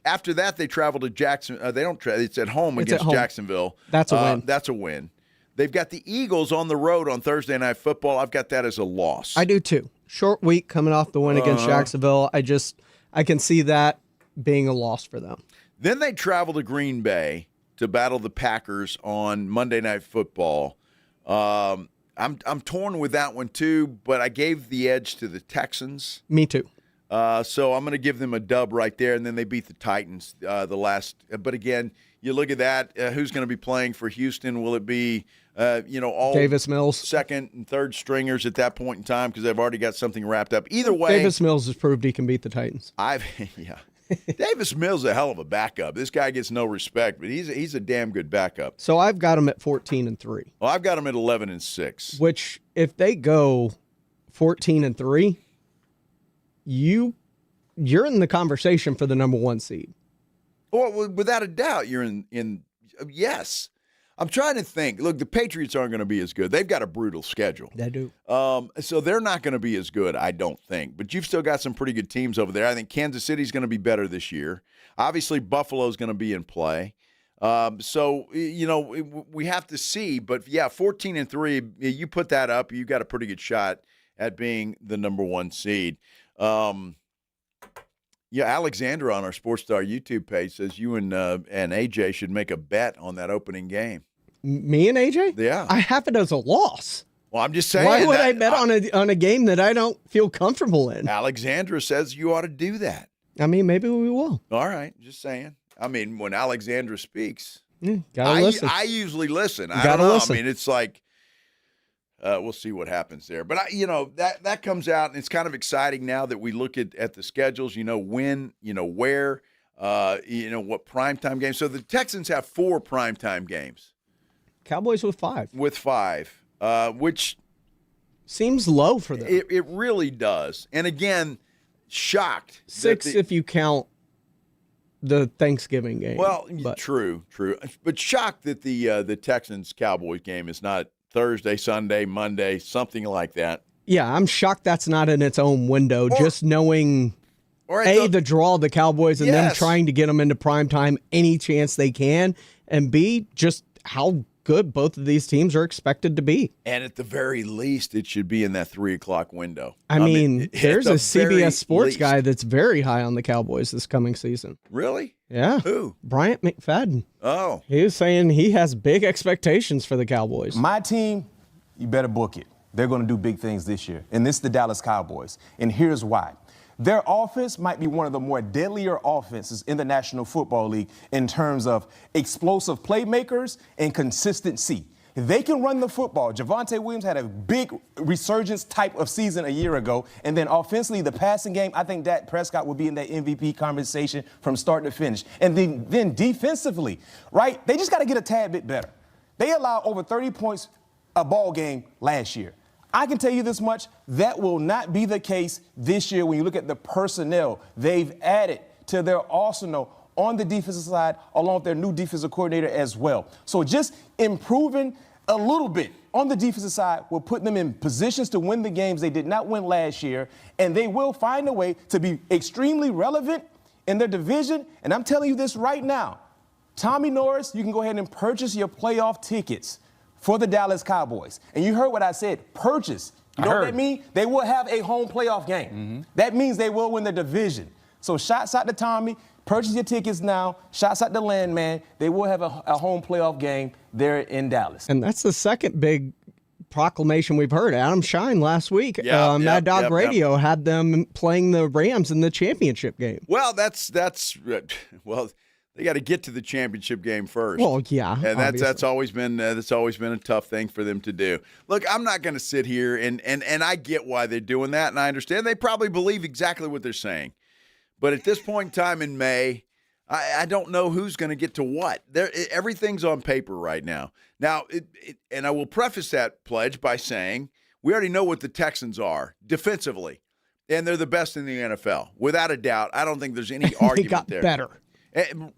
after that they travel to Jackson. They don't. It's at home against Jacksonville. That's a win. That's a win. They've got the Eagles on the road on Thursday Night Football. I've got that as a loss. I do too. Short week coming off the win against Jacksonville. I can see that being a loss for them. Then they travel to Green Bay to battle the Packers on Monday Night Football. I'm torn with that one too, but I gave the edge to the Texans. Me too. So I'm going to give them a dub right there, and then they beat the Titans the last. But again, you look at that. Who's going to be playing for Houston? Will it be all Davis Mills, second and third stringers at that point in time because they've already got something wrapped up? Either way, Davis Mills has proved he can beat the Titans. Davis Mills is a hell of a backup. This guy gets no respect, but he's a damn good backup. So I've got him at 14-3. Well, I've got him at 11-6. Which, if they go 14-3, you're in the conversation for the number 1 seed. Well, without a doubt, you're in. Yes. I'm trying to think. Look, the Patriots aren't going to be as good. They've got a brutal schedule. They do. So they're not going to be as good, I don't think. But you've still got some pretty good teams over there. I think Kansas City's going to be better this year. Obviously, Buffalo's going to be in play. So, we have to see. But, 14-3, you put that up, you got a pretty good shot at being the number 1 seed. Alexandra on our Sports Star YouTube page says you and AJ should make a bet on that opening game. Me and AJ? Yeah. I have it as a loss. Well, I'm just saying. Why would I bet on a game that I don't feel comfortable in? Alexandra says you ought to do that. I mean, maybe we will. All right, just saying. I mean, when Alexandra speaks, gotta listen. I usually listen. I gotta don't know. listen. I mean, it's like we'll see what happens there. But that comes out, and it's kind of exciting now that we look at the schedules. When, where. What primetime games? So the Texans have 4 primetime games. Cowboys with 5. With 5, which seems low for them. It really does. And again, shocked. 6 if you count the Thanksgiving game. Well, true. But shocked that the Texans-Cowboys game is not Thursday, Sunday, Monday, something like that. Yeah, I'm shocked that's not in its own window, just knowing, the draw of the Cowboys and them trying to get them into primetime any chance they can, and B, just how good both of these teams are expected to be. And at the very least, it should be in that 3 o'clock window. I mean there's a CBS Sports guy that's very high on the Cowboys this coming season. Really? Yeah. Who? Bryant McFadden. Oh. He was saying he has big expectations for the Cowboys. My team, you better book it. They're going to do big things this year. And this is the Dallas Cowboys. And here's why. Their offense might be one of the more deadlier offenses in the National Football League in terms of explosive playmakers and consistency. They can run the football. Javonte Williams had a big resurgence type of season a year ago. And then offensively, the passing game, I think Dak Prescott will be in that MVP conversation from start to finish. And then defensively, right, they just got to get a tad bit better. They allowed over 30 points a ball game last year. I can tell you this much, that will not be the case this year when you look at the personnel they've added to their arsenal on the defensive side, along with their new defensive coordinator as well. So just improving a little bit on the defensive side will put them in positions to win the games they did not win last year, and they will find a way to be extremely relevant in their division. And I'm telling you this right now, Tommy Norris, you can go ahead and purchase your playoff tickets for the Dallas Cowboys. And you heard what I said, purchase. You know what that means? They will have a home playoff game. Mm-hmm. That means they will win the division. So shots out to Tommy, purchase your tickets now. Shots out to Landman. They will have a home playoff game there in Dallas. And that's the second big proclamation we've heard. Adam Shine last week, Mad Dog Radio had them playing the Rams in the championship game. Well, they got to get to the championship game first. Well, yeah, and that's always been a tough thing for them to do. Look, I'm not going to sit here and I get why they're doing that, and I understand they probably believe exactly what they're saying. But at this point in time in May, I don't know who's going to get to what. Everything's on paper right now. Now, and I will preface that pledge by saying we already know what the Texans are defensively, and they're the best in the NFL without a doubt. I don't think there's any argument they got there. Better.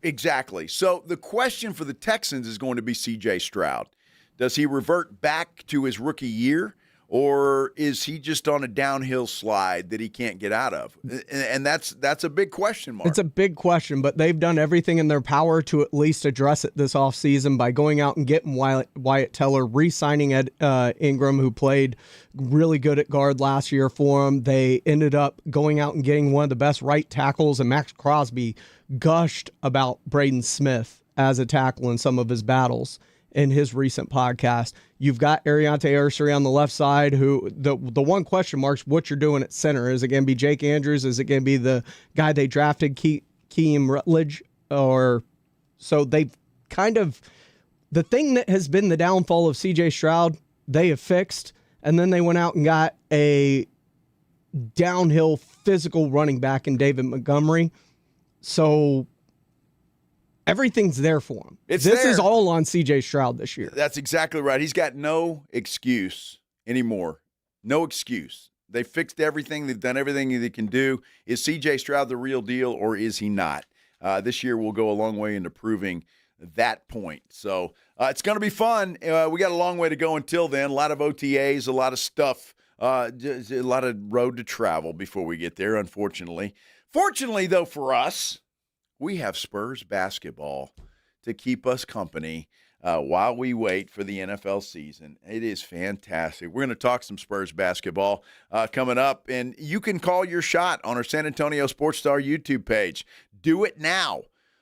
Exactly. So the question for the Texans is going to be C.J. Stroud. Does he revert back to his rookie year, or is he just on a downhill slide that he can't get out of? And that's a big question mark. It's a big question, but they've done everything in their power to at least address it this offseason by going out and getting Wyatt Teller, re-signing Ed Ingram, who played really good at guard last year for him. They ended up going out and getting one of the best right tackles, and Max Crosby gushed about Braden Smith as a tackle in some of his battles in his recent podcast. You've got Ariante Ursary on the left side, who the one question mark's what you're doing at center. Is it going to be Jake Andrews? Is it going to be the guy they drafted, Keem Rutledge? So they've kind of, the thing that has been the downfall of CJ Stroud, they have fixed, and then they went out and got a downhill physical running back in David Montgomery. So everything's there for him. This is all on C.J. Stroud this year. That's exactly right. He's got no excuse anymore. No excuse. They fixed everything. They've done everything they can do. Is C.J. Stroud the real deal, or is he not? This year will go a long way into proving that point. So it's going to be fun. We got a long way to go until then. A lot of OTAs, a lot of stuff, a lot of road to travel before we get there, unfortunately. Fortunately, though, for us, we have Spurs basketball to keep us company while we wait for the NFL season. It is fantastic. We're going to talk some Spurs basketball coming up, and you can call your shot on our San Antonio Sports Star YouTube page. Do it now.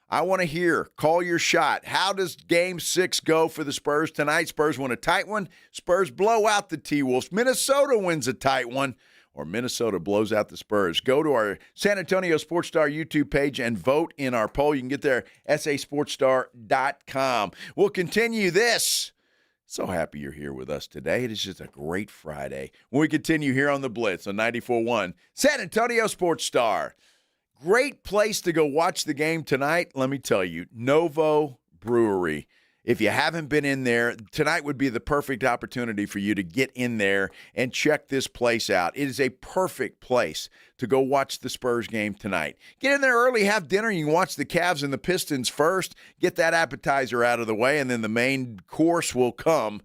I want to hear. Call your shot. How does Game 6 go for the Spurs tonight? Spurs win a tight one. Spurs blow out the T-Wolves. Minnesota wins a tight one. Or Minnesota blows out the Spurs. Go to our San Antonio Sports Star YouTube page and vote in our poll. You can get there at sasportsstar.com. We'll continue this. So happy you're here with us today. It is just a great Friday. When we continue here on the Blitz on 94.1 San Antonio Sports Star. Great place to go watch the game tonight. Let me tell you, Novo Brewery. If you haven't been in there, tonight would be the perfect opportunity for you to get in there and check this place out. It is a perfect place to go watch the Spurs game tonight. Get in there early, have dinner. You can watch the Cavs and the Pistons first. Get that appetizer out of the way, and then the main course will come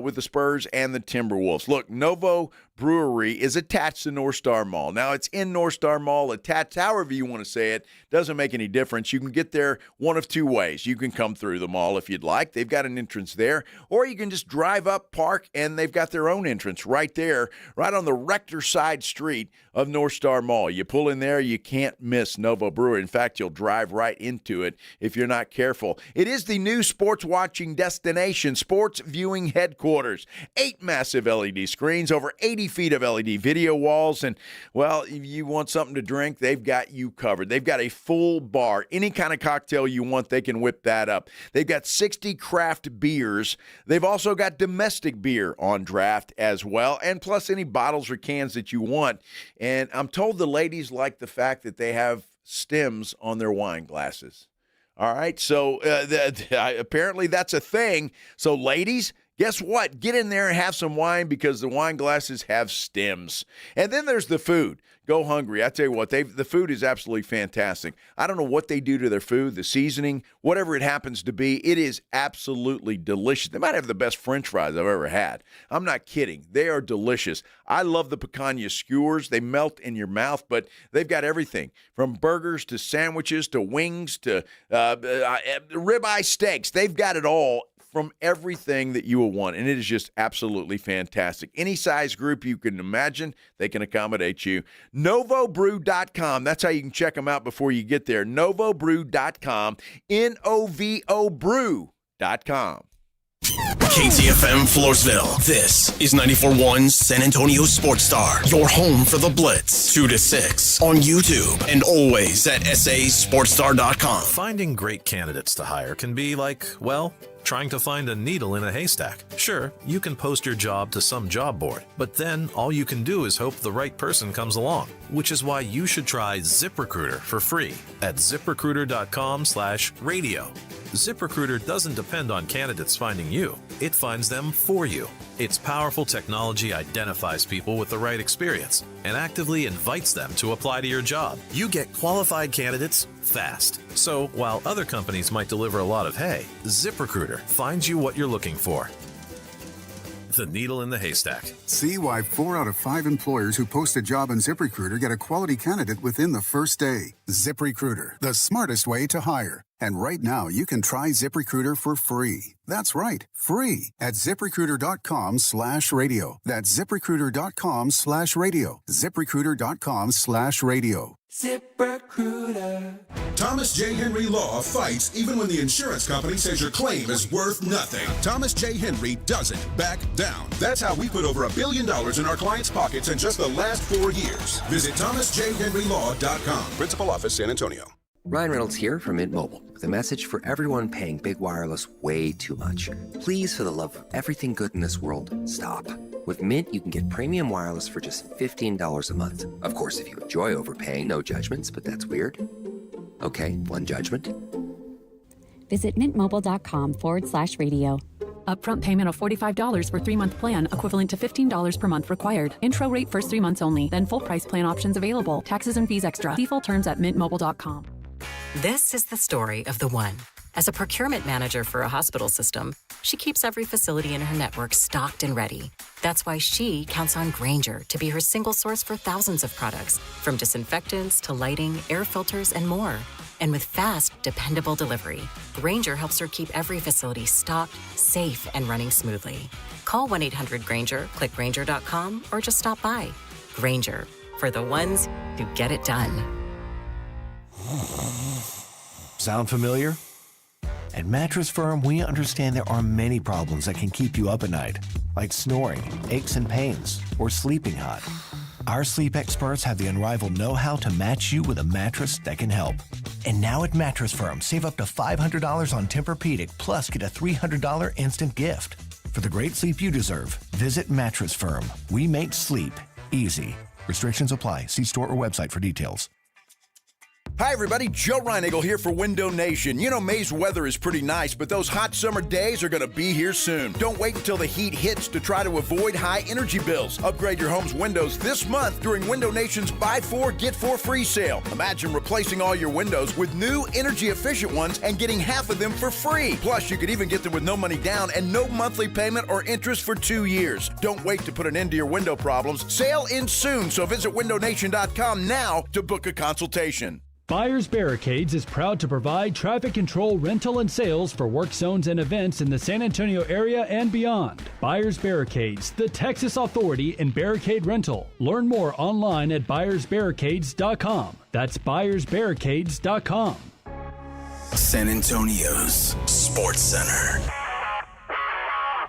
with the Spurs and the Timberwolves. Look, Novo Brewery is attached to North Star Mall. Now, it's in North Star Mall, attached, however you want to say it. Doesn't make any difference. You can get there one of two ways. You can come through the mall if you'd like. They've got an entrance there. Or you can just drive up, park, and they've got their own entrance right there, right on the Rector side street of North Star Mall. You pull in there, you can't miss Novo Brewery. In fact, you'll drive right into it if you're not careful. It is the new sports watching destination, sports viewing headquarters. 8 massive LED screens, over 80 feet of LED video walls, and, well, if you want something to drink, they've got you covered. They've got a full bar. Any kind of cocktail you want, they can whip that up. They've got 60 craft beers. They've also got domestic beer on draft as well, and plus any bottles or cans that you want. And I'm told the ladies like the fact that they have stems on their wine glasses. All right, so apparently that's a thing. So ladies, guess what? Get in there and have some wine because the wine glasses have stems. And then there's the food. Go hungry. I tell you what, the food is absolutely fantastic. I don't know what they do to their food, the seasoning, whatever it happens to be. It is absolutely delicious. They might have the best French fries I've ever had. I'm not kidding. They are delicious. I love the picanha skewers. They melt in your mouth, but they've got everything from burgers to sandwiches to wings to ribeye steaks. They've got it all, from everything that you will want, and it is just absolutely fantastic. Any size group you can imagine, they can accommodate you. NovoBrew.com. That's how you can check them out before you get there. NovoBrew.com. N-O-V-O Brew.com. KTFM Floresville. This is 94.1 San Antonio Sports Star, your home for the Blitz, 2 to 6 on YouTube and always at sasportstar.com. Finding great candidates to hire can be like, well, trying to find a needle in a haystack. Sure, you can post your job to some job board, but then all you can do is hope the right person comes along, which is why you should try ZipRecruiter for free at ZipRecruiter.com/radio. ZipRecruiter doesn't depend on candidates finding you. It finds them for you. Its powerful technology identifies people with the right experience and actively invites them to apply to your job. You get qualified candidates fast. So while other companies might deliver a lot of hay, ZipRecruiter finds you what you're looking for. The needle in the haystack. See why 4 out of 5 employers who post a job on ZipRecruiter get a quality candidate within the first day. ZipRecruiter, the smartest way to hire. And right now, you can try ZipRecruiter for free. That's right, free at ZipRecruiter.com/radio. That's ZipRecruiter.com/radio. ZipRecruiter.com/radio. ZipRecruiter. Thomas J. Henry Law fights even when the insurance company says your claim is worth nothing. Thomas J. Henry doesn't back down. That's how we put over $1 billion in our clients' pockets in just the last 4 years. Visit ThomasJHenryLaw.com. Principal Office, San Antonio. Ryan Reynolds here from Mint Mobile with a message for everyone paying big wireless way too much. Please, for the love of everything good in this world, stop. With Mint, you can get premium wireless for just $15 a month. Of course, if you enjoy overpaying, no judgments, but that's weird. Okay, one judgment. Visit mintmobile.com/radio. Upfront payment of $45 for 3-month plan, equivalent to $15 per month required. Intro rate first 3 months only, then full price plan options available. Taxes and fees extra. See full terms at mintmobile.com. This is the story of the one. As a procurement manager for a hospital system, she keeps every facility in her network stocked and ready. That's why she counts on Grainger to be her single source for thousands of products, from disinfectants to lighting, air filters, and more. And with fast, dependable delivery, Grainger helps her keep every facility stocked, safe, and running smoothly. Call 1-800-GRAINGER, click Grainger.com, or just stop by. Grainger, for the ones who get it done. Sound familiar? At Mattress Firm, we understand there are many problems that can keep you up at night, like snoring, aches and pains, or sleeping hot. Our sleep experts have the unrivaled know-how to match you with a mattress that can help. And now at Mattress Firm, save up to $500 on Tempur-Pedic, plus get a $300 instant gift. For the great sleep you deserve, visit Mattress Firm. We make sleep easy. Restrictions apply. See store or website for details. Hi, everybody. Joe Reinagle here for Window Nation. You know, May's weather is pretty nice, but those hot summer days are going to be here soon. Don't wait until the heat hits to try to avoid high energy bills. Upgrade your home's windows this month during Window Nation's Buy 4, Get 4 free sale. Imagine replacing all your windows with new energy-efficient ones and getting half of them for free. Plus, you could even get them with no money down and no monthly payment or interest for 2 years. Don't wait to put an end to your window problems. Sale ends soon, so visit windownation.com now to book a consultation. Buyers Barricades is proud to provide traffic control, rental, and sales for work zones and events in the San Antonio area and beyond. Buyers Barricades, the Texas authority in barricade rental. Learn more online at buyersbarricades.com. That's buyersbarricades.com. San Antonio's Sports Center.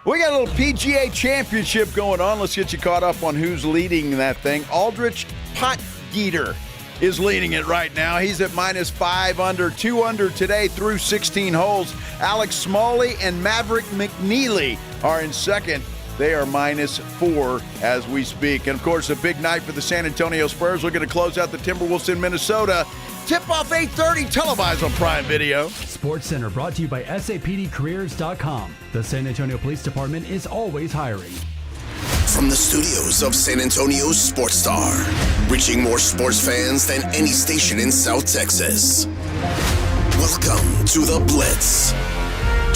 We got a little PGA Championship going on. Let's get you caught up on who's leading that thing. Aldrich Potgieter is leading it right now. He's at -5 under, 2 under today through 16 holes. Alex Smalley and Maverick McNeely are in second. They are -4 as we speak. And, of course, a big night for the San Antonio Spurs. We're going to close out the Timberwolves in Minnesota. Tip-off 8:30, televised on Prime Video. Sports Center brought to you by SAPDcareers.com. The San Antonio Police Department is always hiring. From the studios of San Antonio's Sports Star, reaching more sports fans than any station in South Texas. Welcome to the Blitz.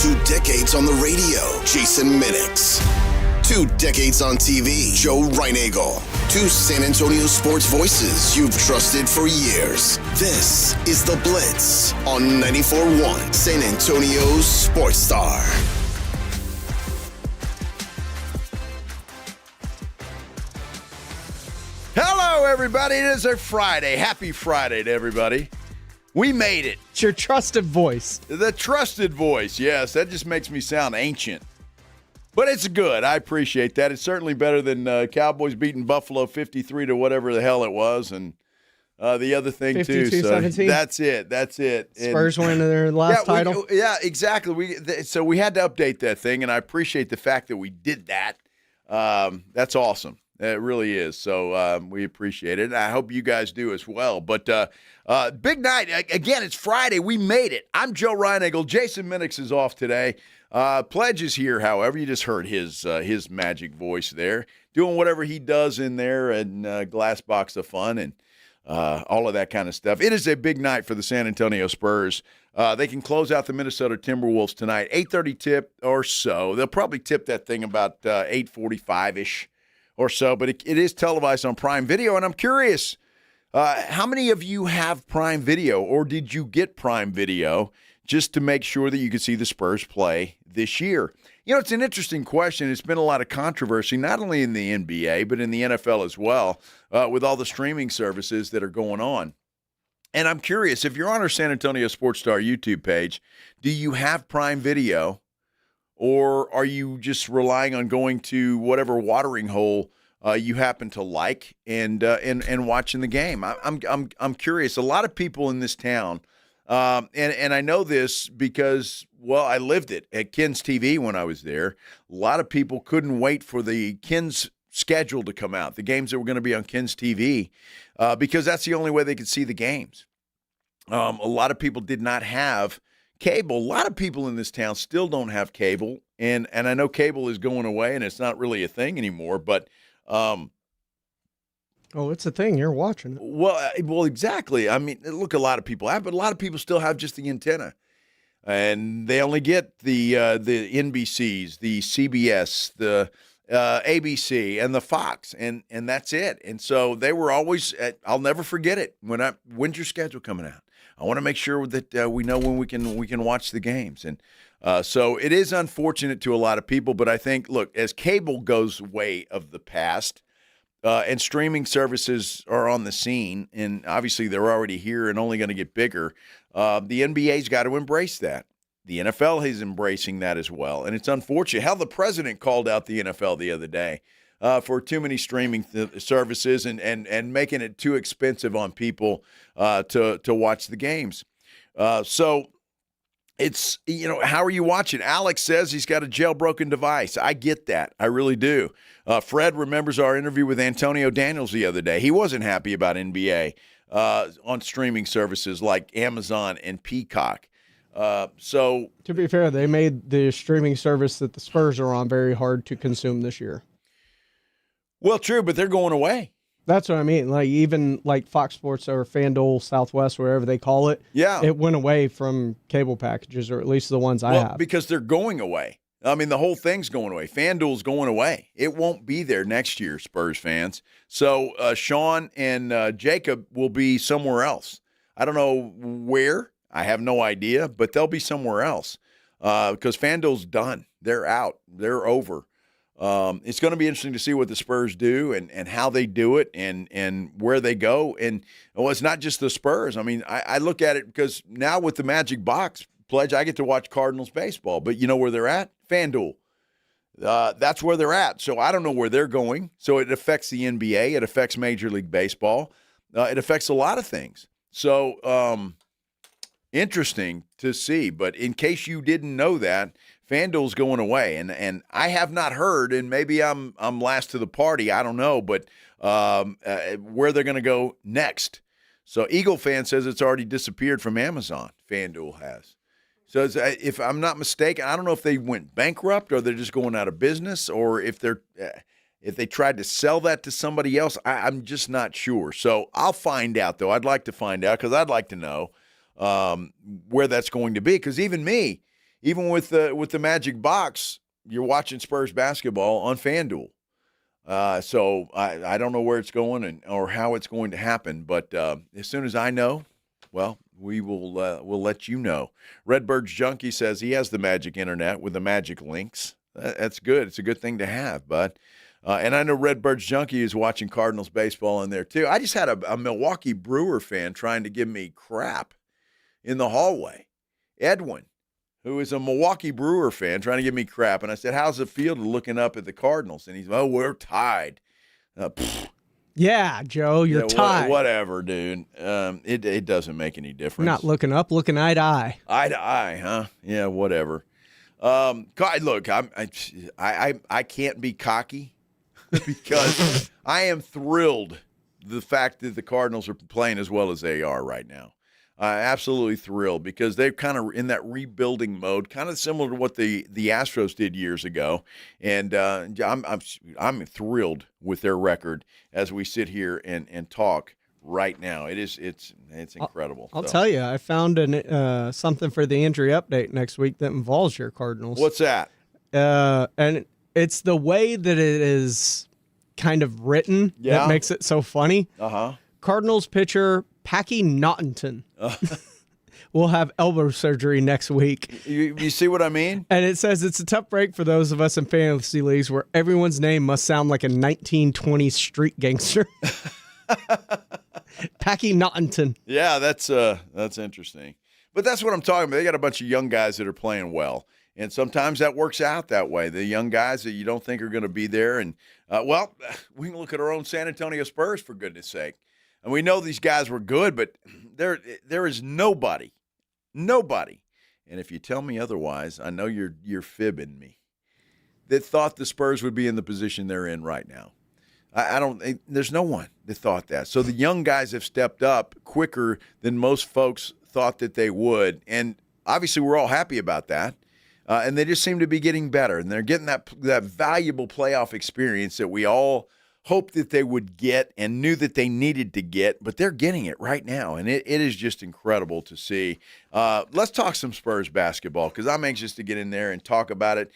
2 decades on the radio, Jason Minix. 2 decades on TV, Joe Reinagle. 2 San Antonio sports voices you've trusted for years. This is the Blitz on 94.1 San Antonio's Sports Star. Hello, everybody. It is a Friday. Happy Friday to everybody. We made it. It's your trusted voice. The trusted voice, yes. That just makes me sound ancient. But it's good. I appreciate that. It's certainly better than Cowboys beating Buffalo 53 to whatever the hell it was. And the other thing, too. So 52-17. That's it. Spurs winning their last title. Yeah, exactly. So we had to update that thing, and I appreciate the fact that we did that. That's awesome. It really is. So we appreciate it. And I hope you guys do as well. But big night. Again, it's Friday. We made it. I'm Joe Reinagle. Jason Minix is off today. Pledge is here, however. You just heard his magic voice there, doing whatever he does in there, and glass box of fun and all of that kind of stuff. It is a big night for the San Antonio Spurs. They can close out the Minnesota Timberwolves tonight, 8:30 tip or so. They'll probably tip that thing about 8:45-ish or so, but it is televised on Prime Video, and I'm curious, how many of you have Prime Video, or did you get Prime Video just to make sure that you could see the Spurs play this year? You know, it's an interesting question. It's been a lot of controversy, not only in the NBA, but in the NFL as well, with all the streaming services that are going on. And I'm curious, if you're on our San Antonio Sports Star YouTube page, do you have Prime Video, or are you just relying on going to whatever watering hole you happen to like and watching the game? I'm curious. A lot of people in this town, and I know this because, well, I lived it at Ken's TV when I was there. A lot of people couldn't wait for the Ken's schedule to come out, the games that were going to be on Ken's TV, because that's the only way they could see the games. A lot of people did not have cable. A lot of people in this town still don't have cable, and I know cable is going away, and it's not really a thing anymore, but it's a thing. You're watching it. Well, exactly. I mean, look, a lot of people have, but a lot of people still have just the antenna, and they only get the NBCs, the CBS, the ABC, and the Fox, and that's it. And so they were always I'll never forget it. When's your schedule coming out? I want to make sure that we know when we can watch the games. And so it is unfortunate to a lot of people, but I think, look, as cable goes way of the past, and streaming services are on the scene, and obviously they're already here and only going to get bigger, the NBA's got to embrace that. The NFL is embracing that as well. And it's unfortunate how the president called out the NFL the other day for too many streaming services and making it too expensive on people to watch the games. So it's, how are you watching? Alex says he's got a jailbroken device. I get that. I really do. Fred remembers our interview with Antonio Daniels the other day. He wasn't happy about NBA on streaming services like Amazon and Peacock. So to be fair, they made the streaming service that the Spurs are on very hard to consume this year. Well, true, but they're going away. That's what I mean. Like even like Fox Sports or FanDuel, Southwest, wherever they call it. Yeah. It went away from cable packages, or at least the ones I have. Because they're going away. I mean, the whole thing's going away. FanDuel's going away. It won't be there next year, Spurs fans. So Sean and Jacob will be somewhere else. I don't know where. I have no idea, but they'll be somewhere else because FanDuel's done. They're out. They're over. It's going to be interesting to see what the Spurs do and how they do it and where they go. And it's not just the Spurs. I mean, I look at it because now with the Magic Box Pledge, I get to watch Cardinals baseball. But you know where they're at? FanDuel. That's where they're at. So I don't know where they're going. So it affects the NBA. It affects Major League Baseball. It affects a lot of things. So interesting to see. But in case you didn't know that, FanDuel's going away, and I have not heard, and maybe I'm last to the party, I don't know, but where they're going to go next. So Eagle fan says it's already disappeared from Amazon. FanDuel has. So if I'm not mistaken, I don't know if they went bankrupt or they're just going out of business, or if they tried to sell that to somebody else. I'm just not sure. So I'll find out, though. I'd like to find out because I'd like to know where that's going to be. Because even me. Even with the Magic Box, you're watching Spurs basketball on FanDuel. So I don't know where it's going or how it's going to happen. But as soon as I know, well, we'll let you know. Redbird's Junkie says he has the Magic Internet with the Magic links. That's good. It's a good thing to have, bud. And I know Redbird's Junkie is watching Cardinals baseball in there, too. I just had a Milwaukee Brewer fan trying to give me crap in the hallway. Edwin, who is a Milwaukee Brewer fan, trying to give me crap. And I said, how's it feel to looking up at the Cardinals? And he's, we're tied. Yeah, Joe, you're tied. Whatever, dude. It doesn't make any difference. Not looking up, looking eye to eye. Eye to eye, huh? Yeah, whatever. Look, I can't be cocky because I am thrilled the fact that the Cardinals are playing as well as they are right now. Absolutely thrilled because they're kind of in that rebuilding mode, kind of similar to what the Astros did years ago. And I'm thrilled with their record as we sit here and talk right now. It's incredible. I'll tell you, I found something for the injury update next week that involves your Cardinals. What's that? And it's the way that it is kind of written that makes it so funny. Uh-huh. Cardinals pitcher Packy Naughton will have elbow surgery next week. You see what I mean? And it says it's a tough break for those of us in fantasy leagues where everyone's name must sound like a 1920s street gangster. Packy Naughton. Yeah, that's interesting. But that's what I'm talking about. They got a bunch of young guys that are playing well. And sometimes that works out that way. The young guys that you don't think are going to be there. And, we can look at our own San Antonio Spurs, for goodness sake. And we know these guys were good, but there is nobody, and if you tell me otherwise, I know you're fibbing me, that thought the Spurs would be in the position they're in right now. There's no one that thought that. So the young guys have stepped up quicker than most folks thought that they would, and obviously we're all happy about that. And they just seem to be getting better, and they're getting that valuable playoff experience that we all hoped that they would get and knew that they needed to get, but they're getting it right now, and it is just incredible to see. Let's talk some Spurs basketball because I'm anxious to get in there and talk about it.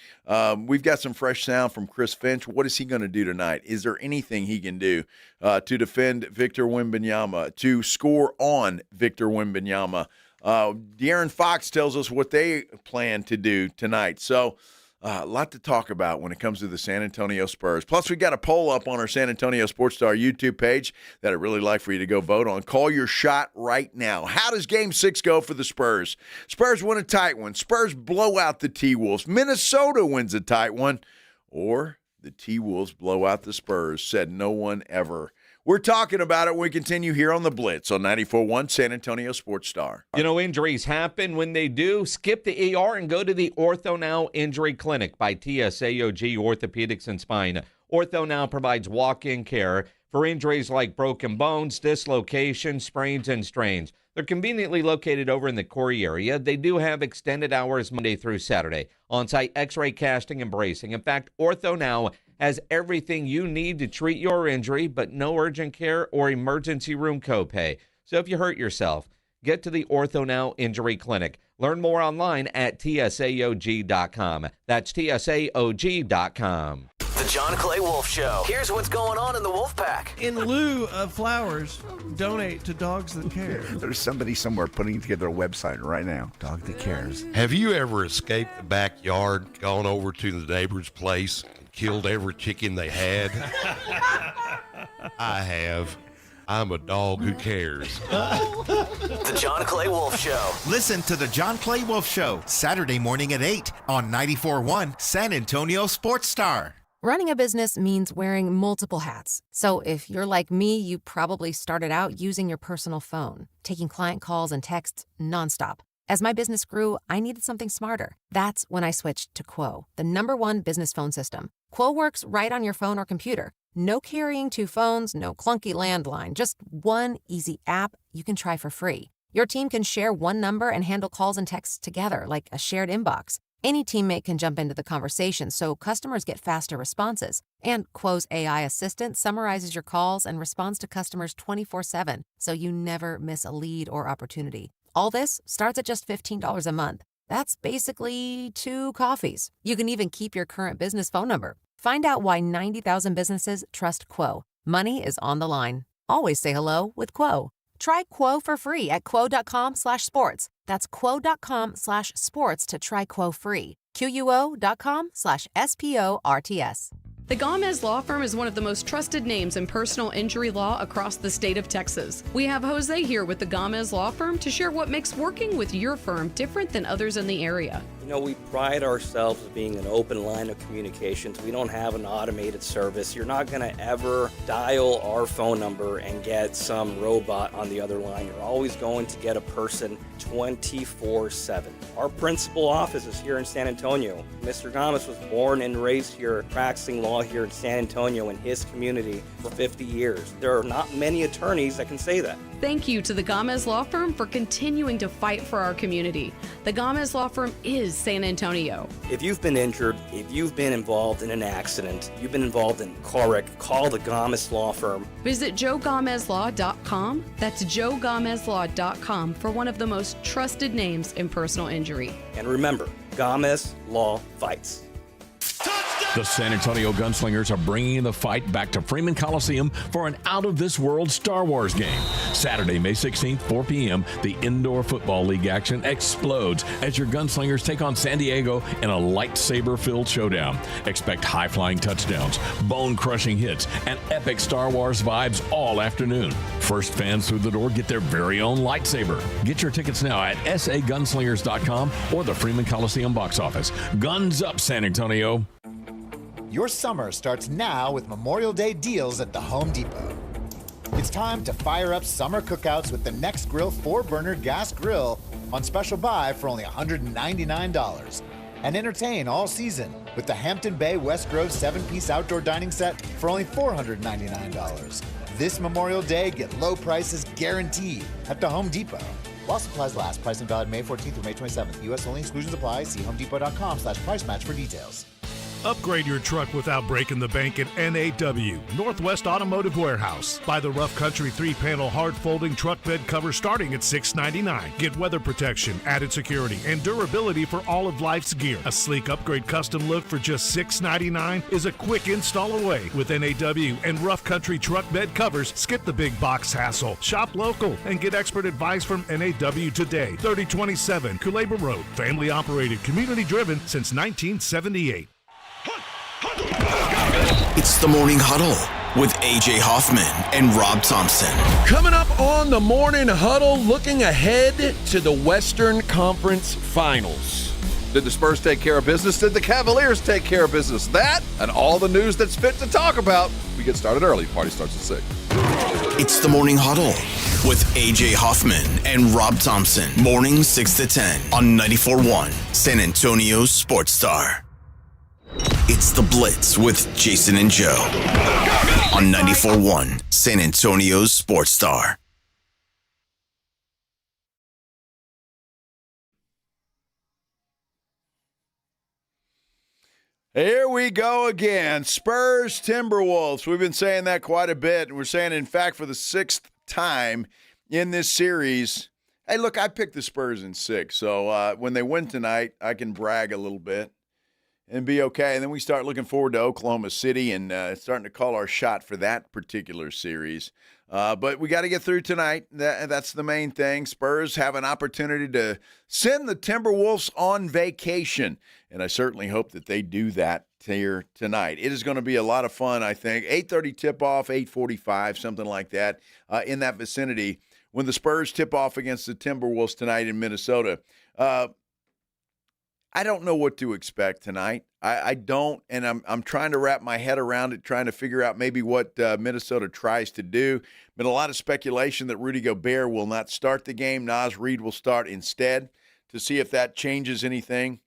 We've got some fresh sound from Chris Finch. What is he going to do tonight? Is there anything he can do to defend Victor Wembanyama, to score on Victor Wembanyama? De'Aaron Fox tells us what they plan to do tonight. So a lot to talk about when it comes to the San Antonio Spurs. Plus, we got a poll up on our San Antonio Sports Star YouTube page that I'd really like for you to go vote on. Call your shot right now. How does Game 6 go for the Spurs? Spurs win a tight one. Spurs blow out the T-Wolves. Minnesota wins a tight one. Or the T-Wolves blow out the Spurs. Said no one ever. We're talking about it when we continue here on the Blitz on 94.1 San Antonio Sports Star. You know, injuries happen. When they do, skip the ER and go to the Ortho Now Injury Clinic by TSAOG Orthopedics and Spine. Ortho Now provides walk-in care for injuries like broken bones, dislocations, sprains, and strains. They're conveniently located over in the Corey area. They do have extended hours Monday through Saturday. On-site x-ray casting and bracing. In fact, Ortho Now has everything you need to treat your injury, but no urgent care or emergency room copay. So if you hurt yourself, get to the Ortho Now Injury Clinic. Learn more online at tsaog.com. That's tsaog.com. The John Clay Wolf Show. Here's what's going on in the Wolf Pack. In lieu of flowers, donate to Dogs That Care. There's somebody somewhere putting together a website right now. Dog That Cares. Have you ever escaped the backyard, gone over to the neighbor's place, and killed every chicken they had? I have. I'm a dog who cares. The John Clay Wolf Show. Listen to The John Clay Wolf Show, Saturday morning at 8 on 94.1 San Antonio Sports Star. Running a business means wearing multiple hats. So if you're like me, you probably started out using your personal phone, taking client calls and texts nonstop. As my business grew, I needed something smarter. That's when I switched to Quo, the #1 business phone system. Quo works right on your phone or computer. No carrying 2 phones, no clunky landline, just one easy app you can try for free. Your team can share one number and handle calls and texts together like a shared inbox. Any teammate can jump into the conversation, so customers get faster responses. And Quo's AI assistant summarizes your calls and responds to customers 24/7, so you never miss a lead or opportunity. All this starts at just $15 a month. That's basically 2 coffees. You can even keep your current business phone number. Find out why 90,000 businesses trust Quo. Money is on the line. Always say hello with Quo. Try Quo for free at quo.com/sports. That's quo.com/sports to try Quo free. QUO.com/SPORTS. The Gomez Law Firm is one of the most trusted names in personal injury law across the state of Texas. We have Jose here with the Gomez Law Firm to share what makes working with your firm different than others in the area. You know, we pride ourselves as being an open line of communications. We don't have an automated service. You're not going to ever dial our phone number and get some robot on the other line. You're always going to get a person 24/7. Our principal office is here in San Antonio. Mr. Gomez was born and raised here, practicing law here in San Antonio in his community for 50 years. There are not many attorneys that can say that. Thank you to the Gomez Law Firm for continuing to fight for our community. The Gomez Law Firm is San Antonio. If you've been injured, if you've been involved in an accident, you've been involved in a car wreck, call the Gomez Law Firm. Visit joegomezlaw.com. That's joegomezlaw.com for one of the most trusted names in personal injury. And remember, Gomez Law fights. The San Antonio Gunslingers are bringing the fight back to Freeman Coliseum for an out-of-this-world Star Wars game. Saturday, May 16th, 4 p.m., the Indoor Football League action explodes as your Gunslingers take on San Diego in a lightsaber-filled showdown. Expect high-flying touchdowns, bone-crushing hits, and epic Star Wars vibes all afternoon. First fans through the door get their very own lightsaber. Get your tickets now at sagunslingers.com or the Freeman Coliseum box office. Guns up, San Antonio. Your summer starts now with Memorial Day deals at the Home Depot. It's time to fire up summer cookouts with the Next Grill 4-burner gas grill on special buy for only $199. And entertain all season with the Hampton Bay West Grove 7-piece outdoor dining set for only $499. This Memorial Day, get low prices guaranteed at the Home Depot. While supplies last, pricing valid May 14th through May 27th. U.S. only, exclusions apply. See homedepot.com/price match for details. Upgrade your truck without breaking the bank at NAW, Northwest Automotive Warehouse. Buy the Rough Country 3-panel hard-folding truck bed cover starting at $699. Get weather protection, added security, and durability for all of life's gear. A sleek upgrade custom look for just $699 is a quick install away. With NAW and Rough Country truck bed covers, skip the big box hassle. Shop local and get expert advice from NAW today. 3027 Culebra Road. Family operated, community driven since 1978. It's the Morning Huddle with A.J. Hoffman and Rob Thompson. Coming up on the Morning Huddle, looking ahead to the Western Conference Finals. Did the Spurs take care of business? Did the Cavaliers take care of business? That and all the news that's fit to talk about. We get started early. Party starts at 6. It's the Morning Huddle with A.J. Hoffman and Rob Thompson. Morning 6 to 10 on 94.1 San Antonio Sports Star. It's The Blitz with Jason and Joe on 94.1 San Antonio's Sports Star. Here we go again. Spurs, Timberwolves. We've been saying that quite a bit. We're saying, in fact, for the 6th time in this series. Hey, look, I picked the Spurs in 6. So when they win tonight, I can brag a little bit and be okay. And then we start looking forward to Oklahoma City and starting to call our shot for that particular series. But we got to get through tonight. That's the main thing. Spurs have an opportunity to send the Timberwolves on vacation, and I certainly hope that they do that here tonight. It is going to be a lot of fun, I think. 8:30 tip-off, 8:45, something like that, in that vicinity, when the Spurs tip off against the Timberwolves tonight in Minnesota. I don't know what to expect tonight. I don't, and I'm trying to wrap my head around it, trying to figure out maybe what Minnesota tries to do. Been a lot of speculation that Rudy Gobert will not start the game. Naz Reid will start instead, to see if that changes anything.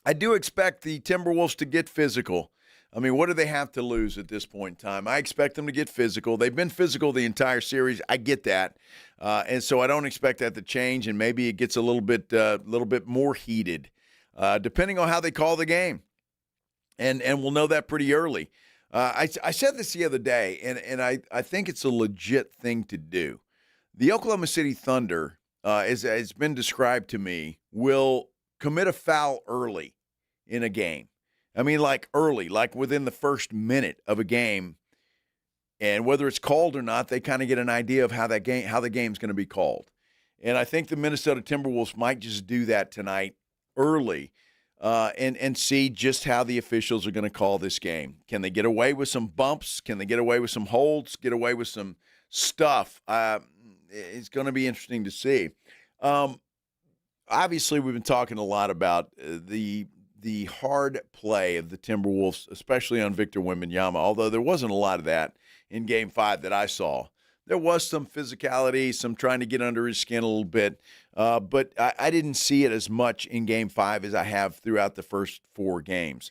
I do expect the Timberwolves to get physical. I mean, what do they have to lose at this point in time? I expect them to get physical. They've been physical the entire series. I get that. And so I don't expect that to change, and maybe it gets a little bit more heated. Depending on how they call the game. And we'll know that pretty early. I said this the other day, and I think it's a legit thing to do. The Oklahoma City Thunder, as it's been described to me, will commit a foul early in a game. I mean, like early, like within the first minute of a game. And whether it's called or not, they kind of get an idea of how the game's going to be called. And I think the Minnesota Timberwolves might just do that tonight early, and see just how the officials are going to call this game. Can they get away with some bumps? Can they get away with some holds? Get away with some stuff? It's going to be interesting to see. Obviously, we've been talking a lot about the hard play of the Timberwolves, especially on Victor Wembanyama, although there wasn't a lot of that in Game 5 that I saw. There was some physicality, some trying to get under his skin a little bit, but I didn't see it as much in Game 5 as I have throughout the first 4 games.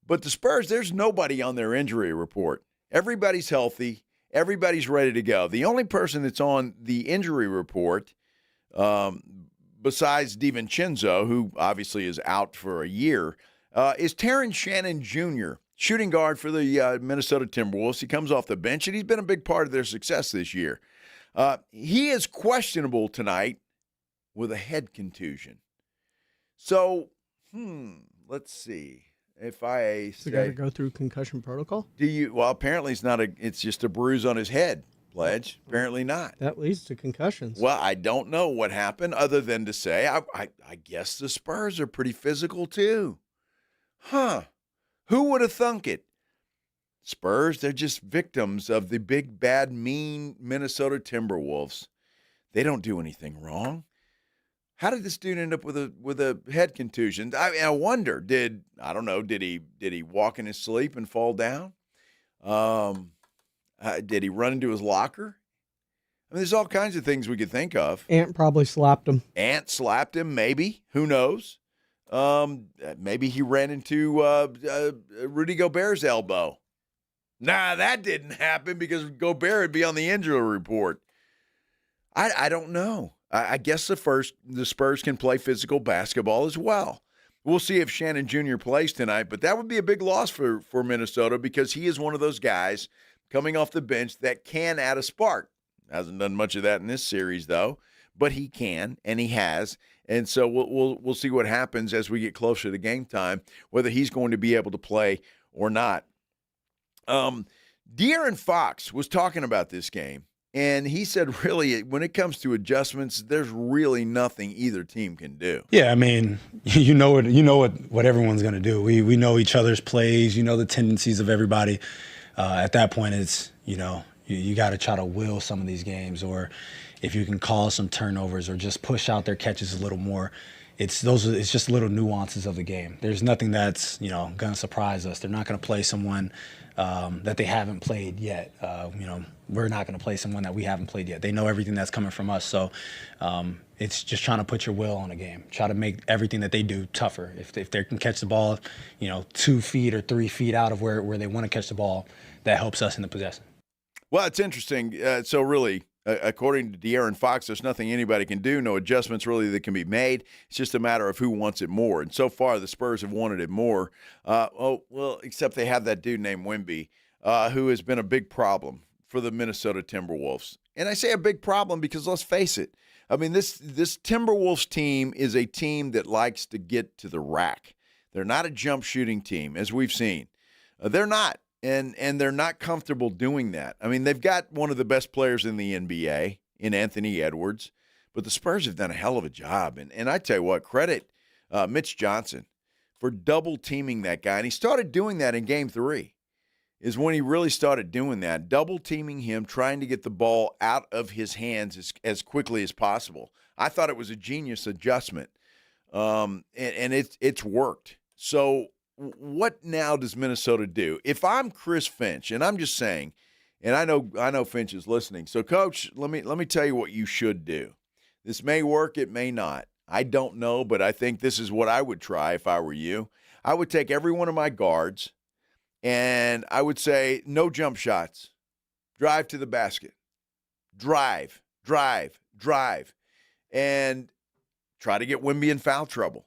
But the Spurs, there's nobody on their injury report. Everybody's healthy. Everybody's ready to go. The only person that's on the injury report, besides DiVincenzo, who obviously is out for a year, is Terrence Shannon Jr., shooting guard for the Minnesota Timberwolves. He comes off the bench, and he's been a big part of their success this year. He is questionable tonight with a head contusion. So, let's see. If I say, got to go through concussion protocol? Well, apparently it's just a bruise on his head, Pledge. Apparently not. That leads to concussions. Well, I don't know what happened other than to say I guess the Spurs are pretty physical too. Huh. Who would have thunk it? Spurs, they're just victims of the big, bad, mean Minnesota Timberwolves. They don't do anything wrong. How did this dude end up with a head contusion? I wonder, did he walk in his sleep and fall down? Did he run into his locker? I mean, there's all kinds of things we could think of. Ant probably slapped him. Ant slapped him, maybe. Who knows? Maybe he ran into Rudy Gobert's elbow. Nah, that didn't happen because Gobert would be on the injury report. I don't know. I guess the Spurs can play physical basketball as well. We'll see if Shannon Jr. plays tonight, but that would be a big loss for Minnesota because he is one of those guys coming off the bench that can add a spark. Hasn't done much of that in this series, though, but he can, and he has. And so we'll see what happens as we get closer to game time, whether he's going to be able to play or not. De'Aaron Fox was talking about this game, and he said, really, when it comes to adjustments, there's really nothing either team can do. Yeah, I mean, you know what everyone's going to do. We know each other's plays. You know the tendencies of everybody. At that point, it's, you got to try to will some of these games, or if you can cause some turnovers or just push out their catches a little more, it's just little nuances of the game. There's nothing that's going to surprise us. They're not going to play someone that they haven't played yet. We're not going to play someone that we haven't played yet. They know everything that's coming from us. So it's just trying to put your will on a game. Try to make everything that they do tougher. If they can catch the ball, 2 feet or 3 feet out of where they want to catch the ball, that helps us in the possession. Well, it's interesting. So really, according to De'Aaron Fox, there's nothing anybody can do, no adjustments really that can be made. It's just a matter of who wants it more. And so far, the Spurs have wanted it more. Except they have that dude named Wemby, who has been a big problem for the Minnesota Timberwolves. And I say a big problem because let's face it. I mean, this Timberwolves team is a team that likes to get to the rack. They're not a jump shooting team, as we've seen. They're not. And they're not comfortable doing that. I mean, they've got one of the best players in the NBA in Anthony Edwards, but the Spurs have done a hell of a job. And I tell you what, credit Mitch Johnson for double-teaming that guy. And he started doing that in Game 3 is when he really started doing that, double-teaming him, trying to get the ball out of his hands as quickly as possible. I thought it was a genius adjustment, and it's worked. So what now does Minnesota do? If I'm Chris Finch, and I'm just saying, and I know Finch is listening. So, Coach, let me tell you what you should do. This may work, it may not. I don't know, but I think this is what I would try if I were you. I would take every one of my guards, and I would say no jump shots. Drive to the basket. Drive, and try to get Wemby in foul trouble.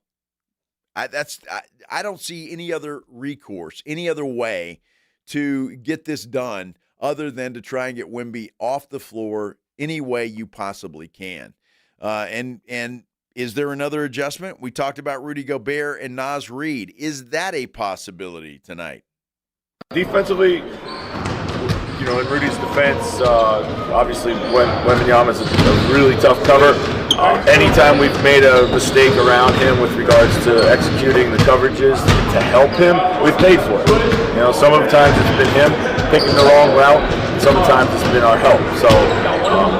I don't see any other recourse, any other way to get this done other than to try and get Wemby off the floor any way you possibly can. And is there another adjustment? We talked about Rudy Gobert and Naz Reid. Is that a possibility tonight? Defensively, in Rudy's defense, obviously Wembanyama is a really tough cover. Anytime we've made a mistake around him with regards to executing the coverages to help him, we've paid for it. Sometimes it's been him picking the wrong route, and sometimes it's been our help. So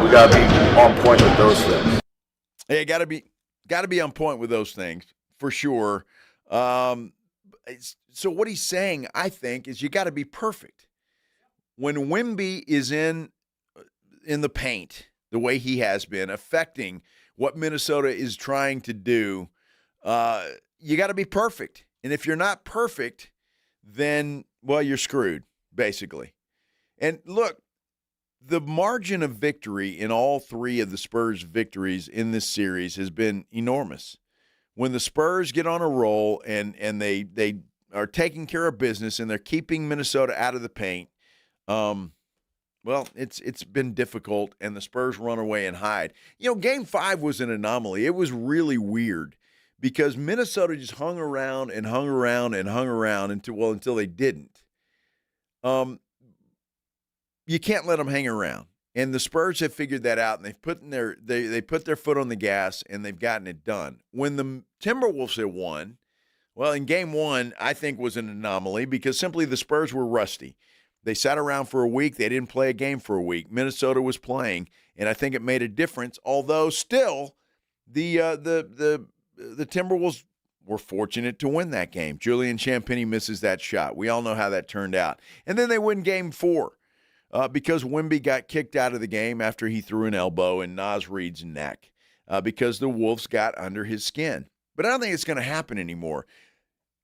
we got to be on point with those things. Yeah, got to be on point with those things for sure. So what he's saying, I think, is you got to be perfect. When Wemby is in the paint, the way he has been, affecting what Minnesota is trying to do, you got to be perfect. And if you're not perfect, then, well, you're screwed, basically. And look, the margin of victory in all three of the Spurs' victories in this series has been enormous. When the Spurs get on a roll and they are taking care of business and they're keeping Minnesota out of the paint, well, it's been difficult, and the Spurs run away and hide. Game 5 was an anomaly. It was really weird because Minnesota just hung around until they didn't. You can't let them hang around, and the Spurs have figured that out, and they put their foot on the gas, and they've gotten it done. When the Timberwolves had won, well, in Game 1, I think was an anomaly because simply the Spurs were rusty. They sat around for a week. They didn't play a game for a week. Minnesota was playing, and I think it made a difference. Although still, the Timberwolves were fortunate to win that game. Julian Champagnie misses that shot. We all know how that turned out. And then they win Game 4 because Wemby got kicked out of the game after he threw an elbow in Naz Reid's neck because the Wolves got under his skin. But I don't think it's going to happen anymore.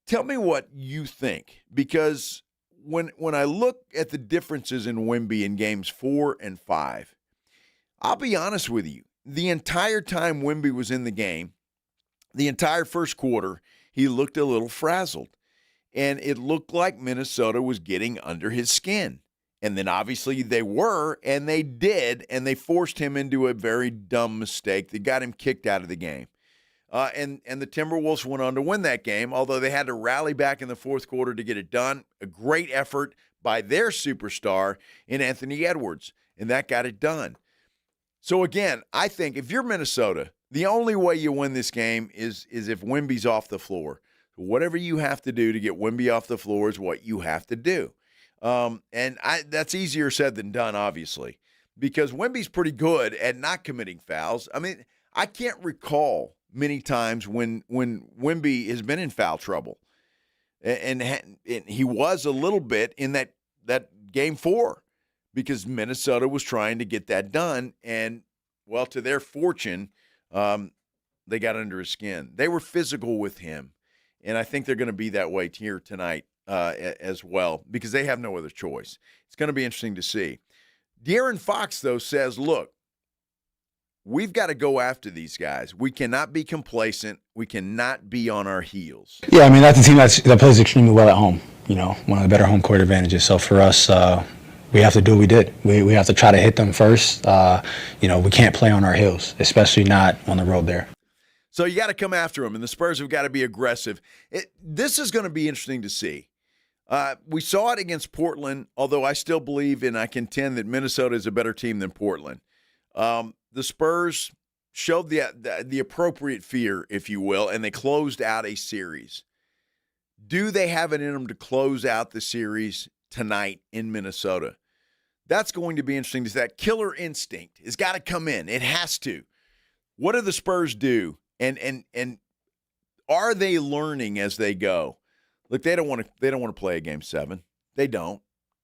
Tell me what you think, because when I look at the differences in Wemby in games 4 and 5, I'll be honest with you. The entire time Wemby was in the game, the entire first quarter, he looked a little frazzled. And it looked like Minnesota was getting under his skin. And then obviously they were, and they did, and they forced him into a very dumb mistake that got him kicked out of the game. And the Timberwolves went on to win that game, although they had to rally back in the fourth quarter to get it done. A great effort by their superstar in Anthony Edwards, and that got it done. So, again, I think if you're Minnesota, the only way you win this game is if Wemby's off the floor. Whatever you have to do to get Wemby off the floor is what you have to do. That's easier said than done, obviously, because Wemby's pretty good at not committing fouls. I mean, I can't recall many times when Wemby has been in foul trouble. And he was a little bit in that game 4 because Minnesota was trying to get that done. And, well, to their fortune, they got under his skin. They were physical with him. And I think they're going to be that way here tonight as well because they have no other choice. It's going to be interesting to see. De'Aaron Fox, though, says, look, we've got to go after these guys. We cannot be complacent. We cannot be on our heels. Yeah, I mean, that's a team that plays extremely well at home, one of the better home court advantages. So for us, we have to do what we did. We have to try to hit them first. We can't play on our heels, especially not on the road there. So you got to come after them, and the Spurs have got to be aggressive. This is going to be interesting to see. We saw it against Portland, although I still believe and I contend that Minnesota is a better team than Portland. The Spurs showed the appropriate fear, if you will, and they closed out a series. Do they have it in them to close out the series tonight in Minnesota? That's going to be interesting. That killer instinct has got to come in. It has to. What do the Spurs do? And are they learning as they go? Look, they don't want to play a Game 7. They don't.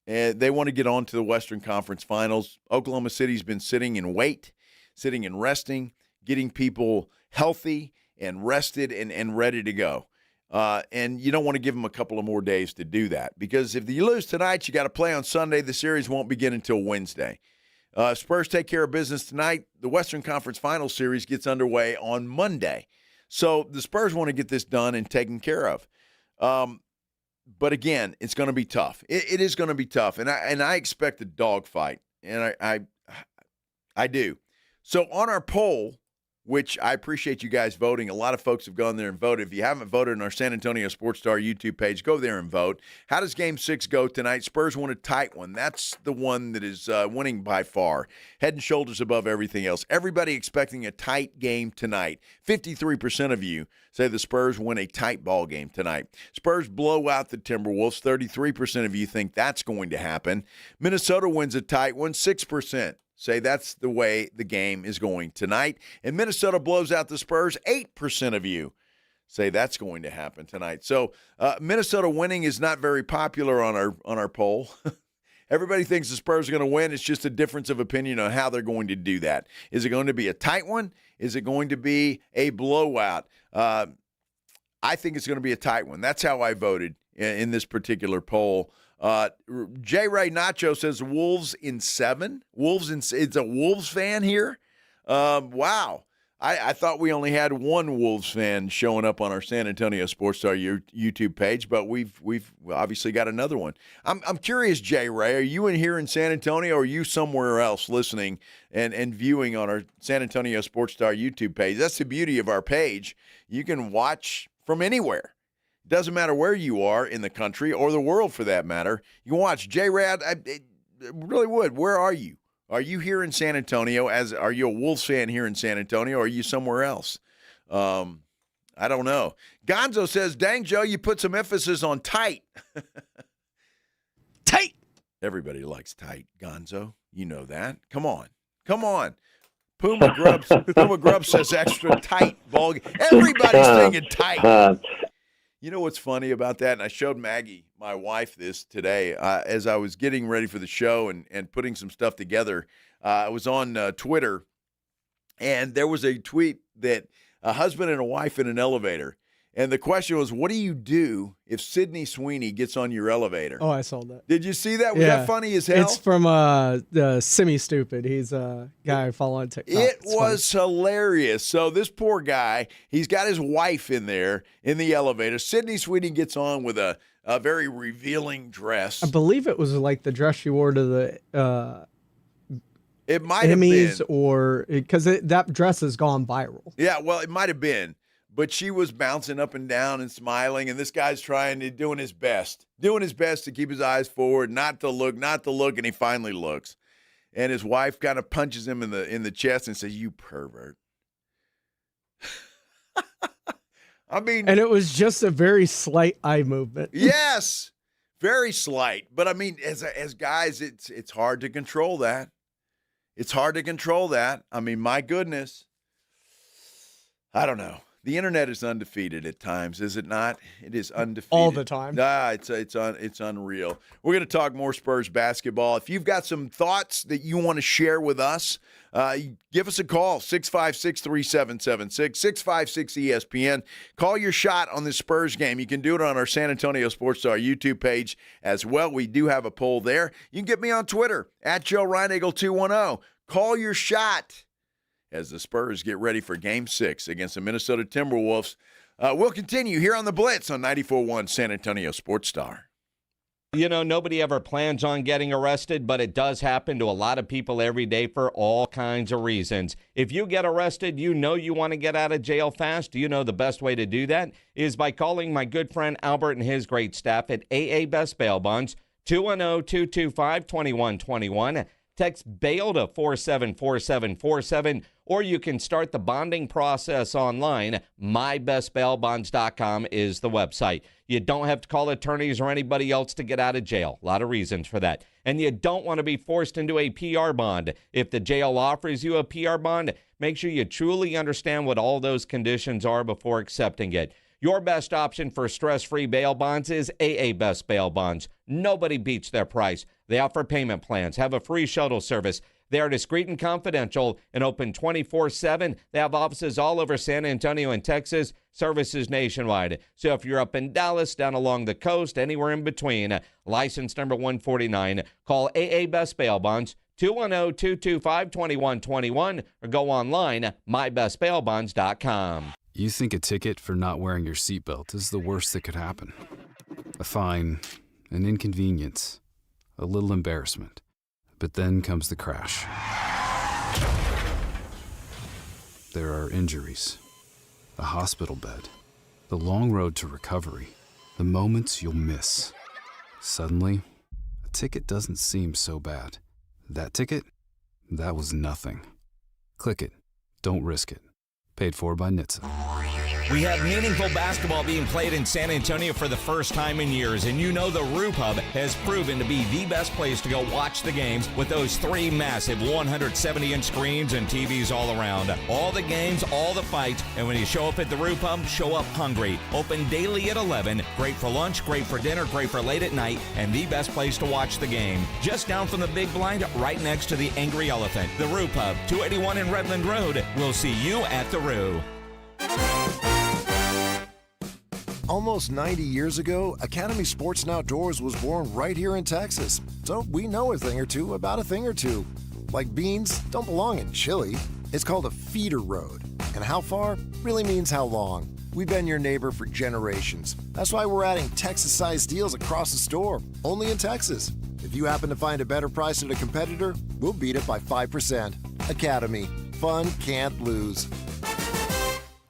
And they want to get on to the Western Conference Finals. Oklahoma City's been sitting in wait, sitting and resting, getting people healthy and rested and ready to go. And you don't want to give them a couple of more days to do that because if you lose tonight, you got to play on Sunday. The series won't begin until Wednesday. Spurs take care of business tonight. The Western Conference Finals series gets underway on Monday. So the Spurs want to get this done and taken care of. But again, it's going to be tough. It is going to be tough, and I expect a dogfight, and I do. So on our poll, which I appreciate you guys voting. A lot of folks have gone there and voted. If you haven't voted on our San Antonio Sports Star YouTube page, go there and vote. How does Game 6 go tonight? Spurs won a tight one. That's the one that is winning by far. Head and shoulders above everything else. Everybody expecting a tight game tonight. 53% of you say the Spurs win a tight ball game tonight. Spurs blow out the Timberwolves. 33% of you think that's going to happen. Minnesota wins a tight one. 6% say that's the way the game is going tonight. And Minnesota blows out the Spurs. 8% of you say that's going to happen tonight. So Minnesota winning is not very popular on our poll. Everybody thinks the Spurs are going to win. It's just a difference of opinion on how they're going to do that. Is it going to be a tight one? Is it going to be a blowout? I think it's going to be a tight one. That's how I voted in this particular poll. J. Ray Nacho says Wolves in 7. It's a Wolves fan here. Wow. I thought we only had one Wolves fan showing up on our San Antonio Sports Star YouTube page, but we've obviously got another one. I'm curious, J. Ray, are you in here in San Antonio or are you somewhere else listening and viewing on our San Antonio Sports Star YouTube page? That's the beauty of our page. You can watch from anywhere. Doesn't matter where you are in the country or the world for that matter. You can watch J-Rad. I really would. Where are you? Are you here in San Antonio? Are you a Wolves fan here in San Antonio or are you somewhere else? I don't know. Gonzo says, dang, Joe, you put some emphasis on tight. Tight. Everybody likes tight, Gonzo. You know that. Come on. Puma Grub says extra tight ball. Everybody's thinking tight. You know what's funny about that? And I showed Maggie, my wife, this today as I was getting ready for the show and putting some stuff together. I was on Twitter, and there was a tweet that a husband and a wife in an elevator. And the question was, what do you do if Sydney Sweeney gets on your elevator? Oh, I saw that. Did you see that? Was that funny as hell? It's from Semi-Stupid. He's a guy I follow on TikTok. It was hilarious. So this poor guy, he's got his wife in there in the elevator. Sydney Sweeney gets on with a very revealing dress. I believe it was like the dress she wore to the it might have been. Or because that dress has gone viral. Yeah, well, it might have been. But she was bouncing up and down and smiling, and this guy's doing his best to keep his eyes forward, not to look, and he finally looks. And his wife kind of punches him in the chest and says, "You pervert." I mean, and it was just a very slight eye movement. Yes, very slight. But I mean, as guys, it's hard to control that. It's hard to control that. I mean, my goodness. I don't know. The internet is undefeated at times, is it not? It is undefeated all the time. It's unreal. We're going to talk more Spurs basketball. If you've got some thoughts that you want to share with us, give us a call, 656-3776, 656-ESPN. Call your shot on this Spurs game. You can do it on our San Antonio Sports Star YouTube page as well. We do have a poll there. You can get me on Twitter, @JoeReinagel210. Call your shot as the Spurs get ready for Game 6 against the Minnesota Timberwolves. We'll continue here on the Blitz on 94.1 San Antonio Sports Star. You know, nobody ever plans on getting arrested, but it does happen to a lot of people every day for all kinds of reasons. If you get arrested, you know you want to get out of jail fast. You know the best way to do that is by calling my good friend Albert and his great staff at AA Best Bail Bonds, 210-225-2121. Text BAIL to 474747, or you can start the bonding process online. MyBestBailBonds.com is the website. You don't have to call attorneys or anybody else to get out of jail. A lot of reasons for that. And you don't want to be forced into a PR bond. If the jail offers you a PR bond, make sure you truly understand what all those conditions are before accepting it. Your best option for stress-free bail bonds is AA Best Bail Bonds. Nobody beats their price. They offer payment plans, have a free shuttle service. They are discreet and confidential and open 24/7. They have offices all over San Antonio and Texas, services nationwide. So if you're up in Dallas, down along the coast, anywhere in between, license number 149, call AA Best Bail Bonds, 210-225-2121, or go online, mybestbailbonds.com. You think a ticket for not wearing your seatbelt is the worst that could happen. A fine, an inconvenience, a little embarrassment. But then comes the crash. There are injuries, a hospital bed, the long road to recovery, the moments you'll miss. Suddenly, a ticket doesn't seem so bad. That ticket? That was nothing. Click it. Don't risk it. Paid for by NHTSA. We have meaningful basketball being played in San Antonio for the first time in years, and you know the Roo Pub has proven to be the best place to go watch the games with those 3 massive 170-inch screens and TVs all around. All the games, all the fights, and when you show up at the Roo Pub, show up hungry. Open daily at 11. Great for lunch, great for dinner, great for late at night, and the best place to watch the game. Just down from the big blind, right next to the Angry Elephant. The Roo Pub, 281 in Redland Road. We'll see you at the Roo. Almost 90 years ago, Academy Sports and Outdoors was born right here in Texas. So we know a thing or two about a thing or two. Like beans don't belong in chili. It's called a feeder road. And how far really means how long. We've been your neighbor for generations. That's why we're adding Texas-sized deals across the store, only in Texas. If you happen to find a better price at a competitor, we'll beat it by 5%. Academy. Fun can't lose.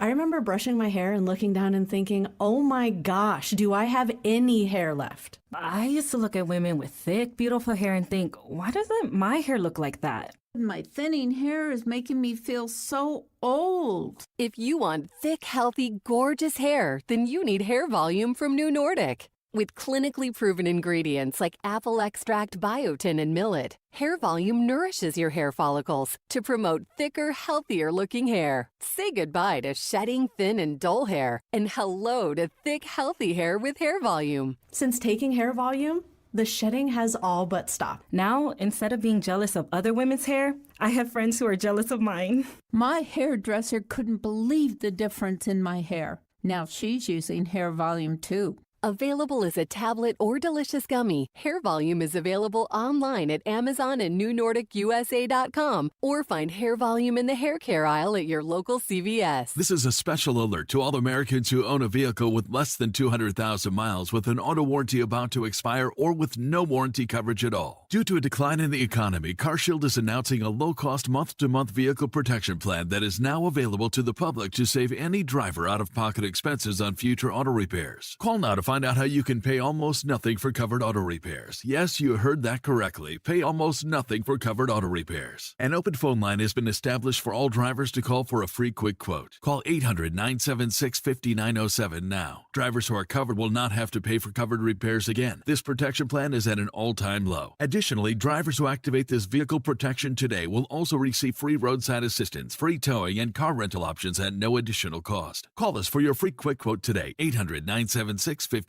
I remember brushing my hair and looking down and thinking, oh my gosh, do I have any hair left? I used to look at women with thick, beautiful hair and think, why doesn't my hair look like that? My thinning hair is making me feel so old. If you want thick, healthy, gorgeous hair, then you need Hair Volume from New Nordic. With clinically proven ingredients like apple extract, biotin, and millet, Hair Volume nourishes your hair follicles to promote thicker, healthier-looking hair. Say goodbye to shedding, thin, and dull hair, and hello to thick, healthy hair with Hair Volume. Since taking Hair Volume, the shedding has all but stopped. Now, instead of being jealous of other women's hair, I have friends who are jealous of mine. My hairdresser couldn't believe the difference in my hair. Now she's using Hair Volume too. Available as a tablet or delicious gummy, Hair Volume is available online at Amazon and NewNordicUSA.com, or find Hair Volume in the hair care aisle at your local CVS. This is a special alert to all Americans who own a vehicle with less than 200,000 miles with an auto warranty about to expire or with no warranty coverage at all. Due to a decline in the economy, CarShield is announcing a low-cost month-to-month vehicle protection plan that is now available to the public to save any driver out-of-pocket expenses on future auto repairs. Call now to find find out how you can pay almost nothing for covered auto repairs. Yes, you heard that correctly. Pay almost nothing for covered auto repairs. An open phone line has been established for all drivers to call for a free quick quote. Call 800-976-5907 now. Drivers who are covered will not have to pay for covered repairs again. This protection plan is at an all-time low. Additionally, drivers who activate this vehicle protection today will also receive free roadside assistance, free towing, and car rental options at no additional cost. Call us for your free quick quote today. 800-976-5907.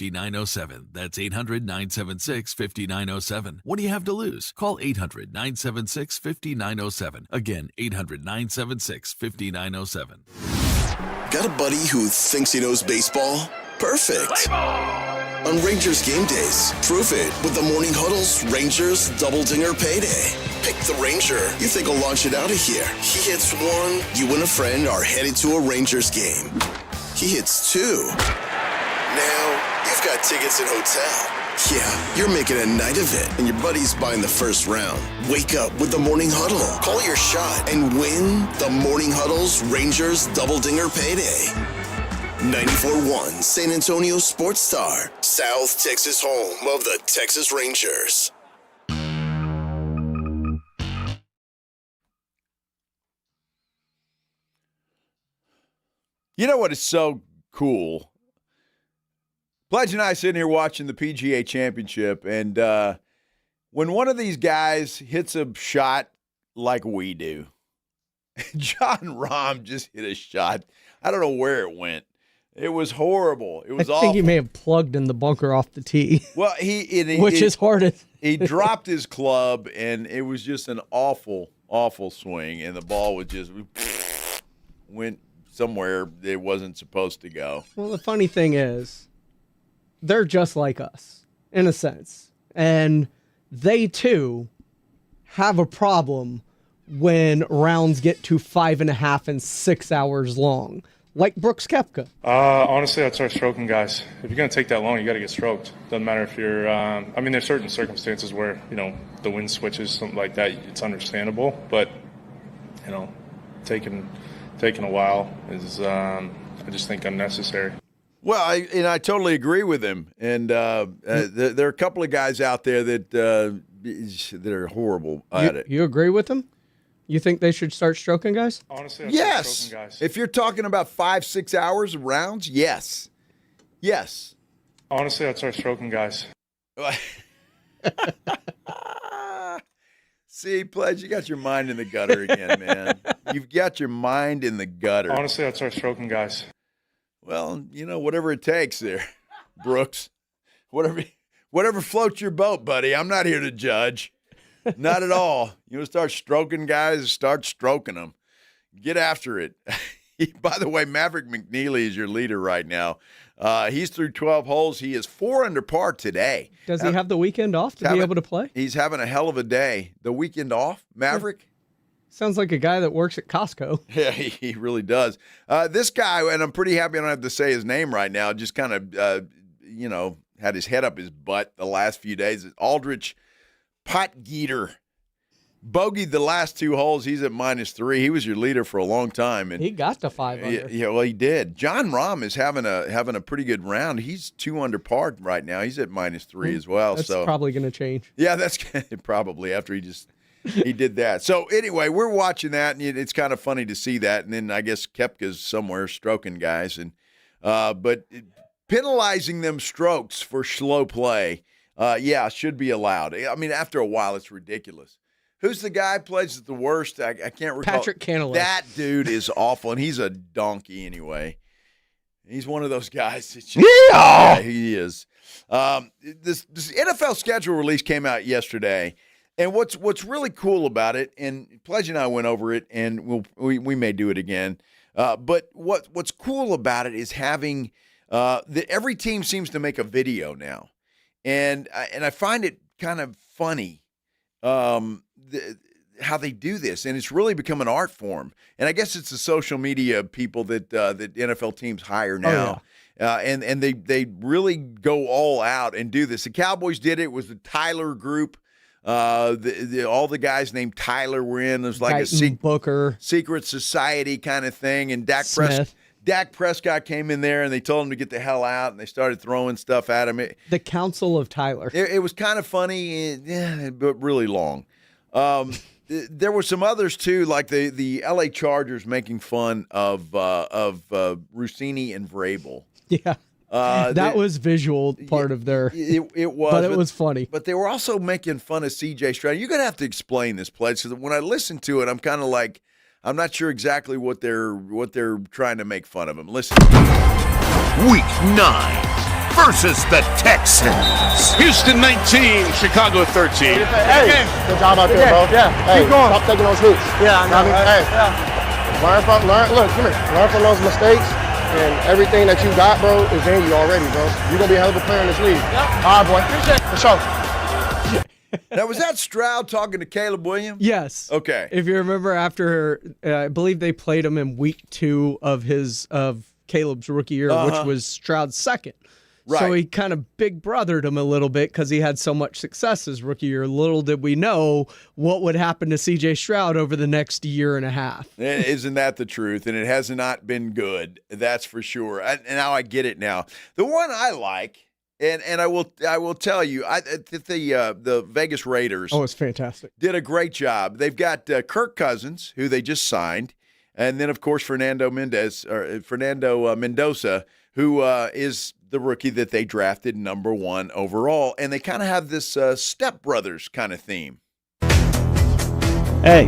That's 800-976-5907. What do you have to lose? Call 800-976-5907. Again, 800-976-5907. Got a buddy who thinks he knows baseball? Perfect. On Rangers game days, prove it with the Morning Huddle's Rangers Double Dinger Payday. Pick the Ranger you think will launch it out of here. He hits one, you and a friend are headed to a Rangers game. He hits two. Now, you've got tickets and hotel. Yeah, you're making a night of it, and your buddy's buying the first round. Wake up with the Morning Huddle. Call your shot and win the Morning Huddle's Rangers Double Dinger Payday. 94.1 San Antonio Sports Star, South Texas home of the Texas Rangers. You know what is so cool? Pledge and I sitting here watching the PGA Championship, and when one of these guys hits a shot like we do, John Rahm just hit a shot. I don't know where it went. It was horrible. It was awful. I think he may have plugged in the bunker off the tee. Well, which is hard. He dropped his club, and it was just an awful, awful swing, and the ball was just went somewhere it wasn't supposed to go. Well, the funny thing is, they're just like us, in a sense. And they, too, have a problem when rounds get to 5.5 and 6 hours long, like Brooks Koepka. Honestly, I'd start stroking guys. If you're going to take that long, you got to get stroked. Doesn't matter if you're there's certain circumstances where, the wind switches, something like that, it's understandable. But, taking a while is, I just think, unnecessary. Well, I totally agree with him. And there are a couple of guys out there that are horrible at it. You agree with him? You think they should start stroking guys? Honestly, I'd yes. start stroking guys. If you're talking about 5-6 hours of rounds, yes. Yes. Honestly, I'd start stroking guys. See, Pledge, you got your mind in the gutter again, man. You've got your mind in the gutter. Honestly, I'd start stroking guys. Well, whatever it takes there, Brooks. Whatever floats your boat, buddy. I'm not here to judge. Not at all. You want to start stroking guys, start stroking them. Get after it. By the way, Maverick McNeely is your leader right now. He's through 12 holes. He is 4 under par today. Does he have the weekend off to be able to play? He's having a hell of a day. The weekend off, Maverick? Sounds like a guy that works at Costco. Yeah, he really does. This guy, and I'm pretty happy I don't have to say his name right now, just kind of, had his head up his butt the last few days. Aldrich Potgieter bogeyed the last 2 holes. He's at -3. He was your leader for a long time, and he got to 5 under. Yeah, well, he did. John Rahm is having a pretty good round. He's 2 under par right now. He's at -3 as well. That's so probably going to change. Yeah, that's probably after he did that. So anyway, we're watching that, and it's kind of funny to see that. And then I guess Koepka's somewhere stroking guys, and but penalizing them strokes for slow play, should be allowed. I mean, after a while, it's ridiculous. Who's the guy who plays at the worst? I can't recall. Patrick Cantlay. That dude is awful, and he's a donkey anyway. He's one of those guys. Yeah, he is. This NFL schedule release came out yesterday, and what's really cool about it, and Pledge and I went over it, and we may do it again. But what's cool about it is having every team seems to make a video now, and I find it kind of funny. How they do this, and it's really become an art form. And I guess it's the social media people that NFL teams hire now, and they really go all out and do this. The Cowboys did it. It was the Tyler group. All the guys named Tyler were in. It was like Booker secret society kind of thing. And Dak Dak Prescott came in there and they told him to get the hell out, and they started throwing stuff at him. The Council of Tyler. It was kind of funny, but really long. There were some others too, like the L.A. Chargers making fun of Rossini and Vrabel. Yeah. That was visual part of their. It was, but it was funny. But they were also making fun of C.J. Stroud. You're gonna have to explain this, Pledge, because when I listen to it, I'm kind of like, I'm not sure exactly what they're trying to make fun of him. Listen. Week 9 versus the Texans. Houston 19, Chicago 13. Hey, good job out there, bro. Yeah, hey, keep going. Stop taking those hits. Yeah, I know. Hey, learn from those mistakes, and everything that you got, bro, is in you already, bro. You're going to be a hell of a player in this league. Yep. All right, boy. Appreciate it. For sure. Now, was that Stroud talking to Caleb Williams? Yes. Okay. If you remember, after I believe they played him in week 2 of Caleb's rookie year, which was Stroud's second. Right. So he kind of big brothered him a little bit because he had so much success his rookie year. Little did we know what would happen to C.J. Stroud over the next year and a half. Isn't that the truth? And it has not been good. That's for sure. And now I get it now. The one I like, and I will tell you, the Vegas Raiders. Oh, it's fantastic. Did a great job. They've got Kirk Cousins, who they just signed, and then of course Fernando Mendoza, who is the rookie that they drafted number 1 overall, and they kind of have this Step Brothers kind of theme. Hey.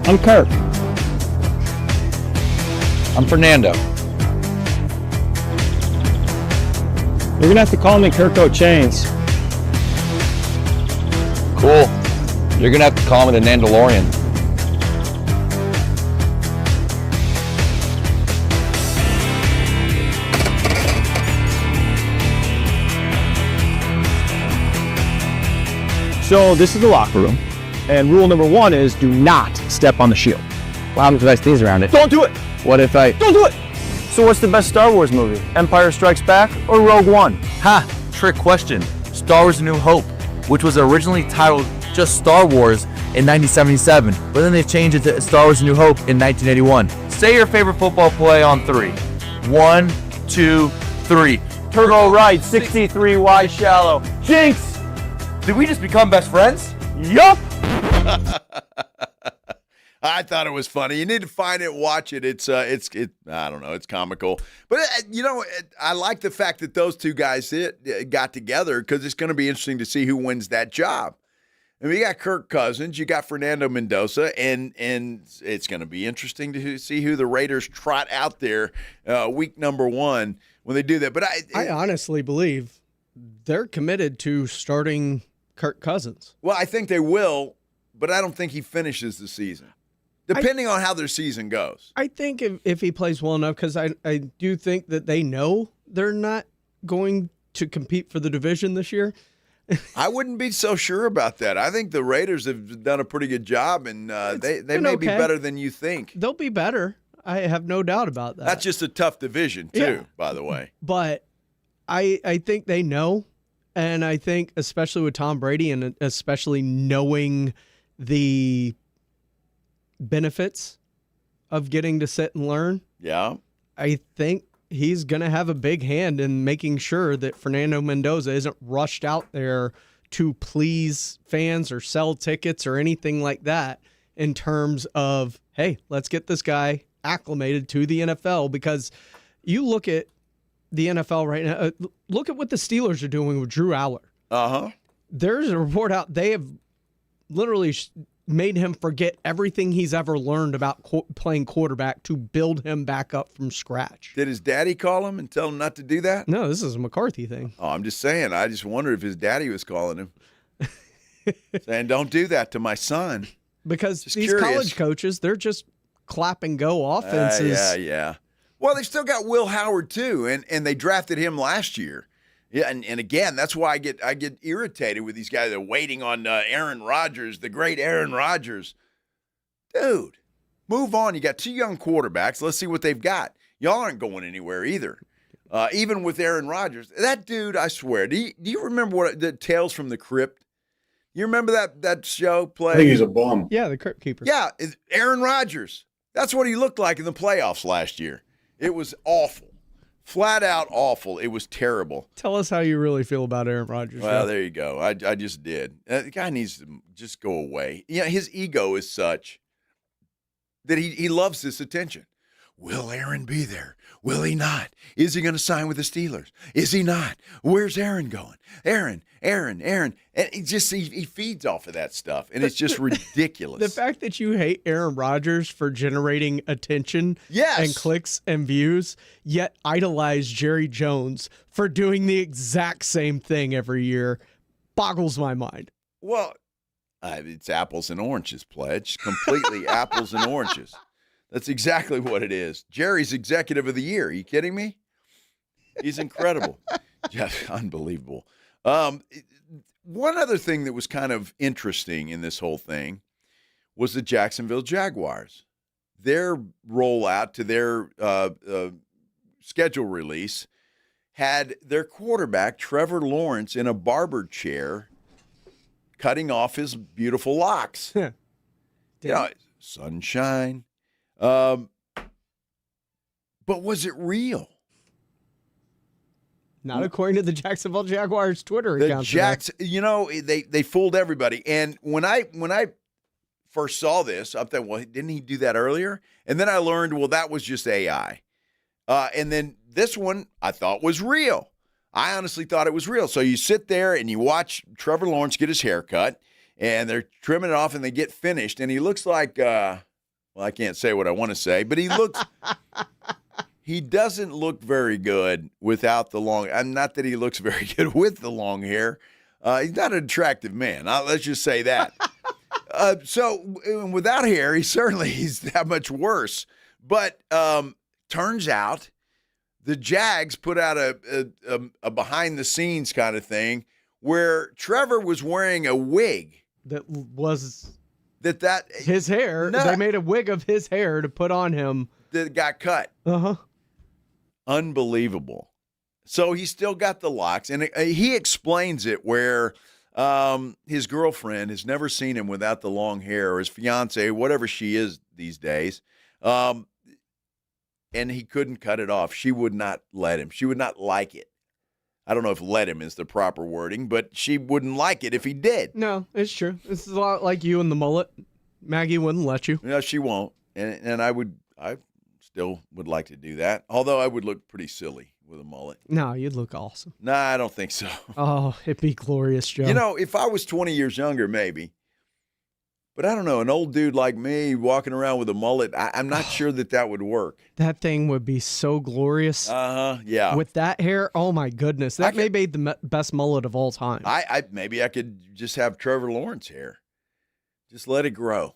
I'm Kirk. I'm Fernando. You're gonna have to call me Kirk O'Chains. Cool. You're gonna have to call me the Nandalorian. So this is the locker room, and rule number 1 is do not step on the shield. What happens if I sneeze around it? Don't do it! What if I... Don't do it! So what's the best Star Wars movie? Empire Strikes Back or Rogue One? Ha! Trick question. Star Wars A New Hope, which was originally titled just Star Wars in 1977, but then they changed it to Star Wars A New Hope in 1981. Say your favorite football play on 3. 1, 2, 3. Turbo right, 63 wide shallow. Jinx! Did we just become best friends? Yup! I thought it was funny. You need to find it, watch it. It's I don't know, it's comical. But I like the fact that those two guys got together because it's going to be interesting to see who wins that job. I mean, you got Kirk Cousins, you got Fernando Mendoza, and it's going to be interesting to see who the Raiders trot out there week number 1 when they do that. But I honestly believe they're committed to starting Kirk Cousins. Well, I think they will, but I don't think he finishes the season, depending on how their season goes. I think if he plays well enough, because I do think that they know they're not going to compete for the division this year. I wouldn't be so sure about that. I think the Raiders have done a pretty good job, and they may be better than you think. They'll be better. I have no doubt about that. That's just a tough division, too, by the way. But I think they know. And I think, especially with Tom Brady and especially knowing the benefits of getting to sit and learn, I think he's going to have a big hand in making sure that Fernando Mendoza isn't rushed out there to please fans or sell tickets or anything like that in terms of, hey, let's get this guy acclimated to the NFL. Because you look at the NFL right now, look at what the Steelers are doing with Drew Aller. There's a report out, they have literally made him forget everything he's ever learned about playing quarterback to build him back up from scratch. Did his daddy call him and tell him not to do that? No, this is a McCarthy thing. Oh, I'm just saying. I just wonder if his daddy was calling him. Saying, don't do that to my son. Because these college coaches, they're just clap and go offenses. Yeah. Well, they still got Will Howard too, and they drafted him last year. Yeah, and again, that's why I get irritated with these guys that are waiting on Aaron Rodgers, the great Aaron Rodgers. Dude, move on. You got 2 young quarterbacks. Let's see what they've got. Y'all aren't going anywhere either. Even with Aaron Rodgers, that dude, I swear. Do you remember what the Tales from the Crypt? You remember that show play? I think he's a bum. Yeah, the Crypt Keeper. Yeah, Aaron Rodgers. That's what he looked like in the playoffs last year. It was awful. Flat out awful. It was terrible. Tell us how you really feel about Aaron Rodgers. Well, there you go. I just did. The guy needs to just go away. Yeah, his ego is such that he loves this attention. Will Aaron be there? Will he not? Is he going to sign with the Steelers? Is he not? Where's Aaron going? Aaron. And he feeds off of that stuff, and it's just ridiculous. The fact that you hate Aaron Rodgers for generating attention and clicks and views, yet idolize Jerry Jones for doing the exact same thing every year boggles my mind. Well, it's apples and oranges, Pledge. Completely apples and oranges. That's exactly what it is. Jerry's executive of the year. Are you kidding me? He's incredible. Just unbelievable. One other thing that was kind of interesting in this whole thing was the Jacksonville Jaguars. Their rollout to their schedule release had their quarterback, Trevor Lawrence, in a barber chair cutting off his beautiful locks. Sunshine. But was it real? Not according to the Jacksonville Jaguars Twitter account. They fooled everybody. And when I first saw this, I thought, well, didn't he do that earlier? And then I learned, well, that was just AI. And then this one I thought was real. I honestly thought it was real. So you sit there and you watch Trevor Lawrence get his hair cut, and they're trimming it off, and they get finished, and he looks like well, I can't say what I want to say, but he looks he doesn't look very good without the long. Not that he looks very good with the long hair. He's not an attractive man. Let's just say that. So without hair, he's that much worse. But turns out the Jags put out a behind the scenes kind of thing where Trevor was wearing a wig that was that his hair. No. They made a wig of his hair to put on him that got cut. Unbelievable. So he still got the locks, and he explains it where his girlfriend has never seen him without the long hair, or his fiance, whatever she is these days, and he couldn't cut it off. She would not let him. She would not like it. I don't know if let him is the proper wording, but she wouldn't like it if he did. No, it's true. It's a lot like you and the mullet. Maggie wouldn't let you. No, she won't. And I still would like to do that, although I would look pretty silly with a mullet. No, you'd look awesome. Nah, I don't think so. Oh, it'd be glorious, Joe. You know, if I was 20 years younger, maybe. But I don't know, an old dude like me walking around with a mullet, I'm not sure that would work. That thing would be so glorious. Yeah. With that hair, oh my goodness. That may be the best mullet of all time. Maybe I could just have Trevor Lawrence hair. Just let it grow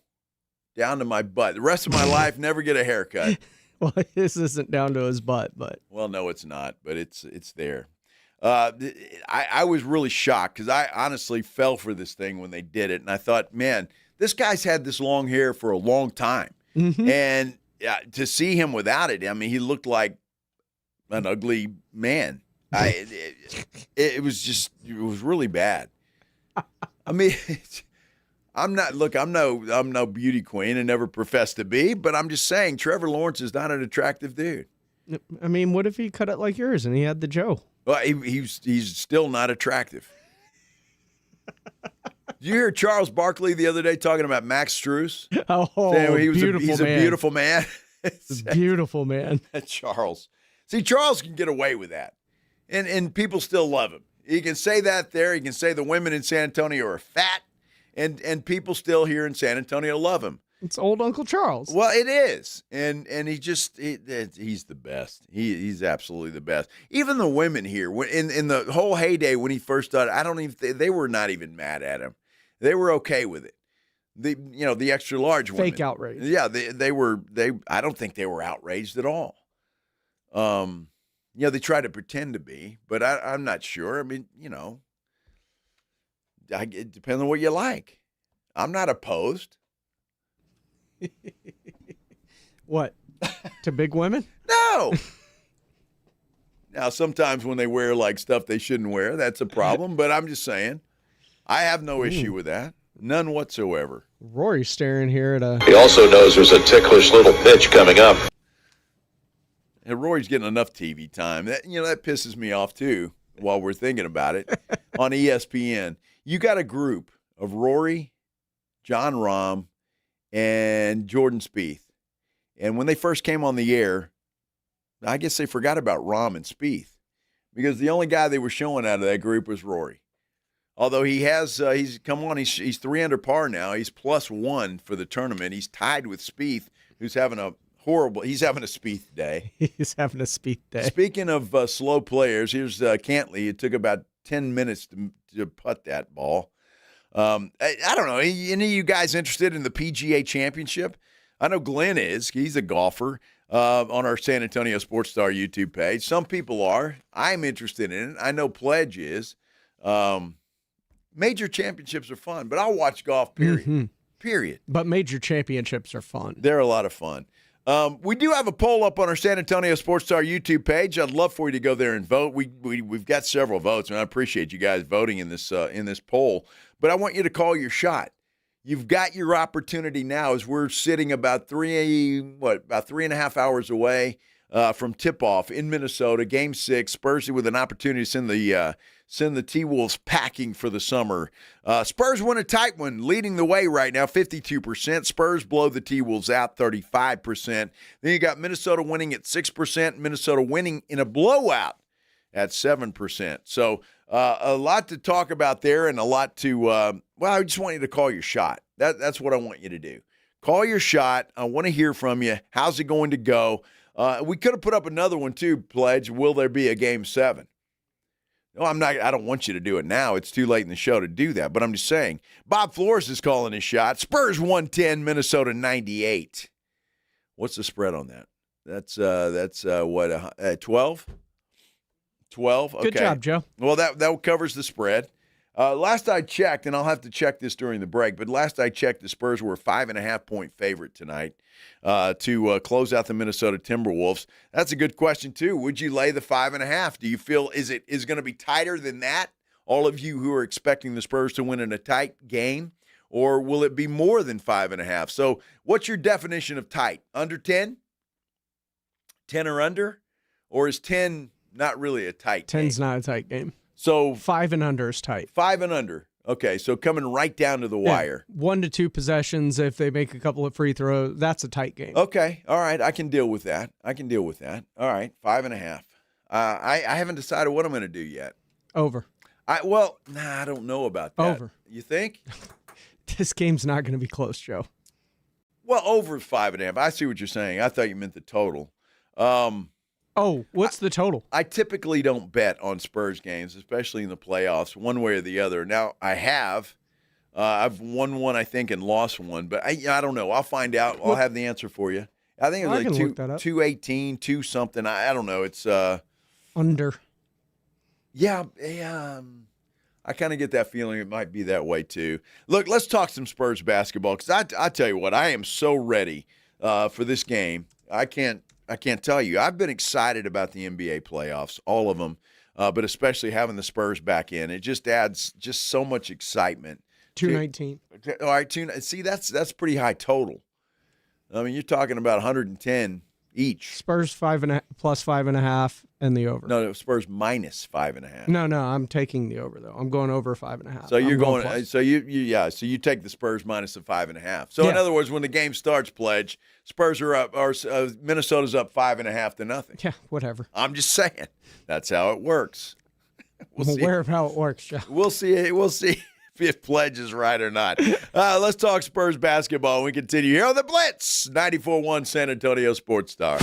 down to my butt. The rest of my life, never get a haircut. Well, this isn't down to his butt, but. Well, no, it's not, but it's there. I was really shocked because I honestly fell for this thing when they did it, and I thought, man, this guy's had this long hair for a long time. Mm-hmm. And to see him without it, I mean, he looked like an ugly man. It was really bad. I mean, I'm no beauty queen and never professed to be, but I'm just saying Trevor Lawrence is not an attractive dude. I mean, what if he cut it like yours and he had the Joe? Well, he's still not attractive. Did you hear Charles Barkley the other day talking about Max Strus? Oh, he's a beautiful man. Beautiful man. Charles. See, Charles can get away with that. And people still love him. He can say that there. He can say the women in San Antonio are fat, and people still here in San Antonio love him. It's old Uncle Charles. Well, it is. And he's the best. He's absolutely the best. Even the women here, in the whole heyday when he first started, they were not even mad at him. They were okay with it. The extra large women. Fake outrage. Yeah, they I don't think they were outraged at all. They try to pretend to be, but I'm not sure. I mean, it depends on what you like. I'm not opposed. What? To big women? No. Now, sometimes when they wear like stuff they shouldn't wear, that's a problem, but I'm just saying. I have no issue with that. None whatsoever. Rory's staring here at a... He also knows there's a ticklish little pitch coming up. And Rory's getting enough TV time. That pisses me off, too, while we're thinking about it. On ESPN, you got a group of Rory, John Rahm, and Jordan Spieth. And when they first came on the air, I guess they forgot about Rahm and Spieth because the only guy they were showing out of that group was Rory. Although he's 3 under par now. He's +1 for the tournament. He's tied with Spieth, who's having a Spieth day. He's having a Spieth day. Speaking of slow players, here's Cantley. It took about 10 minutes to putt that ball. I don't know. Any of you guys interested in the PGA Championship? I know Glenn is. He's a golfer on our San Antonio Sports Star YouTube page. Some people are. I'm interested in it. I know Pledge is. Major championships are fun, but I'll watch golf, period. Mm-hmm. Period. But major championships are fun. They're a lot of fun. We do have a poll up on our San Antonio Sports Star YouTube page. I'd love for you to go there and vote. We've got several votes, and I appreciate you guys voting in this poll. But I want you to call your shot. You've got your opportunity now as we're sitting about 3.5 hours away from tip-off in Minnesota, Game 6. Spurs with an opportunity to send the T-Wolves packing for the summer. Spurs win a tight one, leading the way right now, 52%. Spurs blow the T-Wolves out, 35%. Then you got Minnesota winning at 6%, Minnesota winning in a blowout at 7%. So a lot to talk about there and a lot to I just want you to call your shot. That's what I want you to do. Call your shot. I want to hear from you. How's it going to go? We could have put up another one too, Pledge. Will there be a Game 7? No, I don't want you to do it now. It's too late in the show to do that. But I'm just saying, Bob Flores is calling his shot. Spurs 110, Minnesota 98. What's the spread on that? That's what, 12? 12? Okay. Good job, Joe. Well, that covers the spread. Last I checked, and I'll have to check this during the break, but last I checked, the Spurs were a 5.5-point favorite tonight to close out the Minnesota Timberwolves. That's a good question, too. Would you lay the 5.5? Do you feel is going to be tighter than that? All of you who are expecting the Spurs to win in a tight game, or will it be more than 5.5? So what's your definition of tight? Under 10? 10 or under? Or is 10 not really a tight game? 10's not a tight game. So 5 and under is tight. 5 and under. Okay, so coming right down to the wire. 1 to 2 possessions, if they make a couple of free throws, that's a tight game. Okay, all right, I can deal with that. All right, 5.5. I haven't decided what I'm going to do yet. Over. I don't know about that. Over. You think? This game's not going to be close, Joe. Well, over 5.5. I see what you're saying. I thought you meant the total. What's the total? I typically don't bet on Spurs games, especially in the playoffs, one way or the other. Now, I have. I've won one, I think, and lost one. But I don't know. I'll find out. I'll have the answer for you. I think it was like 218, 2 something. I don't know. It's under. Yeah. I kind of get that feeling it might be that way, too. Look, let's talk some Spurs basketball because I tell you what, I am so ready for this game. I can't tell you. I've been excited about the NBA playoffs, all of them, but especially having the Spurs back in. It just adds just so much excitement. 219. All right, see, that's pretty high total. I mean, you're talking about 110 each. Spurs 5.5 plus 5.5 and the over. No, Spurs minus 5.5. No, I'm taking the over though. I'm going over 5.5. So you're going. So you take the Spurs minus the 5.5. So in other words, when the game starts, Pledge, Spurs are up, or Minnesota's up 5.5 to nothing. Yeah, whatever. I'm just saying that's how it works. I'm aware of how it works, Joe. We'll see if Pledge is right or not. Let's talk Spurs basketball. We continue here on the Blitz, 94.1 San Antonio Sports Star.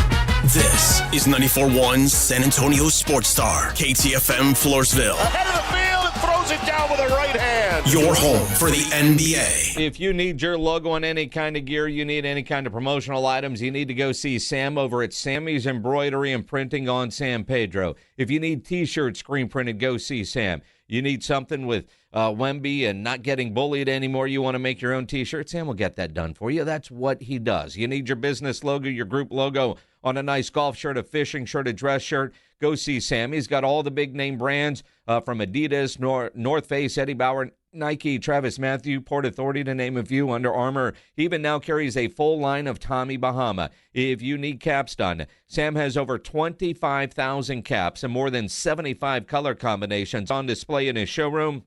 This is 94.1 San Antonio Sports Star, KTFM Floresville. Ahead of the field and throws it down with a right hand. Your home for the NBA. If you need your logo on any kind of gear, you need any kind of promotional items, you need to go see Sam over at Sammy's Embroidery and Printing on San Pedro. If you need T-shirts screen printed, go see Sam. You need something with Wemby and not getting bullied anymore, you want to make your own T-shirt, Sam will get that done for you. That's what he does. You need your business logo, your group logo on a nice golf shirt, a fishing shirt, a dress shirt, go see Sam. He's got all the big name brands from Adidas, North Face, Eddie Bauer, and Nike, Travis Matthew, Port Authority, to name a few. Under Armour even now carries a full line of Tommy Bahama. If you need caps done, Sam has over 25,000 caps and more than 75 color combinations on display in his showroom.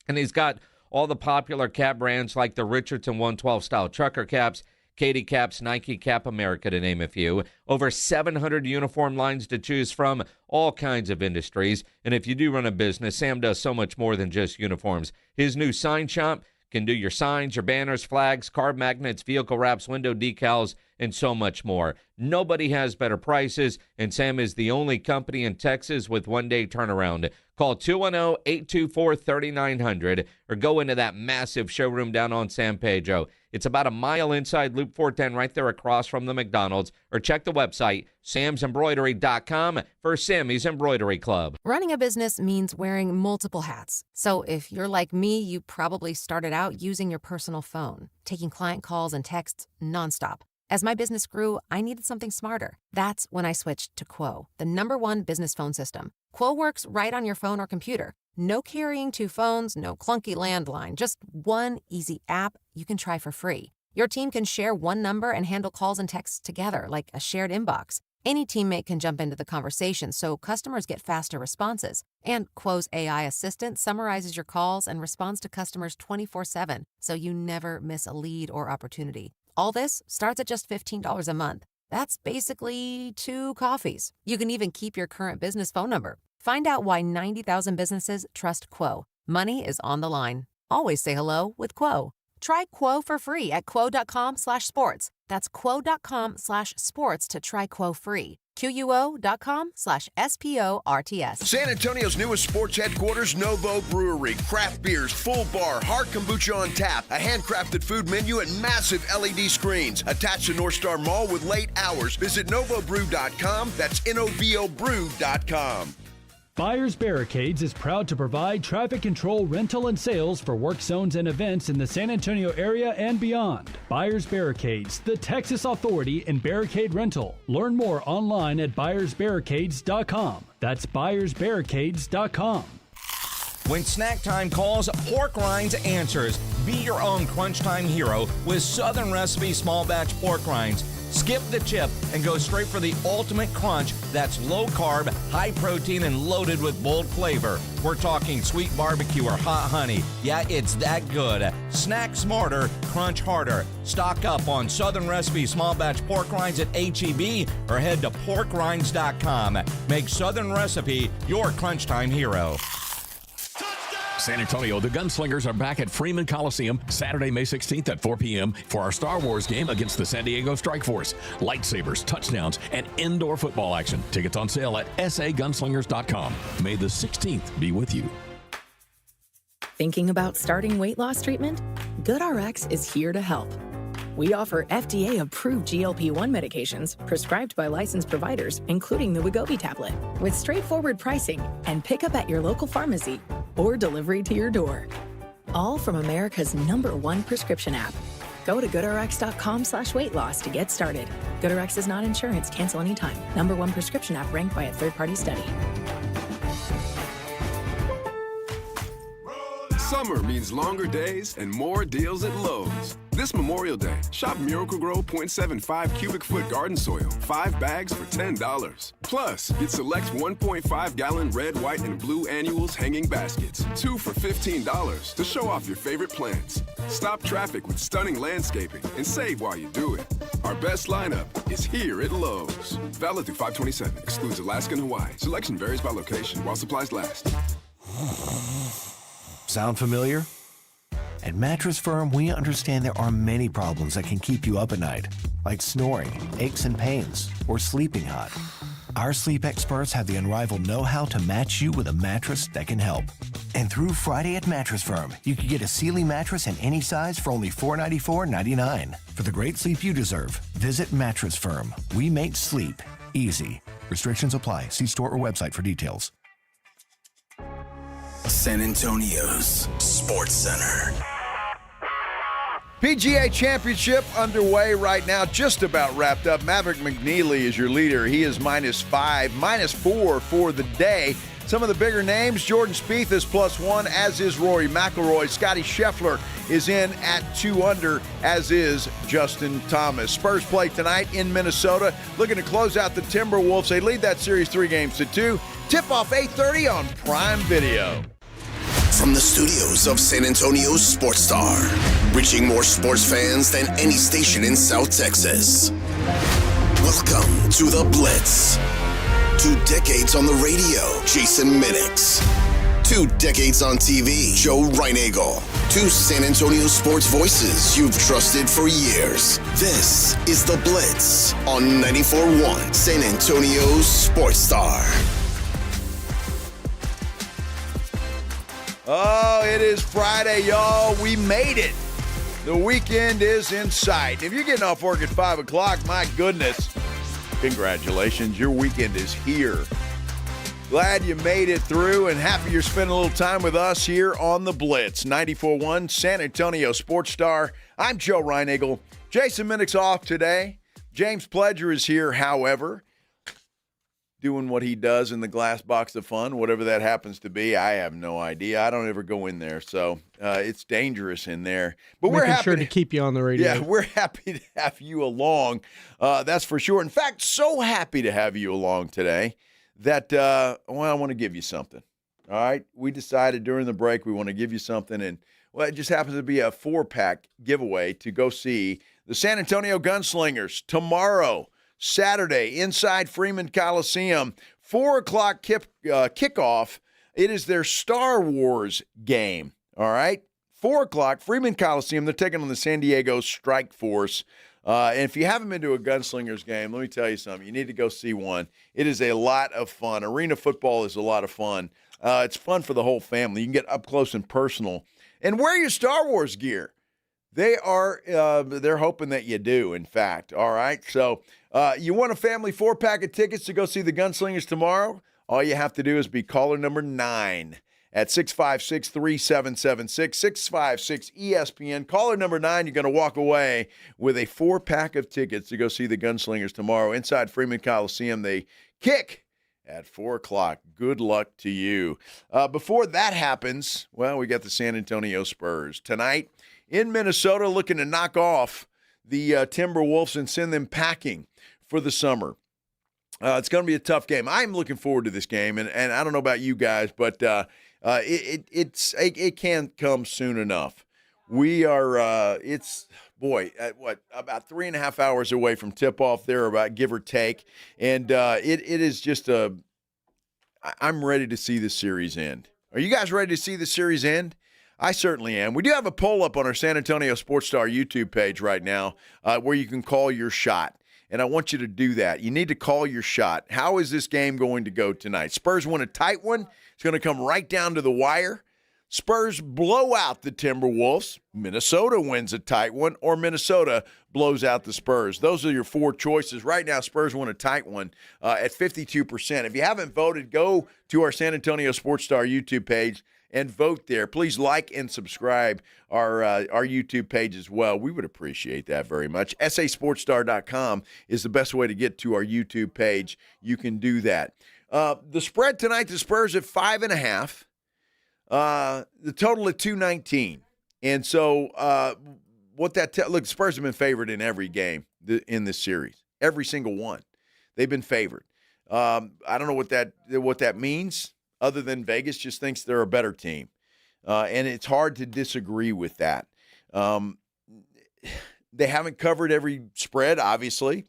And he's got all the popular cap brands like the Richardson 112 style trucker caps, Katie Caps, Nike Cap America, to name a few. Over 700 uniform lines to choose from, all kinds of industries. And if you do run a business, Sam does so much more than just uniforms. His new sign shop can do your signs, your banners, flags, card magnets, vehicle wraps, window decals, and so much more. Nobody has better prices, and Sam is the only company in Texas with one-day turnaround. Call 210-824-3900 or go into that massive showroom down on San Pedro. It's about a mile inside Loop 410 right there across from the McDonald's, or check the website, samsembroidery.com, for Sammy's Embroidery Club. Running a business means wearing multiple hats. So if you're like me, you probably started out using your personal phone, taking client calls and texts nonstop. As my business grew, I needed something smarter. That's when I switched to Quo, the #1 business phone system. Quo works right on your phone or computer. No carrying 2 phones, no clunky landline, just one easy app you can try for free. Your team can share one number and handle calls and texts together like a shared inbox. Any teammate can jump into the conversation so customers get faster responses. And Quo's AI assistant summarizes your calls and responds to customers 24/7, so you never miss a lead or opportunity. All this starts at just $15 a month. That's basically 2 coffees. You can even keep your current business phone number. Find out why 90,000 businesses trust Quo. Money is on the line. Always say hello with Quo. Try Quo for free at quo.com/sports. That's quo.com/sports to try Quo free. QUO.com/SPORTS. San Antonio's newest sports headquarters, Novo Brewery. Craft beers, full bar, hard kombucha on tap, a handcrafted food menu, and massive LED screens. Attached to North Star Mall with late hours. Visit novobrew.com. That's novobrew.com. Buyers Barricades is proud to provide traffic control, rental, and sales for work zones and events in the San Antonio area and beyond. Buyers Barricades, the Texas authority in barricade rental. Learn more online at buyersbarricades.com. That's buyersbarricades.com. When snack time calls, Pork Rinds answers. Be your own crunch time hero with Southern Recipe small batch pork rinds. Skip the chip and go straight for the ultimate crunch that's low carb, high protein, and loaded with bold flavor. We're talking sweet barbecue or hot honey. Yeah, it's that good. Snack smarter, crunch harder. Stock up on Southern Recipe small batch pork rinds at H-E-B or head to porkrinds.com. Make Southern Recipe your crunch time hero. San Antonio, the Gunslingers are back at Freeman Coliseum Saturday, May 16th at 4 p.m. for our Star Wars game against the San Diego Strike Force. Lightsabers, touchdowns, and indoor football action. Tickets on sale at sagunslingers.com. May the 16th be with you. Thinking about starting weight loss treatment? GoodRx is here to help. We offer FDA-approved GLP-1 medications prescribed by licensed providers, including the Wegovy tablet, with straightforward pricing and pickup at your local pharmacy or delivery to your door. All from America's #1 prescription app. Go to goodrx.com/weight loss to get started. GoodRx is not insurance. Cancel anytime. #1 prescription app ranked by a third-party study. Summer means longer days and more deals at Lowe's. This Memorial Day, shop Miracle-Gro 0.75 cubic foot garden soil, 5 bags for $10. Plus, get select 1.5-gallon red, white, and blue annuals hanging baskets, 2 for $15 to show off your favorite plants. Stop traffic with stunning landscaping and save while you do it. Our best lineup is here at Lowe's. Valid through 5/27. Excludes Alaska and Hawaii. Selection varies by location while supplies last. Sound familiar? At Mattress Firm, we understand there are many problems that can keep you up at night, like snoring, aches and pains, or sleeping hot. Our sleep experts have the unrivaled know-how to match you with a mattress that can help. And through Friday at Mattress Firm, you can get a Sealy mattress in any size for only $494.99. For the great sleep you deserve, visit Mattress Firm. We make sleep easy. Restrictions apply. See store or website for details. San Antonio's Sports Center. PGA Championship underway right now, just about wrapped up. Maverick McNeely is your leader. He is -5, -4 for the day. Some of the bigger names, Jordan Spieth is +1, as is Rory McIlroy. Scotty Scheffler is in at 2 under, as is Justin Thomas. Spurs play tonight in Minnesota, looking to close out the Timberwolves. They lead that series 3-2. Tip-off 8:30 on Prime Video. From the studios of San Antonio's Sports Star, reaching more sports fans than any station in South Texas. Welcome to the Blitz. 2 decades on the radio, Jason Minix. 2 decades on TV, Joe Reinagel. 2 San Antonio sports voices you've trusted for years. This is the Blitz on 94.1 San Antonio's Sports Star. Oh, it is Friday, y'all. We made it. The weekend is in sight. If you're getting off work at 5 o'clock, my goodness, congratulations. Your weekend is here. Glad you made it through and happy you're spending a little time with us here on the Blitz. 94.1 San Antonio Sports Star. I'm Joe Reinagel. Jason Minix off today. James Pledger is here, however, doing what he does in the glass box of fun, whatever that happens to be. I have no idea. I don't ever go in there, so it's dangerous in there. But we're happy to keep you on the radio. Yeah, we're happy to have you along. That's for sure. In fact, so happy to have you along today that, I want to give you something. All right? We decided during the break we want to give you something, and, it just happens to be a 4-pack giveaway to go see the San Antonio Gunslingers tomorrow, Saturday, inside Freeman Coliseum, 4 o'clock kickoff. It is their Star Wars game, all right? 4 o'clock, Freeman Coliseum. They're taking on the San Diego Strike Force. And if you haven't been to a Gunslingers game, let me tell you something. You need to go see one. It is a lot of fun. Arena football is a lot of fun. It's fun for the whole family. You can get up close and personal. And wear your Star Wars gear. They're hoping that you do, in fact, all right? So you want a family 4-pack of tickets to go see the Gunslingers tomorrow? All you have to do is be caller number 9 at 656-3776, 656-ESPN. Caller number 9, you're going to walk away with a 4-pack of tickets to go see the Gunslingers tomorrow inside Freeman Coliseum. They kick at 4 o'clock. Good luck to you. Before that happens, we got the San Antonio Spurs. Tonight in Minnesota, looking to knock off the Timberwolves and send them packing for the summer. It's going to be a tough game. I'm looking forward to this game, and I don't know about you guys, but it can't come soon enough. We are about 3.5 hours away from tip-off there, about give or take, and it is just I'm ready to see this series end. Are you guys ready to see the series end? I certainly am. We do have a poll up on our San Antonio Sports Star YouTube page right now where you can call your shot. And I want you to do that. You need to call your shot. How is this game going to go tonight? Spurs win a tight one. It's going to come right down to the wire. Spurs blow out the Timberwolves. Minnesota wins a tight one, or Minnesota blows out the Spurs. Those are your 4 choices. Right now, Spurs win a tight one at 52%. If you haven't voted, go to our San Antonio Sports Star YouTube page and vote there. Please like and subscribe our YouTube page as well. We would appreciate that very much. sasportstar.com is the best way to get to our YouTube page. You can do that. The spread tonight, the Spurs at 5.5. The total at 219. And so look, the Spurs have been favored in every game in this series. Every single one. They've been favored. I don't know what that means, other than Vegas just thinks they're a better team. And it's hard to disagree with that. They haven't covered every spread, obviously.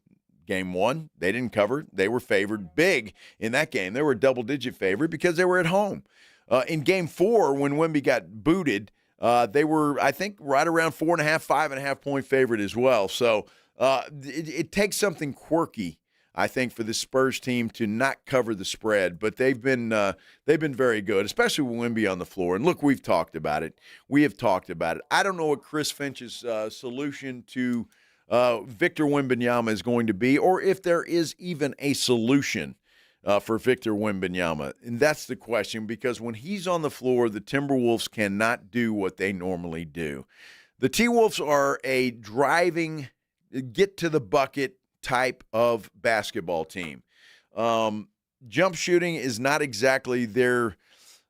Game 1, they didn't cover. They were favored big in that game. They were a double-digit favorite because they were at home. In Game 4, when Wemby got booted, they were, I think, right around 4.5, 5.5 point favorite as well. So it takes something quirky, I think, for the Spurs team to not cover the spread. But they've been very good, especially with Wemby on the floor. And look, we've talked about it. We have talked about it. I don't know what Chris Finch's solution to Victor Wembanyama is going to be, or if there is even a solution for Victor Wembanyama. And that's the question, because when he's on the floor, the Timberwolves cannot do what they normally do. The T-Wolves are a driving, get-to-the-bucket type of basketball team. jump shooting is not exactly their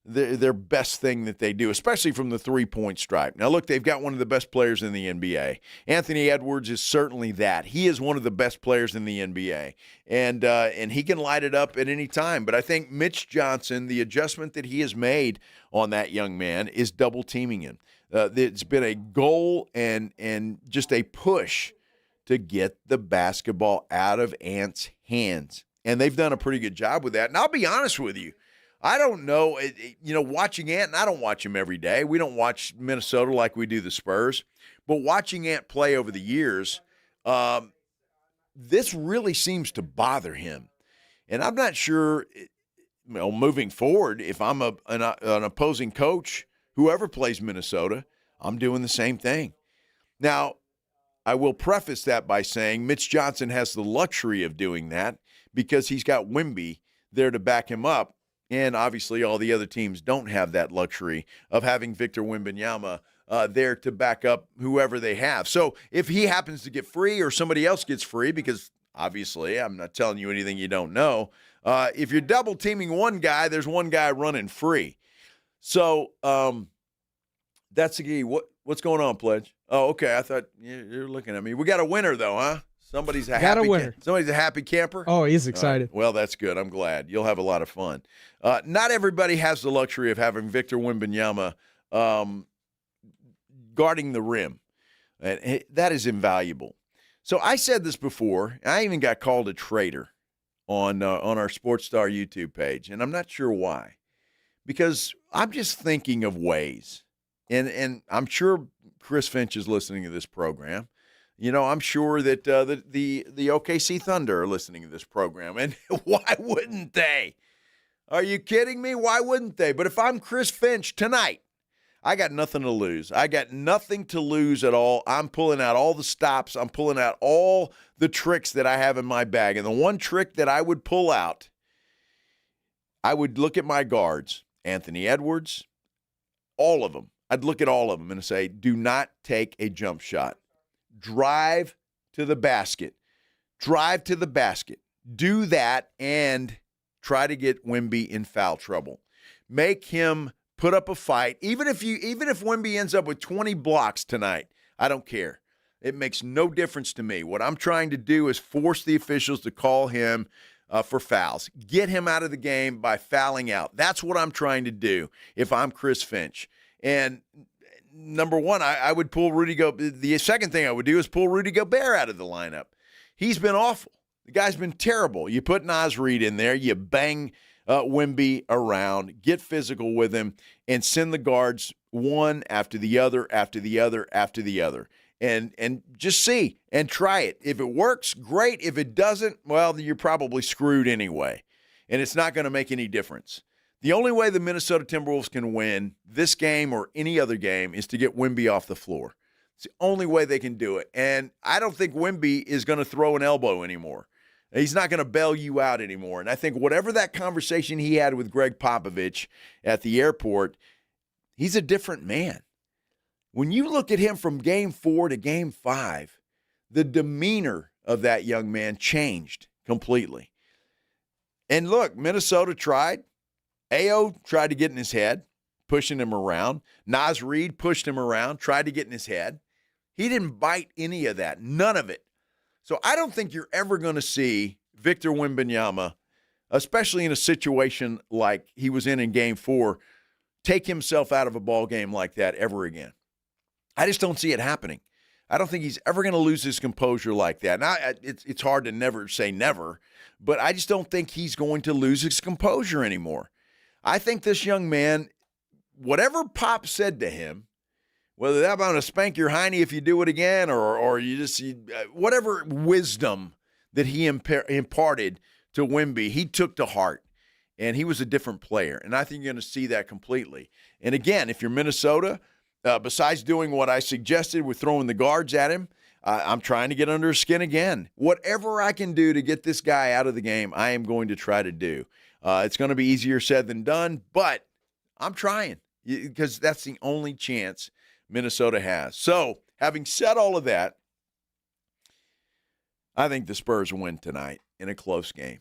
best thing that they do, especially from the three-point stripe. Now, look, they've got one of the best players in the NBA. Anthony Edwards is certainly that. He is one of the best players in the NBA, and he can light it up at any time. But I think Mitch Johnson, the adjustment that he has made on that young man is double-teaming him. It's been a goal and just a push to get the basketball out of Ant's hands. And they've done a pretty good job with that. And I'll be honest with you, I don't know, watching Ant, and I don't watch him every day. We don't watch Minnesota like we do the Spurs. But watching Ant play over the years, this really seems to bother him. And I'm not sure, moving forward, if I'm an opposing coach, whoever plays Minnesota, I'm doing the same thing. Now, I will preface that by saying Mitch Johnson has the luxury of doing that because he's got Wemby there to back him up. And obviously all the other teams don't have that luxury of having Victor Wembanyama there to back up whoever they have. So if he happens to get free or somebody else gets free, because obviously I'm not telling you anything you don't know, if you're double teaming one guy, there's one guy running free. So that's the key. What's going on, Pledge? Oh, okay. I thought you're looking at me. We got a winner, though, huh? Somebody's a happy camper. Oh, he's excited. Right. Well, that's good. I'm glad. You'll have a lot of fun. Not everybody has the luxury of having Victor Wembanyama guarding the rim. And that is invaluable. So I said this before. I even got called a traitor on our Sports Star YouTube page, and I'm not sure why. Because I'm just thinking of ways. And I'm sure Chris Finch is listening to this program. I'm sure that the OKC Thunder are listening to this program. And why wouldn't they? Are you kidding me? Why wouldn't they? But if I'm Chris Finch tonight, I got nothing to lose. I got nothing to lose at all. I'm pulling out all the stops. I'm pulling out all the tricks that I have in my bag. And the one trick that I would pull out, I would look at my guards, Anthony Edwards, all of them. I'd look at all of them and say, do not take a jump shot. Drive to the basket. Drive to the basket. Do that and try to get Wemby in foul trouble. Make him put up a fight. Even if Wemby ends up with 20 blocks tonight, I don't care. It makes no difference to me. What I'm trying to do is force the officials to call him for fouls. Get him out of the game by fouling out. That's what I'm trying to do if I'm Chris Finch. And number one, I would pull Rudy Gobert. The second thing I would do is pull Rudy Gobert out of the lineup. He's been awful. The guy's been terrible. You put Naz Reid in there, you bang Wemby around, get physical with him, and send the guards one after the other, after the other, after the other. And just see and try it. If it works, great. If it doesn't, well, you're probably screwed anyway. And it's not going to make any difference. The only way the Minnesota Timberwolves can win this game or any other game is to get Wemby off the floor. It's the only way they can do it. And I don't think Wemby is going to throw an elbow anymore. He's not going to bail you out anymore. And I think whatever that conversation he had with Greg Popovich at the airport, he's a different man. When you look at him from Game 4 to Game 5, the demeanor of that young man changed completely. And look, Minnesota tried. A.O. tried to get in his head, pushing him around. Naz Reid pushed him around, tried to get in his head. He didn't bite any of that, none of it. So I don't think you're ever going to see Victor Wembanyama, especially in a situation like he was in Game 4, take himself out of a ball game like that ever again. I just don't see it happening. I don't think he's ever going to lose his composure like that. Now, it's hard to never say never, but I just don't think he's going to lose his composure anymore. I think this young man, whatever Pop said to him, whether that I'm going to spank your hiney if you do it again, or whatever wisdom that he imparted to Wemby, he took to heart, and he was a different player. And I think you're going to see that completely. And again, if you're Minnesota, besides doing what I suggested with throwing the guards at him, I'm trying to get under his skin again. Whatever I can do to get this guy out of the game, I am going to try to do. It's going to be easier said than done, but I'm trying because that's the only chance Minnesota has. So, having said all of that, I think the Spurs win tonight in a close game.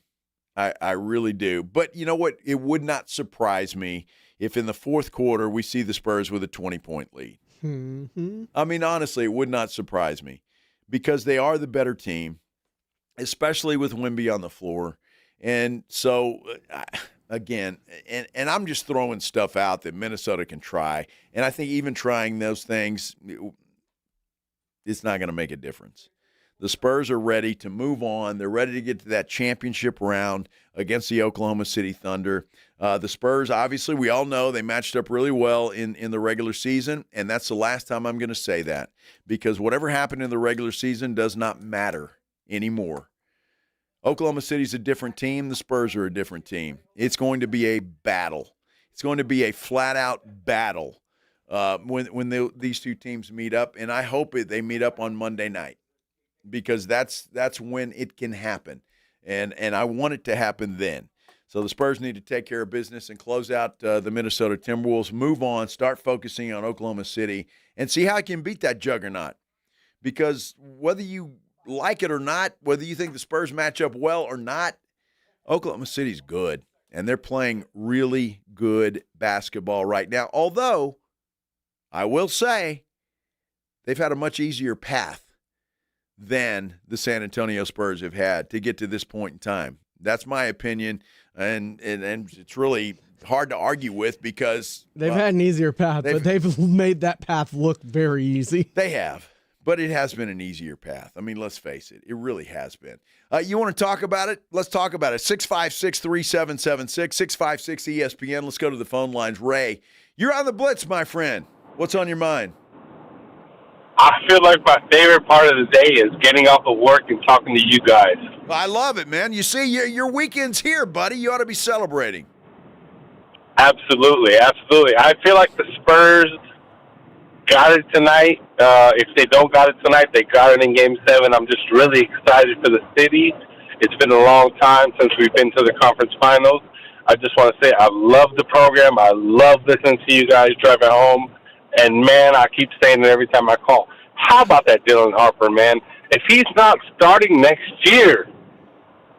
I really do. But you know what? It would not surprise me if in the fourth quarter we see the Spurs with a 20-point lead. Mm-hmm. I mean, honestly, it would not surprise me because they are the better team, especially with Wemby on the floor. And so, again, and I'm just throwing stuff out that Minnesota can try. And I think even trying those things, it's not going to make a difference. The Spurs are ready to move on. They're ready to get to that championship round against the Oklahoma City Thunder. The Spurs, obviously, we all know they matched up really well in the regular season, and that's the last time I'm going to say that because whatever happened in the regular season does not matter anymore. Oklahoma City's a different team. The Spurs are a different team. It's going to be a battle. It's going to be a flat-out battle when these two teams meet up, and I hope they meet up on Monday night. Because that's when it can happen, and I want it to happen then. So the Spurs need to take care of business and close out the Minnesota Timberwolves, move on, start focusing on Oklahoma City, and see how I can beat that juggernaut. Because whether you like it or not, whether you think the Spurs match up well or not, Oklahoma City's good, and they're playing really good basketball right now. Although, I will say, they've had a much easier path than the San Antonio Spurs have had to get to this point in time. That's my opinion, and it's really hard to argue with because they've had an easier path, but they've made that path look very easy. They have, but it has been an easier path. I mean, let's face it. It really has been. You want to talk about it? Let's talk about it. 656-3776, 656-ESPN. Let's go to the phone lines. Ray, you're on the Blitz, my friend. What's on your mind? I feel like my favorite part of the day is getting off of work and talking to you guys. I love it, man. You see, your weekend's here, buddy. You ought to be celebrating. Absolutely, absolutely. I feel like the Spurs got it tonight. If they don't got it tonight, they got it in Game 7. I'm just really excited for the city. It's been a long time since we've been to the conference finals. I just want to say I love the program. I love listening to you guys driving home. And, man, I keep saying it every time I call. How about that Dylan Harper, man? If he's not starting next year,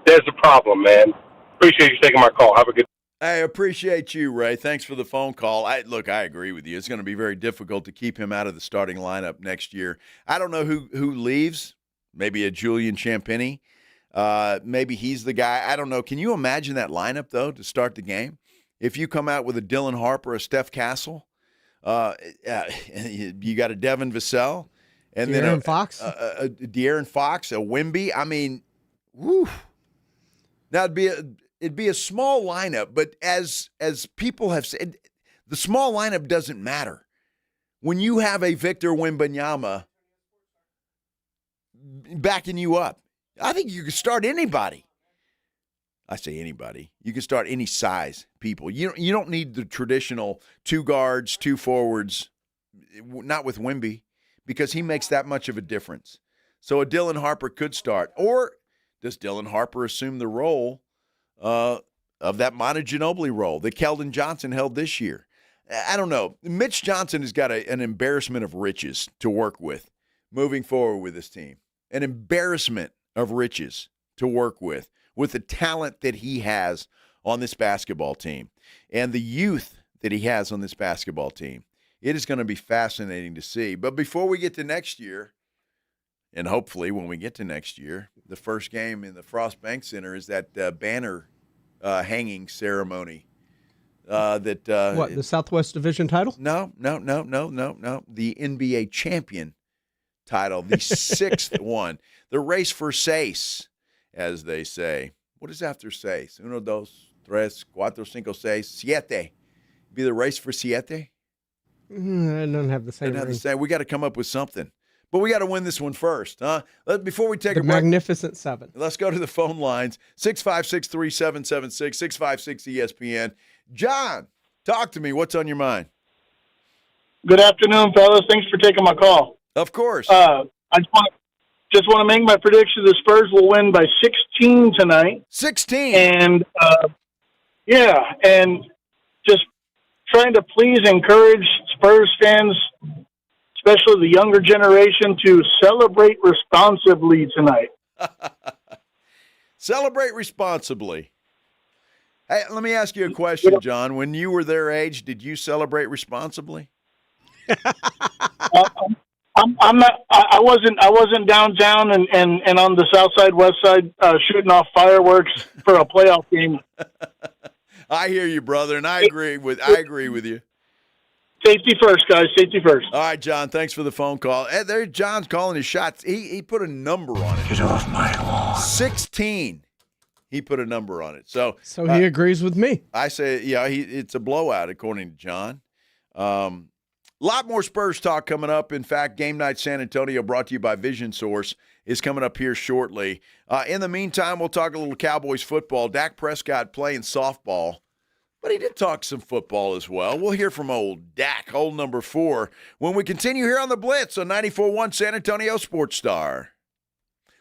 there's a problem, man. Appreciate you taking my call. Have a good day. I appreciate you, Ray. Thanks for the phone call. I agree with you. It's going to be very difficult to keep him out of the starting lineup next year. I don't know who leaves. Maybe a Julian Champagny. Maybe he's the guy. I don't know. Can you imagine that lineup, though, to start the game? If you come out with a Dylan Harper, a Steph Castle, you got a Devin Vassell, and then De'Aaron Fox, a De'Aaron Fox, a Wemby. I mean, woo. Now it'd be a small lineup, but as people have said, the small lineup doesn't matter when you have a Victor Wembanyama backing you up. I think you can start anybody. I say anybody. You can start any size people. You don't need the traditional 2 guards, 2 forwards, not with Wemby, because he makes that much of a difference. So a Dylan Harper could start. Or does Dylan Harper assume the role of that Manu Ginobili role that Keldon Johnson held this year? I don't know. Mitch Johnson has got an embarrassment of riches to work with moving forward with this team. An embarrassment of riches to work with the talent that he has on this basketball team and the youth that he has on this basketball team. It is going to be fascinating to see. But before we get to next year, and hopefully when we get to next year, the first game in the Frost Bank Center is that banner hanging ceremony. The Southwest Division title? No. The NBA champion title, the 6th one. The race for seis, as they say. What is after seis? 1, 2, 3, 4, 5, 6, 7. Be the race for siete? I don't have the same. We got to come up with something. But we got to win this one first, huh? Before we take the Magnificent Seven. Let's go to the phone lines. 656-3776, 656-ESPN. John, talk to me. What's on your mind? Good afternoon, fellas. Thanks for taking my call. Of course. I just want to make my prediction. The Spurs will win by 16 tonight. 16? And, and just trying to please encourage Spurs fans, especially the younger generation, to celebrate responsibly tonight. Celebrate responsibly. Hey, let me ask you a question, John. When you were their age, did you celebrate responsibly? I'm not. I wasn't downtown and on the south side, west side, shooting off fireworks for a playoff game. I hear you, brother, and I agree with you. Safety first, guys. Safety first. All right, John. Thanks for the phone call. There, John's calling his shots. He put a number on it. Get off my lawn. 16. He put a number on it. So he agrees with me. I say, yeah, it's a blowout, according to John. A lot more Spurs talk coming up. In fact, Game Night San Antonio, brought to you by Vision Source, is coming up here shortly. In the meantime, we'll talk a little Cowboys football. Dak Prescott playing softball, but he did talk some football as well. We'll hear from old Dak, old number 4, when we continue here on the Blitz on 94.1 San Antonio Sports Star.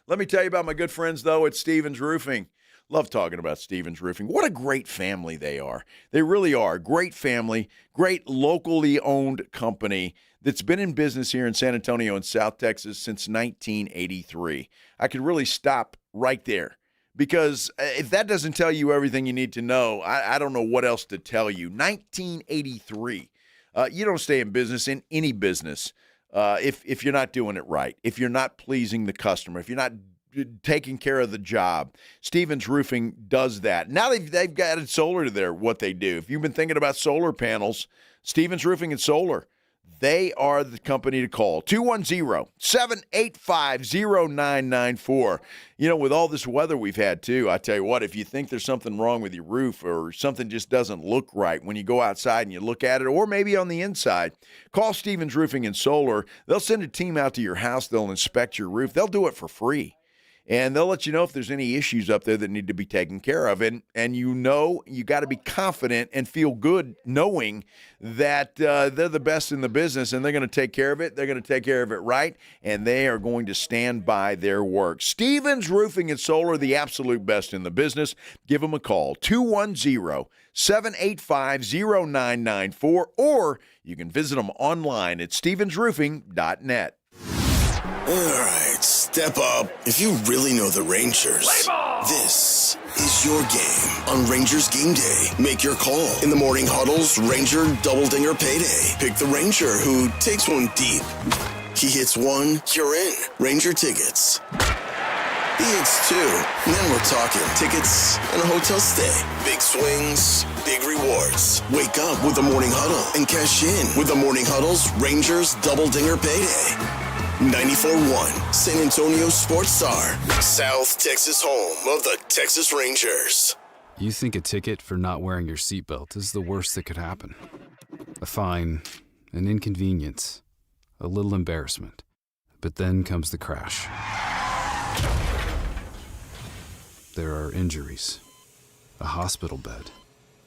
Let me tell you about my good friends, though, at Stevens Roofing. Love talking about Stevens Roofing. What a great family they are. They really are. Great family, great locally owned company that's been in business here in San Antonio and South Texas since 1983. I could really stop right there because if that doesn't tell you everything you need to know, I don't know what else to tell you. 1983. You don't stay in business, in any business, if you're not doing it right, if you're not pleasing the customer, if you're not taking care of the job. Stevens Roofing does that. Now they've got solar to what they do. If you've been thinking about solar panels, Stevens Roofing and Solar, they are the company to call. 210-785-0994. You know, with all this weather we've had too, I tell you what, if you think there's something wrong with your roof or something just doesn't look right when you go outside and you look at it, or maybe on the inside, call Stevens Roofing and Solar. They'll send a team out to your house. They'll inspect your roof. They'll do it for free. And they'll let you know if there's any issues up there that need to be taken care of. And you got to be confident and feel good knowing that they're the best in the business and they're going to take care of it. They're going to take care of it right, and they are going to stand by their work. Stevens Roofing and Solar, the absolute best in the business. Give them a call, 210-785-0994, or you can visit them online at stevensroofing.net. All right, step up. If you really know the Rangers, this is your game on Rangers Game Day. Make your call in the morning huddles, Ranger Double Dinger Payday. Pick the Ranger who takes one deep. He hits one, you're in. Ranger tickets. He hits two. Now we're talking tickets and a hotel stay. Big swings, big rewards. Wake up with the morning huddle and cash in with the morning huddles, Rangers Double Dinger Payday. 94.1 San Antonio Sports Star, South Texas home of the Texas Rangers. You think a ticket for not wearing your seatbelt is the worst that could happen. A fine, an inconvenience, a little embarrassment. But then comes the crash. There are injuries, a hospital bed,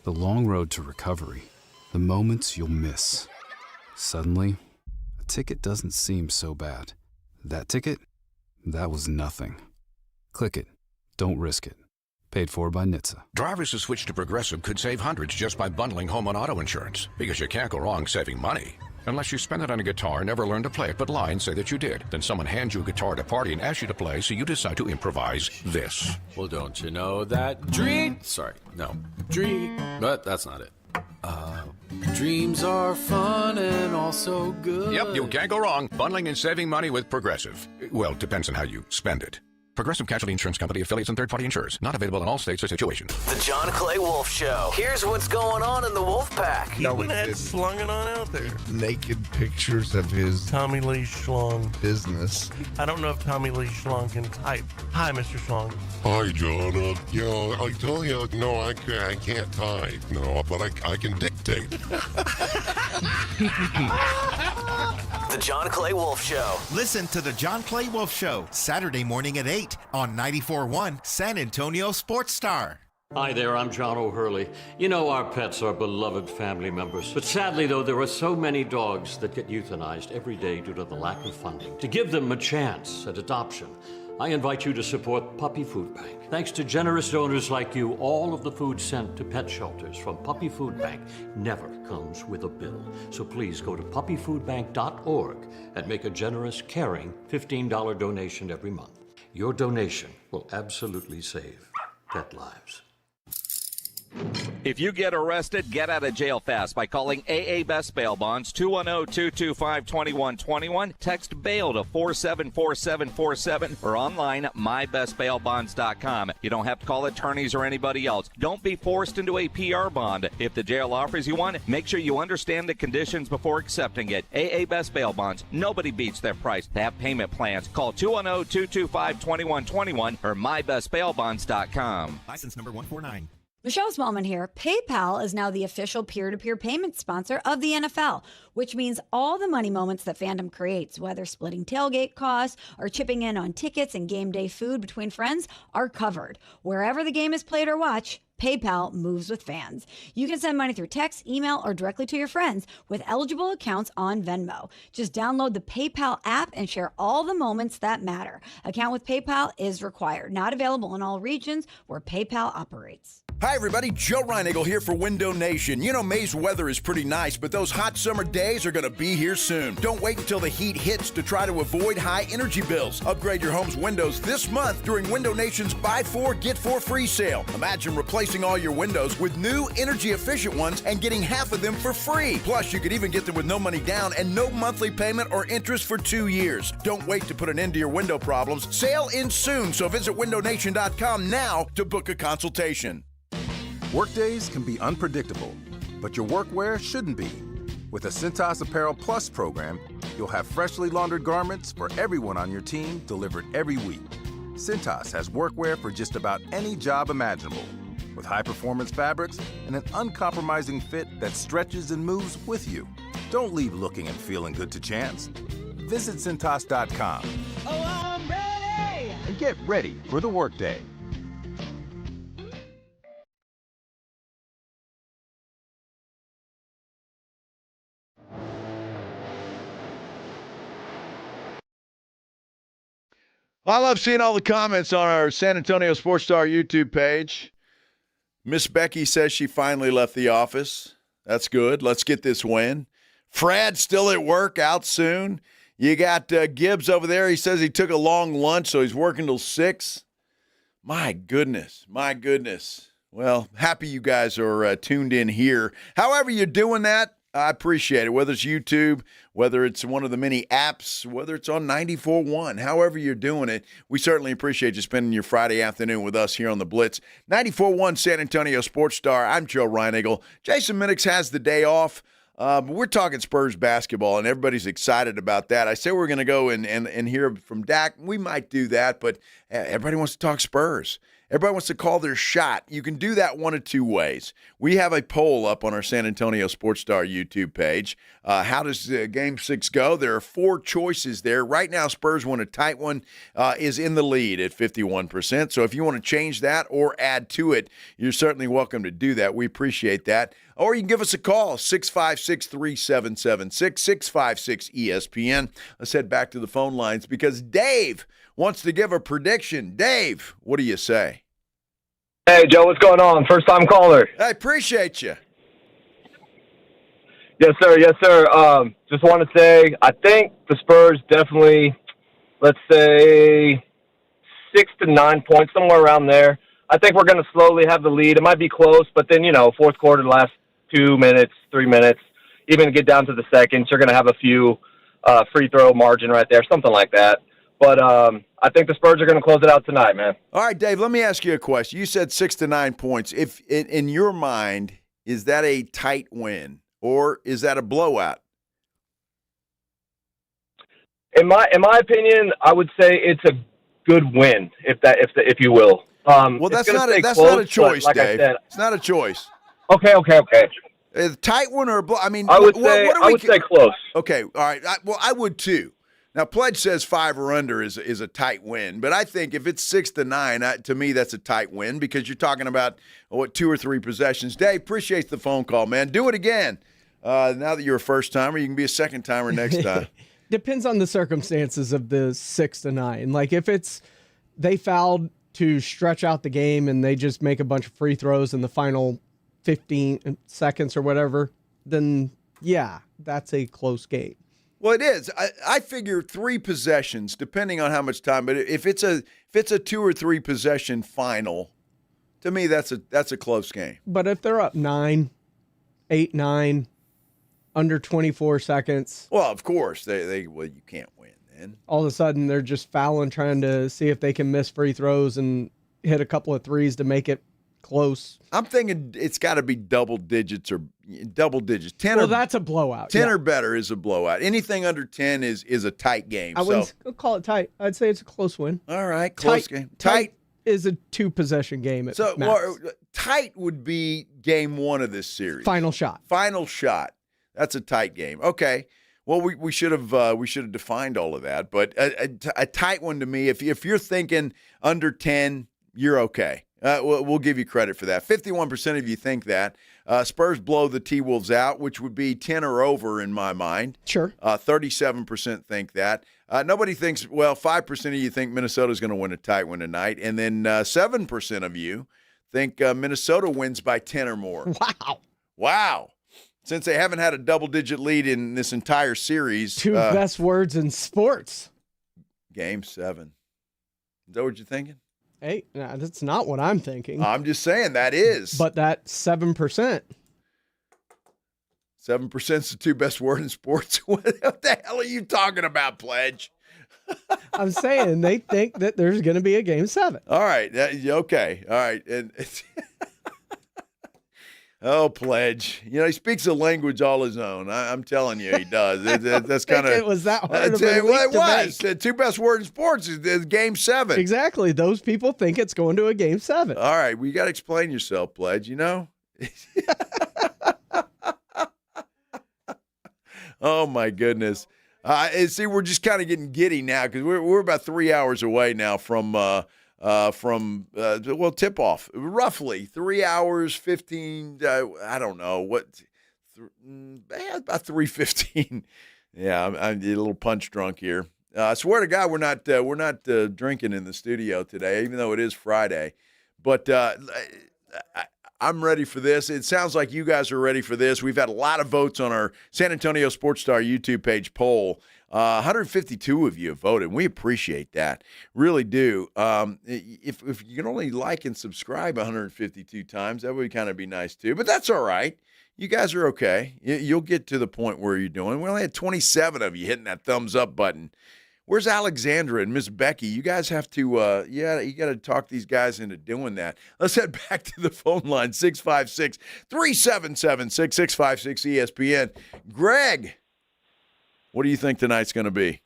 the long road to recovery, the moments you'll miss. Suddenly, a ticket doesn't seem so bad. That ticket? That was nothing. Click it. Don't risk it. Paid for by NHTSA. Drivers who switch to Progressive could save hundreds just by bundling home and auto insurance. Because you can't go wrong saving money. Unless you spend it on a guitar and never learn to play it, but lie and say that you did. Then someone hands you a guitar at a party and asks you to play, so you decide to improvise this. Well, don't you know that but that's not it. Dreams are fun and also good. Yep, you can't go wrong bundling and saving money with Progressive. Well, depends on how you spend it. Progressive Casualty Insurance Company, affiliates, and third-party insurers. Not available in all states or situations. The John Clay Wolf Show. Here's what's going on in the Wolf Pack. He went ahead and slung it on out there. Naked pictures of his Tommy Lee Schlong business. I don't know if Tommy Lee Schlong can type. Hi, Mr. Schlong. Hi, John. I tell you, no, I can't type. No, but I can dictate. The John Clay Wolf Show. Listen to the John Clay Wolf Show, Saturday morning at 8 on 94.1 San Antonio Sports Star. Hi there, I'm John O'Hurley. You know our pets are beloved family members. But sadly, though, there are so many dogs that get euthanized every day due to the lack of funding. To give them a chance at adoption, I invite you to support Puppy Food Bank. Thanks to generous donors like you, all of the food sent to pet shelters from Puppy Food Bank never comes with a bill. So please go to puppyfoodbank.org and make a generous, caring $15 donation every month. Your donation will absolutely save pet lives. If you get arrested, get out of jail fast by calling AA Best Bail Bonds, 210-225-2121. Text bail to 474747 or online at mybestbailbonds.com. You don't have to call attorneys or anybody else. Don't be forced into a PR bond. If the jail offers you one, make sure you understand the conditions before accepting it. AA Best Bail Bonds. Nobody beats their price. They have payment plans. Call 210-225-2121 or mybestbailbonds.com. License number 149. Michelle Smallman here. PayPal is now the official peer-to-peer payment sponsor of the NFL, which means all the money moments that fandom creates, whether splitting tailgate costs or chipping in on tickets and game day food between friends, are covered. Wherever the game is played or watched, PayPal moves with fans. You can send money through text, email, or directly to your friends with eligible accounts on Venmo. Just download the PayPal app and share all the moments that matter. Account with PayPal is required. Not available in all regions where PayPal operates. Hi, everybody. Joe Reinagle here for Window Nation. You know, May's weather is pretty nice, but those hot summer days are going to be here soon. Don't wait until the heat hits to try to avoid high energy bills. Upgrade your home's windows this month during Window Nation's Buy 4, Get 4 free sale. Imagine replacing all your windows with new energy-efficient ones and getting half of them for free. Plus, you could even get them with no money down and no monthly payment or interest for 2 years. Don't wait to put an end to your window problems. Sale ends soon, so visit windownation.com now to book a consultation. Workdays can be unpredictable, but your workwear shouldn't be. With a Cintas Apparel Plus program, you'll have freshly laundered garments for everyone on your team delivered every week. Cintas has workwear for just about any job imaginable, with high-performance fabrics and an uncompromising fit that stretches and moves with you. Don't leave looking and feeling good to chance. Visit Cintas.com. Oh, I'm ready! And get ready for the workday. I love seeing all the comments on our San Antonio Sports Star YouTube page. Miss Becky says she finally left the office. That's good. Let's get this win. Fred still at work, out soon. You got Gibbs over there. He says he took a long lunch, so he's working till 6. My goodness. My goodness. Well, happy you guys are tuned in here. However you're doing that, I appreciate it, whether it's YouTube, whether it's one of the many apps, whether it's on 94.1, however you're doing it, we certainly appreciate you spending your Friday afternoon with us here on the Blitz. 94.1 San Antonio Sports Star, I'm Joe Reinagle. Jason Minix has the day off. But we're talking Spurs basketball, and everybody's excited about that. I said we're going to go and hear from Dak. We might do that, but everybody wants to talk Spurs. Everybody wants to call their shot. You can do that one of two ways. We have a poll up on our San Antonio Sports Star YouTube page. How does Game 6 go? There are 4 choices there. Right now, Spurs won a tight one, is in the lead at 51%. So if you want to change that or add to it, you're certainly welcome to do that. We appreciate that. Or you can give us a call, 656-3776, 656-ESPN. Let's head back to the phone lines because Dave wants to give a prediction. Dave, what do you say? Hey, Joe, what's going on? First-time caller. I appreciate you. Yes, sir. Yes, sir. Just want to say, I think the Spurs definitely, let's say, 6 to 9 points, somewhere around there. I think we're going to slowly have the lead. It might be close, but then, fourth quarter, the last 2 minutes, 3 minutes, even get down to the seconds, you're going to have a few free throw margin right there, something like that. But I think the Spurs are going to close it out tonight, man. All right, Dave, let me ask you a question. You said 6 to 9 points. If in your mind, is that a tight win or is that a blowout? In my opinion, I would say it's a good win, if you will. Well, that's not a choice, like Dave. It's not a choice. Okay. A tight one or a blowout? I mean, I would say close. Okay, all right. I would too. Now, Pledge says 5 or under is a tight win, but I think if it's 6 to 9, to me that's a tight win because you're talking about 2 or 3 possessions. Dave, appreciate the phone call, man. Do it again. Now that you're a first timer, you can be a second timer next time. Depends on the circumstances of the 6 to 9. Like if it's they fouled to stretch out the game and they just make a bunch of free throws in the final 15 seconds or whatever, then yeah, that's a close game. Well, it is. I figure 3 possessions, depending on how much time. But if it's a 2 or 3 possession final, To me, that's a close game. But if they're up 9, 8-9, under 24 seconds. Well, of course, you can't win then. All of a sudden, they're just fouling, trying to see if they can miss free throws and hit a couple of threes to make it close. I'm thinking it's got to be double digits. 10 well, that's a blowout. 10 or better is a blowout. Anything under 10 is a tight game. I wouldn't call it tight. I'd say it's a close win. All right, close game. Tight is a 2-possession game at max. Tight would be game 1 of this series. Final shot. That's a tight game. Okay. Well, we should have defined all of that, but a tight one to me. If you're thinking under 10, you're okay. We'll give you credit for that. 51% of you think that. Spurs blow the T-Wolves out, which would be 10 or over in my mind. Sure. 37% think that. Nobody thinks, 5% of you think Minnesota's going to win a tight one tonight, and then 7% of you think Minnesota wins by 10 or more. Wow. Since they haven't had a double-digit lead in this entire series. Two best words in sports. Game 7. Is that what you're thinking? Hey, no, that's not what I'm thinking. I'm just saying that is. But that 7%. 7% is the 2 best word in sports. What the hell are you talking about, Pledge? I'm saying they think that there's going to be a game 7. All right. Okay. All right. And oh, Pledge. He speaks a language all his own. I'm telling you, he does. That's kind of. It was that hard. It was. The 2 best word in sports is game 7. Exactly. Those people think it's going to a game 7. All right. Well, you got to explain yourself, Pledge. Oh, my goodness. See, we're just kind of getting giddy now because we're about 3 hours away now from tip-off. Roughly 3 hours, 15, I don't know, about 3:15. Yeah, I'm a little punch drunk here. I swear to God, we're not drinking in the studio today, even though it is Friday. But I'm ready for this. It sounds like you guys are ready for this. We've had a lot of votes on our San Antonio Sports Star YouTube page poll. 152 of you have voted, and we appreciate that. Really do. If you can only like and subscribe 152 times, that would kind of be nice too. But that's all right. You guys are okay. You'll get to the point where you're doing. We only had 27 of you hitting that thumbs up button. Where's Alexandra and Miss Becky? You guys have to, you got to talk these guys into doing that. Let's head back to the phone line, 656-377-6656 ESPN. Greg, what do you think tonight's going to be?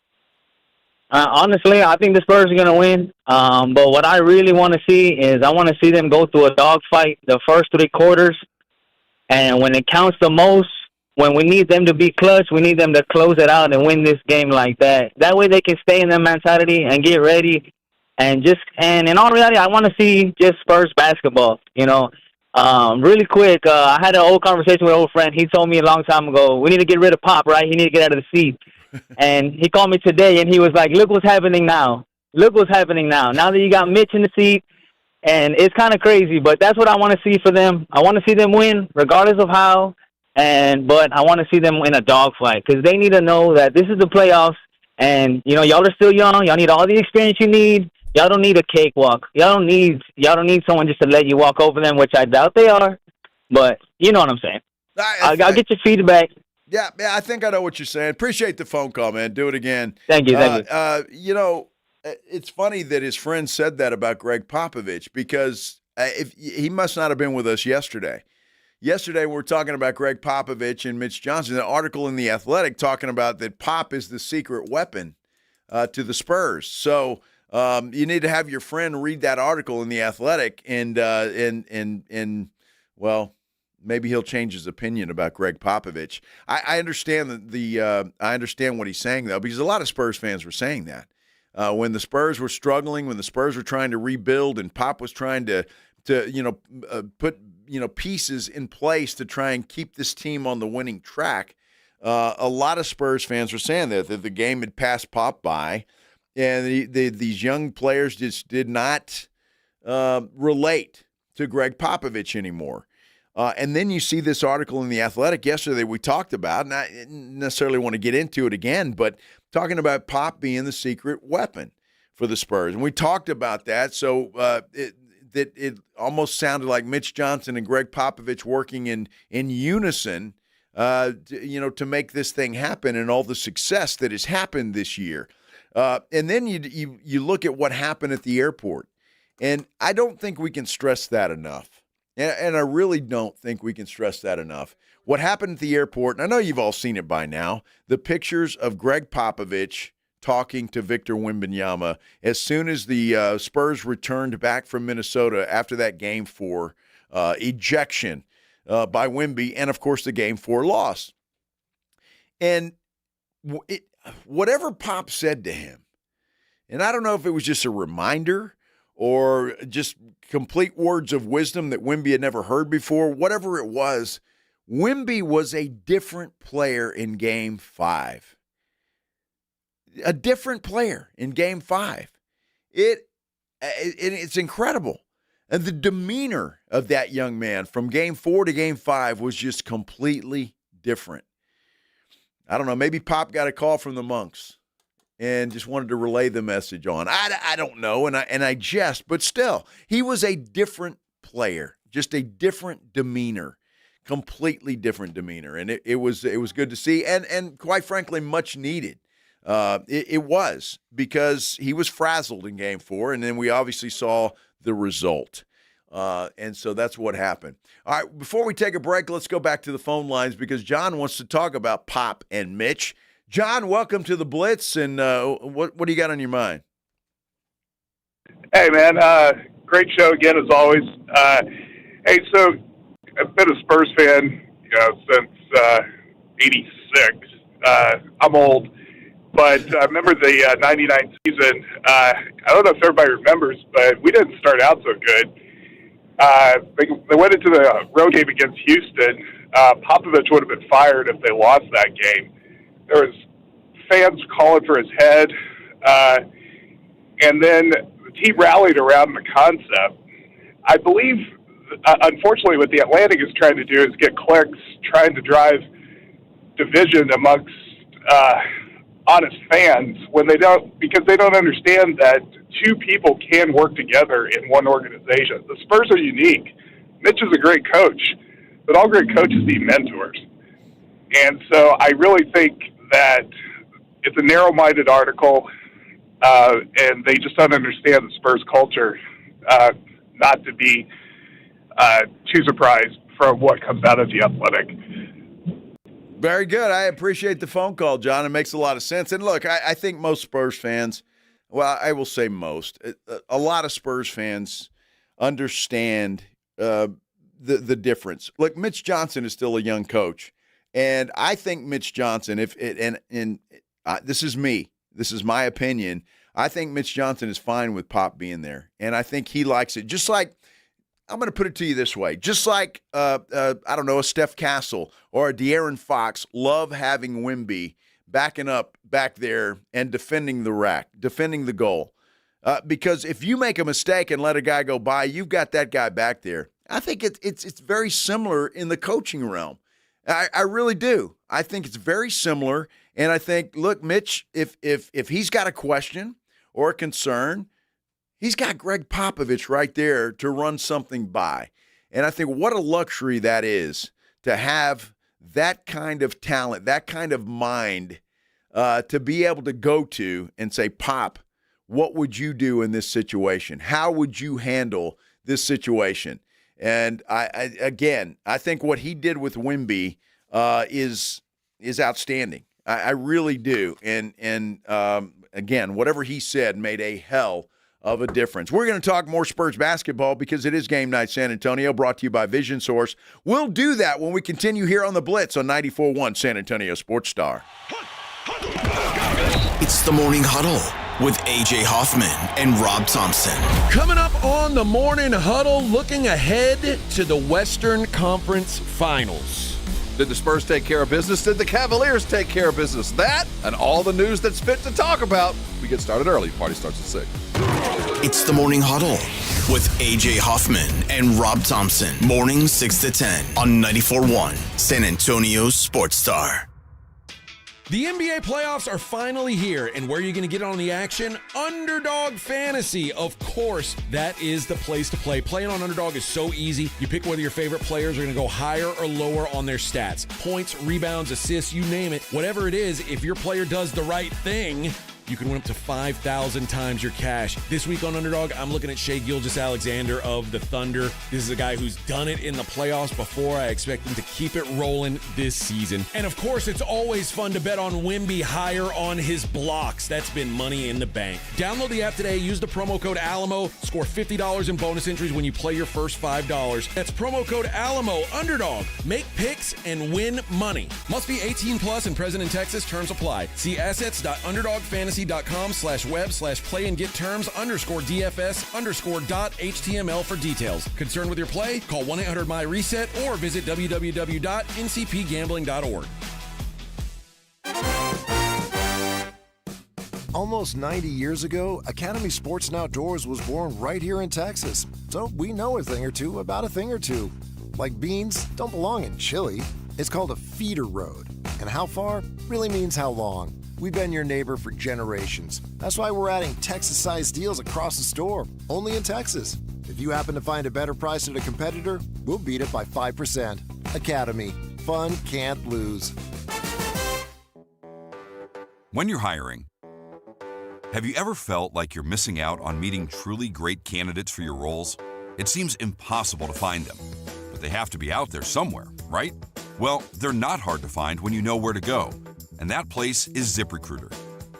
Honestly, I think the Spurs are going to win. But what I really want to see is I want to see them go through a dogfight the first 3 quarters. And when it counts the most, when we need them to be clutch, we need them to close it out and win this game like that. That way they can stay in their mentality and get ready. And in all reality, I want to see just Spurs basketball, Really quick, I had an old conversation with an old friend. He told me a long time ago, we need to get rid of Pop, right? He need to get out of the seat. And he called me today, and he was like, look what's happening now. Now that you got Mitch in the seat, and it's kind of crazy, but that's what I want to see for them. I want to see them win, regardless of how. But I want to see them in a dogfight because they need to know that this is the playoffs, and y'all are still young. Y'all need all the experience you need. Y'all don't need a cakewalk. Y'all don't need someone just to let you walk over them, which I doubt they are. But you know what I'm saying. I'll get your feedback. Yeah, I think I know what you're saying. Appreciate the phone call, man. Do it again. Thank you. It's funny that his friend said that about Greg Popovich because if he must not have been with us yesterday. Yesterday, we were talking about Greg Popovich and Mitch Johnson, an article in The Athletic talking about that Pop is the secret weapon to the Spurs. So you need to have your friend read that article in The Athletic, and maybe he'll change his opinion about Greg Popovich. I understand I understand what he's saying though, because a lot of Spurs fans were saying that when the Spurs were struggling, when the Spurs were trying to rebuild, and Pop was trying to put pieces in place to try and keep this team on the winning track. A lot of Spurs fans were saying that the game had passed Pop by, and these young players just did not relate to Greg Popovich anymore. And then you see this article in The Athletic yesterday we talked about, and I didn't necessarily want to get into it again, but talking about Pop being the secret weapon for the Spurs. And we talked about that. So that it almost sounded like Mitch Johnson and Greg Popovich working in unison, to make this thing happen and all the success that has happened this year. And then you look at what happened at the airport, and I don't think we can stress that enough. And I really don't think we can stress that enough. What happened at the airport, and I know you've all seen it by now, the pictures of Greg Popovich talking to Victor Wembanyama as soon as the Spurs returned back from Minnesota after that Game 4 ejection by Wemby, and, of course, the Game 4 loss. And whatever Pop said to him, and I don't know if it was just a reminder or just complete words of wisdom that Wemby had never heard before, whatever it was, Wemby was a different player in Game 5. A different player in Game 5. It's incredible. And the demeanor of that young man from Game 4 to Game 5 was just completely different. I don't know, maybe Pop got a call from the Monks and just wanted to relay the message on. I don't know, and I jest, but still, he was a different player, just a different demeanor, completely different demeanor, and it was good to see, and quite frankly, much needed. It was, because he was frazzled in Game 4, and then we obviously saw the result. And so that's what happened. All right, before we take a break, let's go back to the phone lines because John wants to talk about Pop and Mitch. John, welcome to the Blitz, and what do you got on your mind? Hey, man, great show again as always. Hey, so I've been a Spurs fan, since '86. I'm old. But I remember the 99 season. I don't know if everybody remembers, but we didn't start out so good. They went into the road game against Houston. Popovich would have been fired if they lost that game. There was fans calling for his head. And then the team rallied around the concept. I believe, unfortunately, what the Atlantic is trying to do is get clicks, trying to drive division amongst honest fans when because they don't understand that two people can work together in one organization. The Spurs are unique. Mitch is a great coach, but all great coaches need mentors. And so I really think that it's a narrow-minded article, and they just don't understand the Spurs culture, not to be too surprised from what comes out of the Athletic. Very good. I appreciate the phone call, John. It makes a lot of sense. And look, I think most Spurs fans, well, I will say most, a lot of Spurs fans understand the difference. Look, Mitch Johnson is still a young coach, and I think Mitch Johnson, this is me, this is my opinion, I think Mitch Johnson is fine with Pop being there, and I think he likes it. Just like, I'm going to put it to you this way. Just like, I don't know, a Steph Castle or a De'Aaron Fox love having Wemby backing up back there and defending the rack, defending the goal. Because if you make a mistake and let a guy go by, you've got that guy back there. I think it's very similar in the coaching realm. I really do. I think it's very similar. And I think, look, Mitch, if he's got a question or a concern, he's got Greg Popovich right there to run something by. And I think what a luxury that is to have that kind of talent, that kind of mind to be able to go to and say, Pop, what would you do in this situation? How would you handle this situation? And I think what he did with Wemby is outstanding. I really do. And again, whatever he said made a hell of a difference. We're going to talk more Spurs basketball because it is Game Night San Antonio, brought to you by Vision Source. We'll do that when we continue here on the Blitz on 94.1 San Antonio Sports Star. It's the Morning Huddle with A.J. Hoffman and Rob Thompson. Coming up on the Morning Huddle, looking ahead to the Western Conference Finals. Did the Spurs take care of business? Did the Cavaliers take care of business? That and all the news that's fit to talk about. We get started early. Party starts at 6. It's the Morning Huddle with A.J. Hoffman and Rob Thompson. Morning 6 to 10 on 94.1 San Antonio Sports Star. The NBA playoffs are finally here, and where are you going to get on the action? Underdog Fantasy. Of course, that is the place to play. Playing on Underdog is so easy. You pick whether your favorite players are going to go higher or lower on their stats. Points, rebounds, assists, you name it. Whatever it is, if your player does the right thing, you can win up to 5,000 times your cash. This week on Underdog, I'm looking at Shai Gilgeous-Alexander of the Thunder. This is a guy who's done it in the playoffs before. I expect him to keep it rolling this season. And of course, it's always fun to bet on Wemby higher on his blocks. That's been money in the bank. Download the app today. Use the promo code Alamo. Score $50 in bonus entries when you play your first $5. That's promo code Alamo. Underdog. Make picks and win money. Must be 18 plus and present in Texas. Terms apply. See assets.underdogfantasy.com/web/play and get terms _DFS_.html for details. Concerned with your play? Call 1-800-MY-RESET or visit www.ncpgambling.org. Almost 90 years ago, Academy Sports and Outdoors was born right here in Texas. So we know a thing or two about a thing or two. Like beans don't belong in Chile. It's called a feeder road. And how far really means how long. We've been your neighbor for generations. That's why we're adding Texas-sized deals across the store, only in Texas. If you happen to find a better price at a competitor, we'll beat it by 5%. Academy. Fun can't lose. When you're hiring, have you ever felt like you're missing out on meeting truly great candidates for your roles? It seems impossible to find them, but they have to be out there somewhere, right? Well, they're not hard to find when you know where to go. And that place is ZipRecruiter.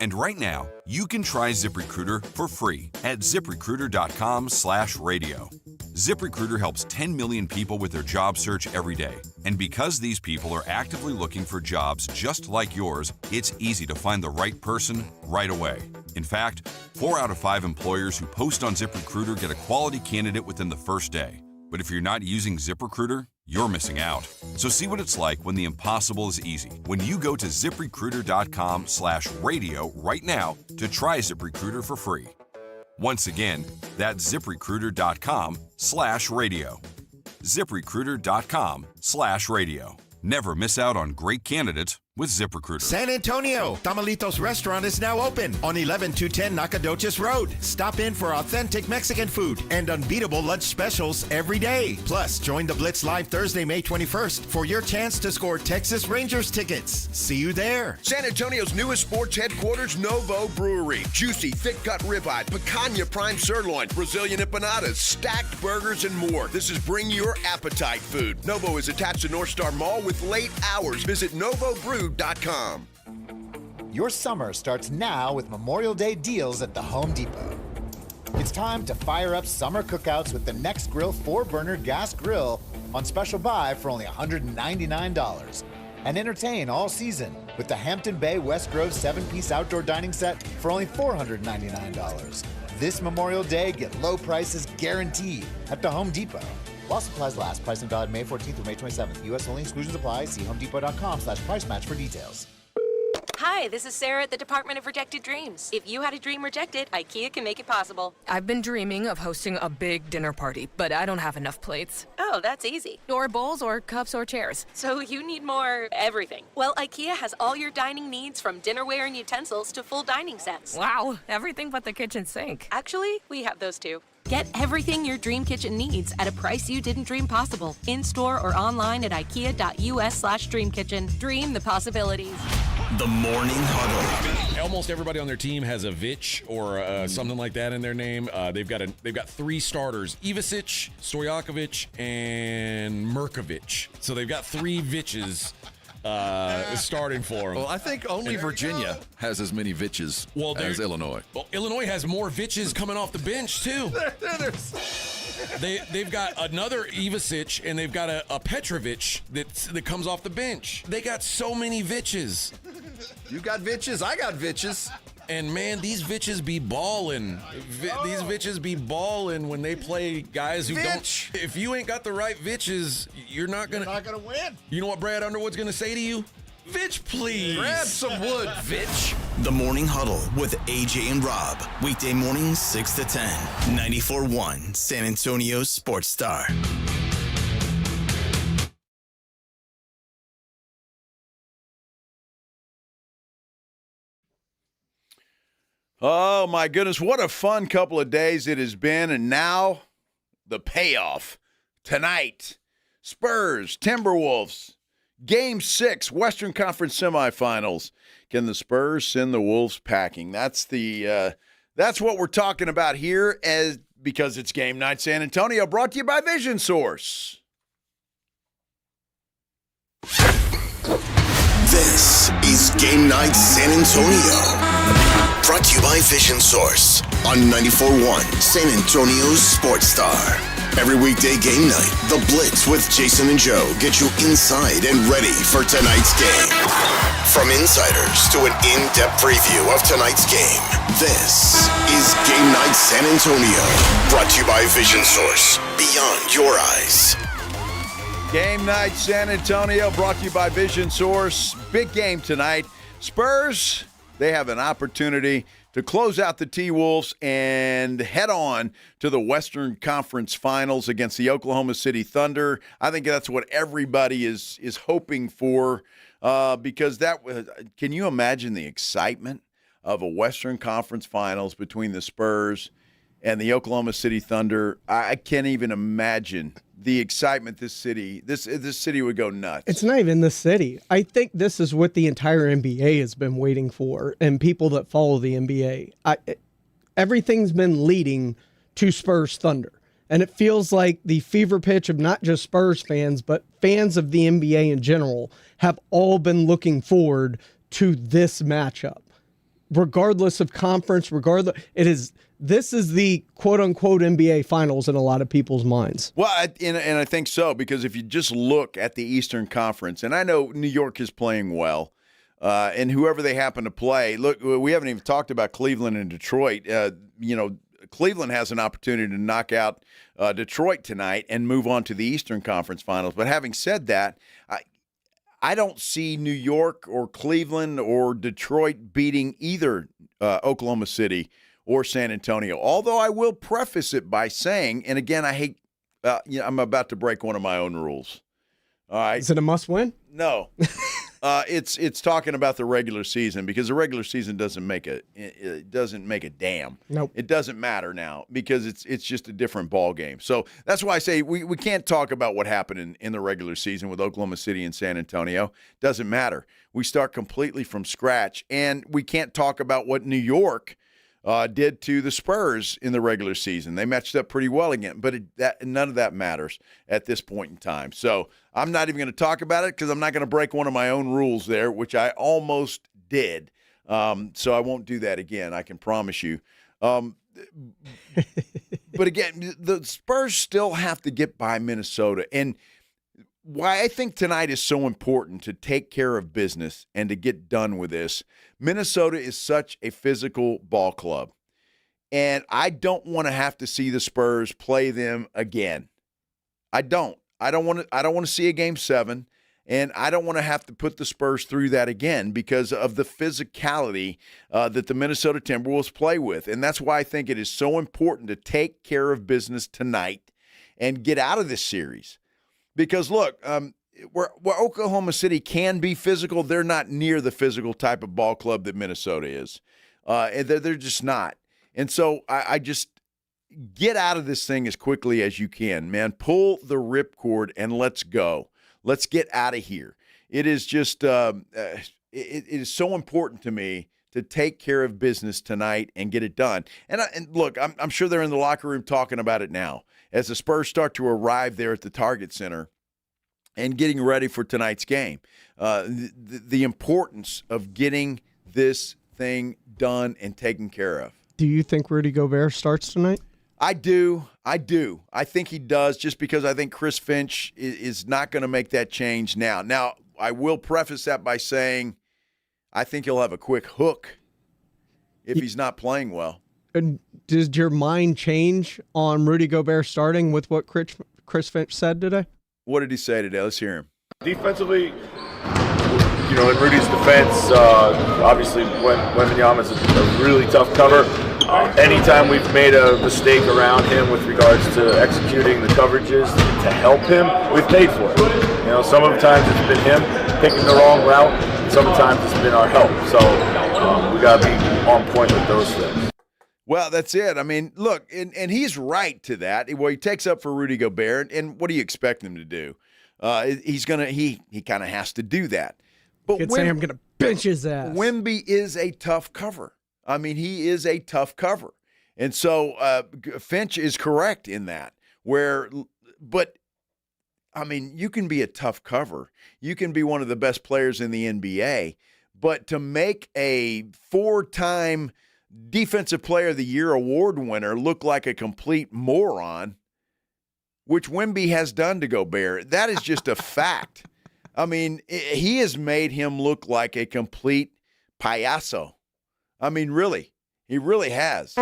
And right now, you can try ZipRecruiter for free at ZipRecruiter.com/radio. ZipRecruiter helps 10 million people with their job search every day. And because these people are actively looking for jobs just like yours, it's easy to find the right person right away. In fact, 4 out of 5 employers who post on ZipRecruiter get a quality candidate within the first day. But if you're not using ZipRecruiter, you're missing out. So see what it's like when the impossible is easy. When you go to ZipRecruiter.com/radio right now to try ZipRecruiter for free. Once again, that's ZipRecruiter.com/radio. ZipRecruiter.com/radio. Never miss out on great candidates with ZipRecruiter. San Antonio, Tamalitos Restaurant is now open on 11210 Nacogdoches Road. Stop in for authentic Mexican food and unbeatable lunch specials every day. Plus, join the Blitz Live Thursday, May 21st for your chance to score Texas Rangers tickets. See you there. San Antonio's newest sports headquarters, Novo Brewery. Juicy, thick-cut ribeye, picanha prime sirloin, Brazilian empanadas, stacked burgers, and more. This is bring your appetite food. Novo is attached to North Star Mall with late hours. Visit NovoBrew.com. Your summer starts now with Memorial Day deals at the Home Depot. It's time to fire up summer cookouts with the Next Grill 4-burner gas grill on special buy for only $199. And entertain all season with the Hampton Bay West Grove 7-piece outdoor dining set for only $499. This Memorial Day, get low prices guaranteed at the Home Depot. While supplies last, price and valid May 14th through May 27th. U.S. only, exclusions apply. See homedepot.com/price match for details. Hi, this is Sarah at the Department of Rejected Dreams. If you had a dream rejected, IKEA can make it possible. I've been dreaming of hosting a big dinner party, but I don't have enough plates. Oh, that's easy. Or bowls, or cups, or chairs. So you need more everything. Well, IKEA has all your dining needs, from dinnerware and utensils to full dining sets. Wow, everything but the kitchen sink. Actually, we have those too. Get everything your dream kitchen needs at a price you didn't dream possible. In-store or online at ikea.us/dreamkitchen. Dream the possibilities. The Morning Huddle. Almost everybody on their team has a Vich or something like that in their name. They've got 3 starters: Ivicic, Stojakovic, and Merkovic. So they've got 3 Viches starting for them. Well, I think only Virginia has as many Viches as Illinois. Well, Illinois has more Viches coming off the bench, too. They've got another Ivicic, and they've got a Petrovic that comes off the bench. They got so many Viches. You got Viches, I got Viches. And man, these Viches be balling. These Viches be balling when they play guys who don't. If you ain't got the right Viches, you're not gonna win. You know what Brad Underwood's gonna say to you? Vich, please. Grab some wood, Vich. The Morning Huddle with AJ and Rob. Weekday mornings 6 to 10. 94.1 San Antonio Sports Star. Oh, my goodness. What a fun couple of days it has been. And now the payoff tonight. Spurs, Timberwolves, Game 6, Western Conference semifinals. Can the Spurs send the Wolves packing? That's what we're talking about here because it's Game Night San Antonio, brought to you by Vision Source. This is Game Night San Antonio. Brought to you by Vision Source on 94.1 San Antonio's Sports Star. Every weekday game night, The Blitz with Jason and Joe get you inside and ready for tonight's game. From insiders to an in-depth preview of tonight's game, this is Game Night San Antonio. Brought to you by Vision Source. Beyond your eyes. Game Night San Antonio, brought to you by Vision Source. Big game tonight. Spurs, they have an opportunity to close out the T-Wolves and head on to the Western Conference Finals against the Oklahoma City Thunder. I think that's what everybody is hoping for because can you imagine the excitement of a Western Conference Finals between the Spurs and the Oklahoma City Thunder? I can't even imagine the excitement this city would go nuts. It's not even the city. I think this is what the entire NBA has been waiting for, and people that follow the NBA. Everything's been leading to Spurs Thunder, and it feels like the fever pitch of not just Spurs fans, but fans of the NBA in general have all been looking forward to this matchup. Regardless of conference, this is the quote-unquote NBA Finals in a lot of people's minds. Well, and I think so, because if you just look at the Eastern Conference, and I know New York is playing well, and whoever they happen to play, look, we haven't even talked about Cleveland and Detroit. Cleveland has an opportunity to knock out Detroit tonight and move on to the Eastern Conference Finals. But having said that, I don't see New York or Cleveland or Detroit beating either Oklahoma City or San Antonio. Although I will preface it by saying, and again, I hate, I'm about to break one of my own rules. All right. Is it a must win? No. It's talking about the regular season, because the regular season doesn't make a damn. Nope. It doesn't matter now because it's just a different ball game. So that's why I say we can't talk about what happened in the regular season with Oklahoma City and San Antonio. Doesn't matter. We start completely from scratch, and we can't talk about what New York did to the Spurs in the regular season. They matched up pretty well again, but none of that matters at this point in time. So I'm not even going to talk about it because I'm not going to break one of my own rules there, which I almost did. So I won't do that again, I can promise you. But again, the Spurs still have to get by Minnesota. And why I think tonight is so important to take care of business and to get done with this. Minnesota is such a physical ball club, and I don't want to have to see the Spurs play them again. I don't want to see a Game 7, and I don't want to have to put the Spurs through that again because of the physicality that the Minnesota Timberwolves play with. And that's why I think it is so important to take care of business tonight and get out of this series. Because, look, where Oklahoma City can be physical, they're not near the physical type of ball club that Minnesota is. And they're just not. And so I just get out of this thing as quickly as you can, man. Pull the ripcord and let's go. Let's get out of here. It is just it is so important to me to take care of business tonight and get it done. And look, I'm sure they're in the locker room talking about it now as the Spurs start to arrive there at the Target Center and getting ready for tonight's game. The importance of getting this thing done and taken care of. Do you think Rudy Gobert starts tonight? I do. I think he does, just because I think Chris Finch is not going to make that change now. Now, I will preface that by saying I think he'll have a quick hook if he's not playing well. And does your mind change on Rudy Gobert starting with what Chris Finch said today? What did he say today? Let's hear him. Defensively, in Rudy's defense, obviously Wembanyama's a really tough cover. Anytime we've made a mistake around him with regards to executing the coverages to help him, we've paid for it. Some of the times it's been him picking the wrong route, and sometimes it's been our help. So We got to be on point with those things. Well, that's it. I mean, look, and he's right to that. Well, he takes up for Rudy Gobert, and what do you expect him to do? He kind of has to do that. But Could say I'm going to bench his ass. Wemby is a tough cover. I mean, he is a tough cover. And so Finch is correct in that. But I mean, you can be a tough cover. You can be one of the best players in the NBA, but to make a 4-time Defensive Player of the Year award winner look like a complete moron, which Wemby has done to Gobert, that is just a fact. I mean, he has made him look like a complete payaso. I mean, really, he really has.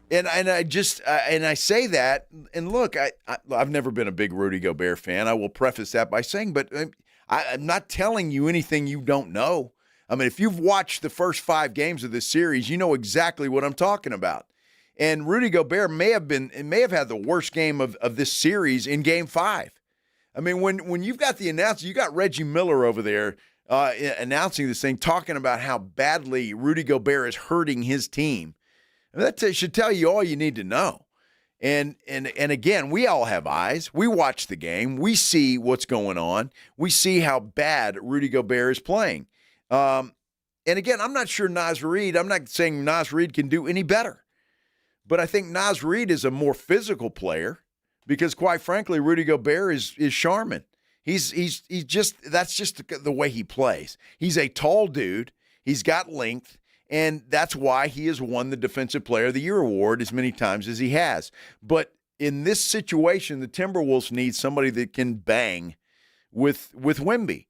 And I say that, and look, I've never been a big Rudy Gobert fan. I will preface that by saying, but I'm not telling you anything you don't know. I mean, if you've watched the first 5 games of this series, you know exactly what I'm talking about. And Rudy Gobert may have had the worst game of this series in Game 5. I mean, when you've got the announcer, you got Reggie Miller over there announcing this thing, talking about how badly Rudy Gobert is hurting his team. That should tell you all you need to know. And again, we all have eyes. We watch the game. We see what's going on. We see how bad Rudy Gobert is playing. And again, I'm not sure Naz Reid, I'm not saying Naz Reid can do any better. But I think Naz Reid is a more physical player because, quite frankly, Rudy Gobert is Charmin. He's just, that's just the way he plays. He's a tall dude. He's got length. And that's why he has won the Defensive Player of the Year award as many times as he has. But in this situation, the Timberwolves need somebody that can bang with Wemby.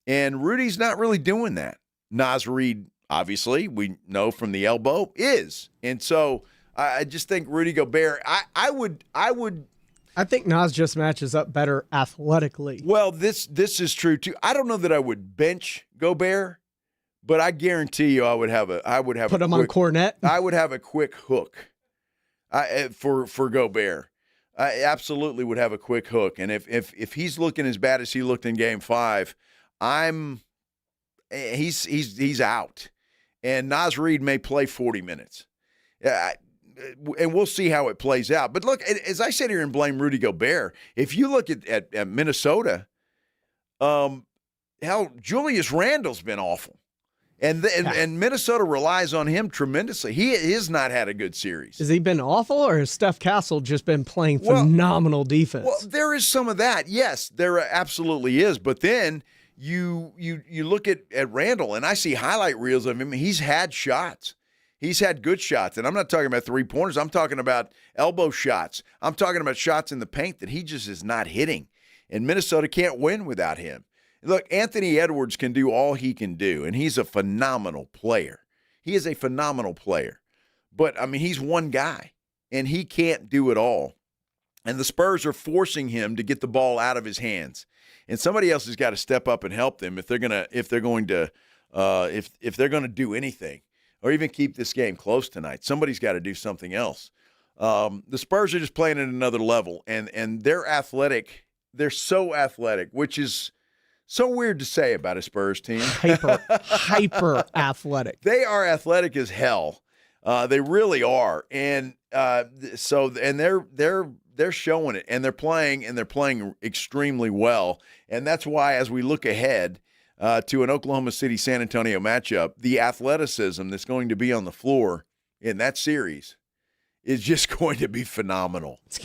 And Rudy's not really doing that. Naz Reid, obviously, we know from the elbow, is. And so I just think Rudy Gobert, I think Naz just matches up better athletically. Well, this is true too. I don't know that I would bench Gobert, but I guarantee you I would have put him on Cornet. I would have a quick hook for Gobert. I absolutely would have a quick hook. And if he's looking as bad as he looked in Game 5, he's out. And Naz Reid may play 40 minutes. And we'll see how it plays out. But look, as I sit here and blame Rudy Gobert, if you look at Minnesota, Julius Randle's been awful. And Minnesota relies on him tremendously. He has not had a good series. Has he been awful, or has Steph Castle just been playing phenomenal defense? Well, there is some of that. Yes, there absolutely is. But then you look at Randle, and I see highlight reels of him. He's had shots. He's had good shots. And I'm not talking about three-pointers. I'm talking about elbow shots. I'm talking about shots in the paint that he just is not hitting. And Minnesota can't win without him. Look, Anthony Edwards can do all he can do, and he's a phenomenal player. He is a phenomenal player. But, I mean, he's one guy, and he can't do it all. And the Spurs are forcing him to get the ball out of his hands. And somebody else has got to step up and help them if they're going to do anything or even keep this game close tonight. Somebody's got to do something else. The Spurs are just playing at another level, and they're athletic. They're so athletic, which is so weird to say about a Spurs team. Hyper athletic. They are athletic as hell. They really are, and they're showing it, and they're playing extremely well, and that's why as we look ahead to an Oklahoma City San Antonio matchup, the athleticism that's going to be on the floor in that series is just going to be phenomenal. It's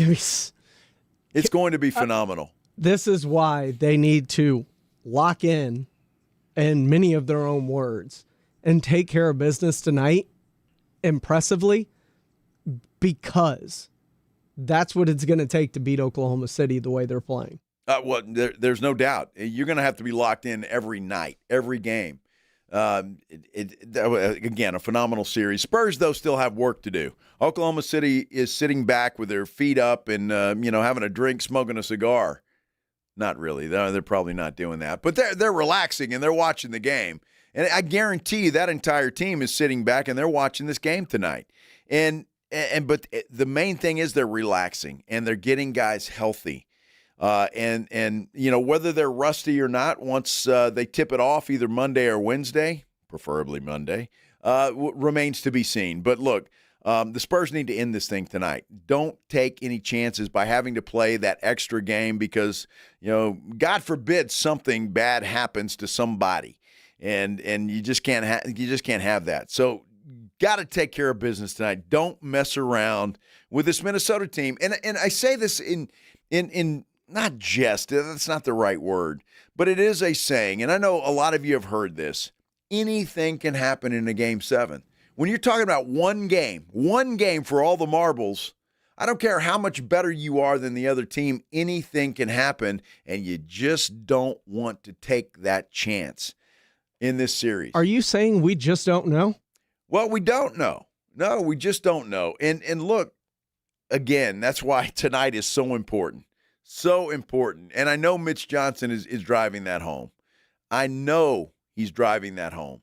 going to be phenomenal. This is why they need to lock in many of their own words and take care of business tonight impressively, because that's what it's going to take to beat Oklahoma City the way they're playing. There's no doubt. You're going to have to be locked in every night, every game. Again, a phenomenal series. Spurs, though, still have work to do. Oklahoma City is sitting back with their feet up and having a drink, smoking a cigar. Not really. They're probably not doing that. But they're relaxing and they're watching the game. And I guarantee you that entire team is sitting back and they're watching this game tonight. But the main thing is they're relaxing and they're getting guys healthy. And whether they're rusty or not, once they tip it off either Monday or Wednesday, preferably Monday, remains to be seen. But look, the Spurs need to end this thing tonight. Don't take any chances by having to play that extra game because, God forbid something bad happens to somebody, and you just can't have that. So, got to take care of business tonight. Don't mess around with this Minnesota team. And I say this in not jest. That's not the right word, but it is a saying. And I know a lot of you have heard this. Anything can happen in a Game 7. When you're talking about one game for all the marbles, I don't care how much better you are than the other team, anything can happen, and you just don't want to take that chance in this series. Are you saying we just don't know? Well, we don't know. No, we just don't know. And look, again, that's why tonight is so important. So important. And I know Mitch Johnson is driving that home. I know he's driving that home.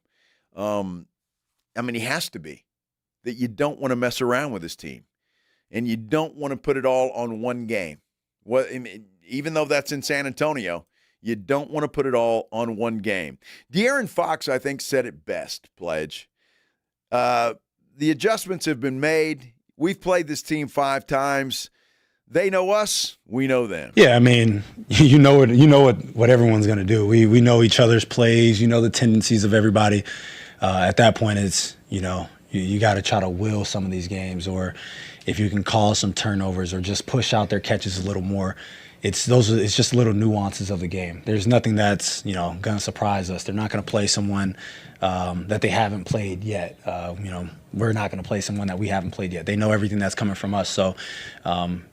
He has to be. That you don't want to mess around with this team. And you don't want to put it all on one game. Even though that's in San Antonio, you don't want to put it all on one game. De'Aaron Fox, I think, said it best, Pledge. The adjustments have been made. We've played this team 5 times. They know us. We know them. Yeah, you know what everyone's going to do. We know each other's plays. You know the tendencies of everybody. At that point, it's you got to try to will some of these games, or if you can call some turnovers or just push out their catches a little more. It's just little nuances of the game. There's nothing that's going to surprise us. They're not going to play someone that they haven't played yet. We're not going to play someone that we haven't played yet. They know everything that's coming from us. So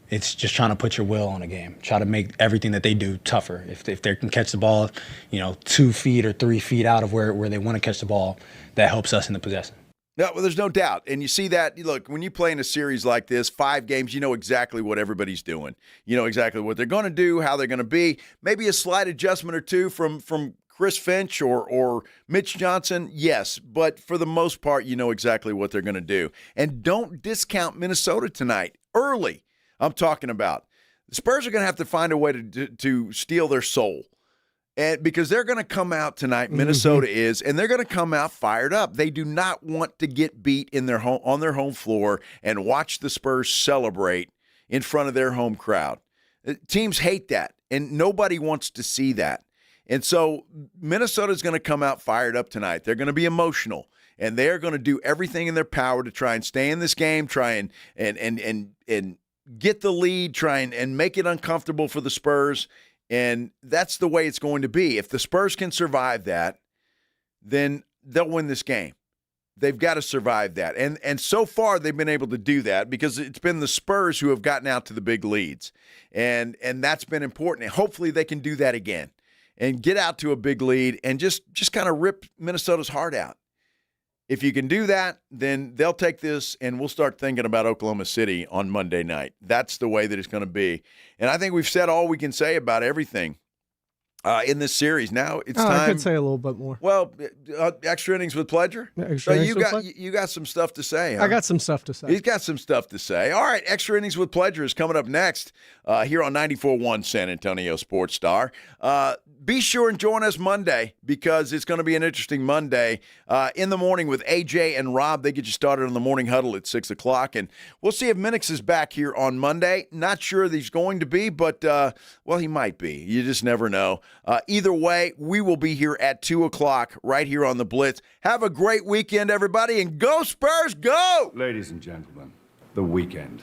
it's just trying to put your will on a game. Try to make everything that they do tougher. If they can catch the ball, 2 feet or 3 feet out of where they want to catch the ball, that helps us in the possession. No, well, there's no doubt. And you see that, look, when you play in a series like this, 5 games, you know exactly what everybody's doing. You know exactly what they're going to do, how they're going to be. Maybe a slight adjustment or two from Chris Finch or Mitch Johnson, yes. But for the most part, you know exactly what they're going to do. And don't discount Minnesota tonight. Early, I'm talking about. The Spurs are going to have to find a way to steal their soul. And because they're going to come out tonight, Minnesota is, and they're going to come out fired up. They do not want to get beat on their home floor and watch the Spurs celebrate in front of their home crowd. Teams hate that, and nobody wants to see that. And so Minnesota's going to come out fired up tonight. They're going to be emotional, and they're going to do everything in their power to try and stay in this game, try and get the lead, try and make it uncomfortable for the Spurs. And that's the way it's going to be. If the Spurs can survive that, then they'll win this game. They've got to survive that. And so far they've been able to do that because it's been the Spurs who have gotten out to the big leads. And that's been important. And hopefully they can do that again and get out to a big lead and just kind of rip Minnesota's heart out. If you can do that, then they'll take this, and we'll start thinking about Oklahoma City on Monday night. That's the way that it's going to be. And I think we've said all we can say about everything in this series. Now it's time. I could say a little bit more. Well, extra innings with Pledger. Extra innings with Pledger? You got some stuff to say. Huh? I got some stuff to say. He's got some stuff to say. All right, extra innings with Pledger is coming up next here on 94.1 San Antonio Sports Star. Be sure and join us Monday because it's going to be an interesting Monday in the morning with AJ and Rob. They get you started on the morning huddle at 6 o'clock. And we'll see if Minix is back here on Monday. Not sure that he's going to be, but, well, he might be. You just never know. Either way, we will be here at 2 o'clock right here on the Blitz. Have a great weekend, everybody, and go Spurs, go! Ladies and gentlemen, the weekend.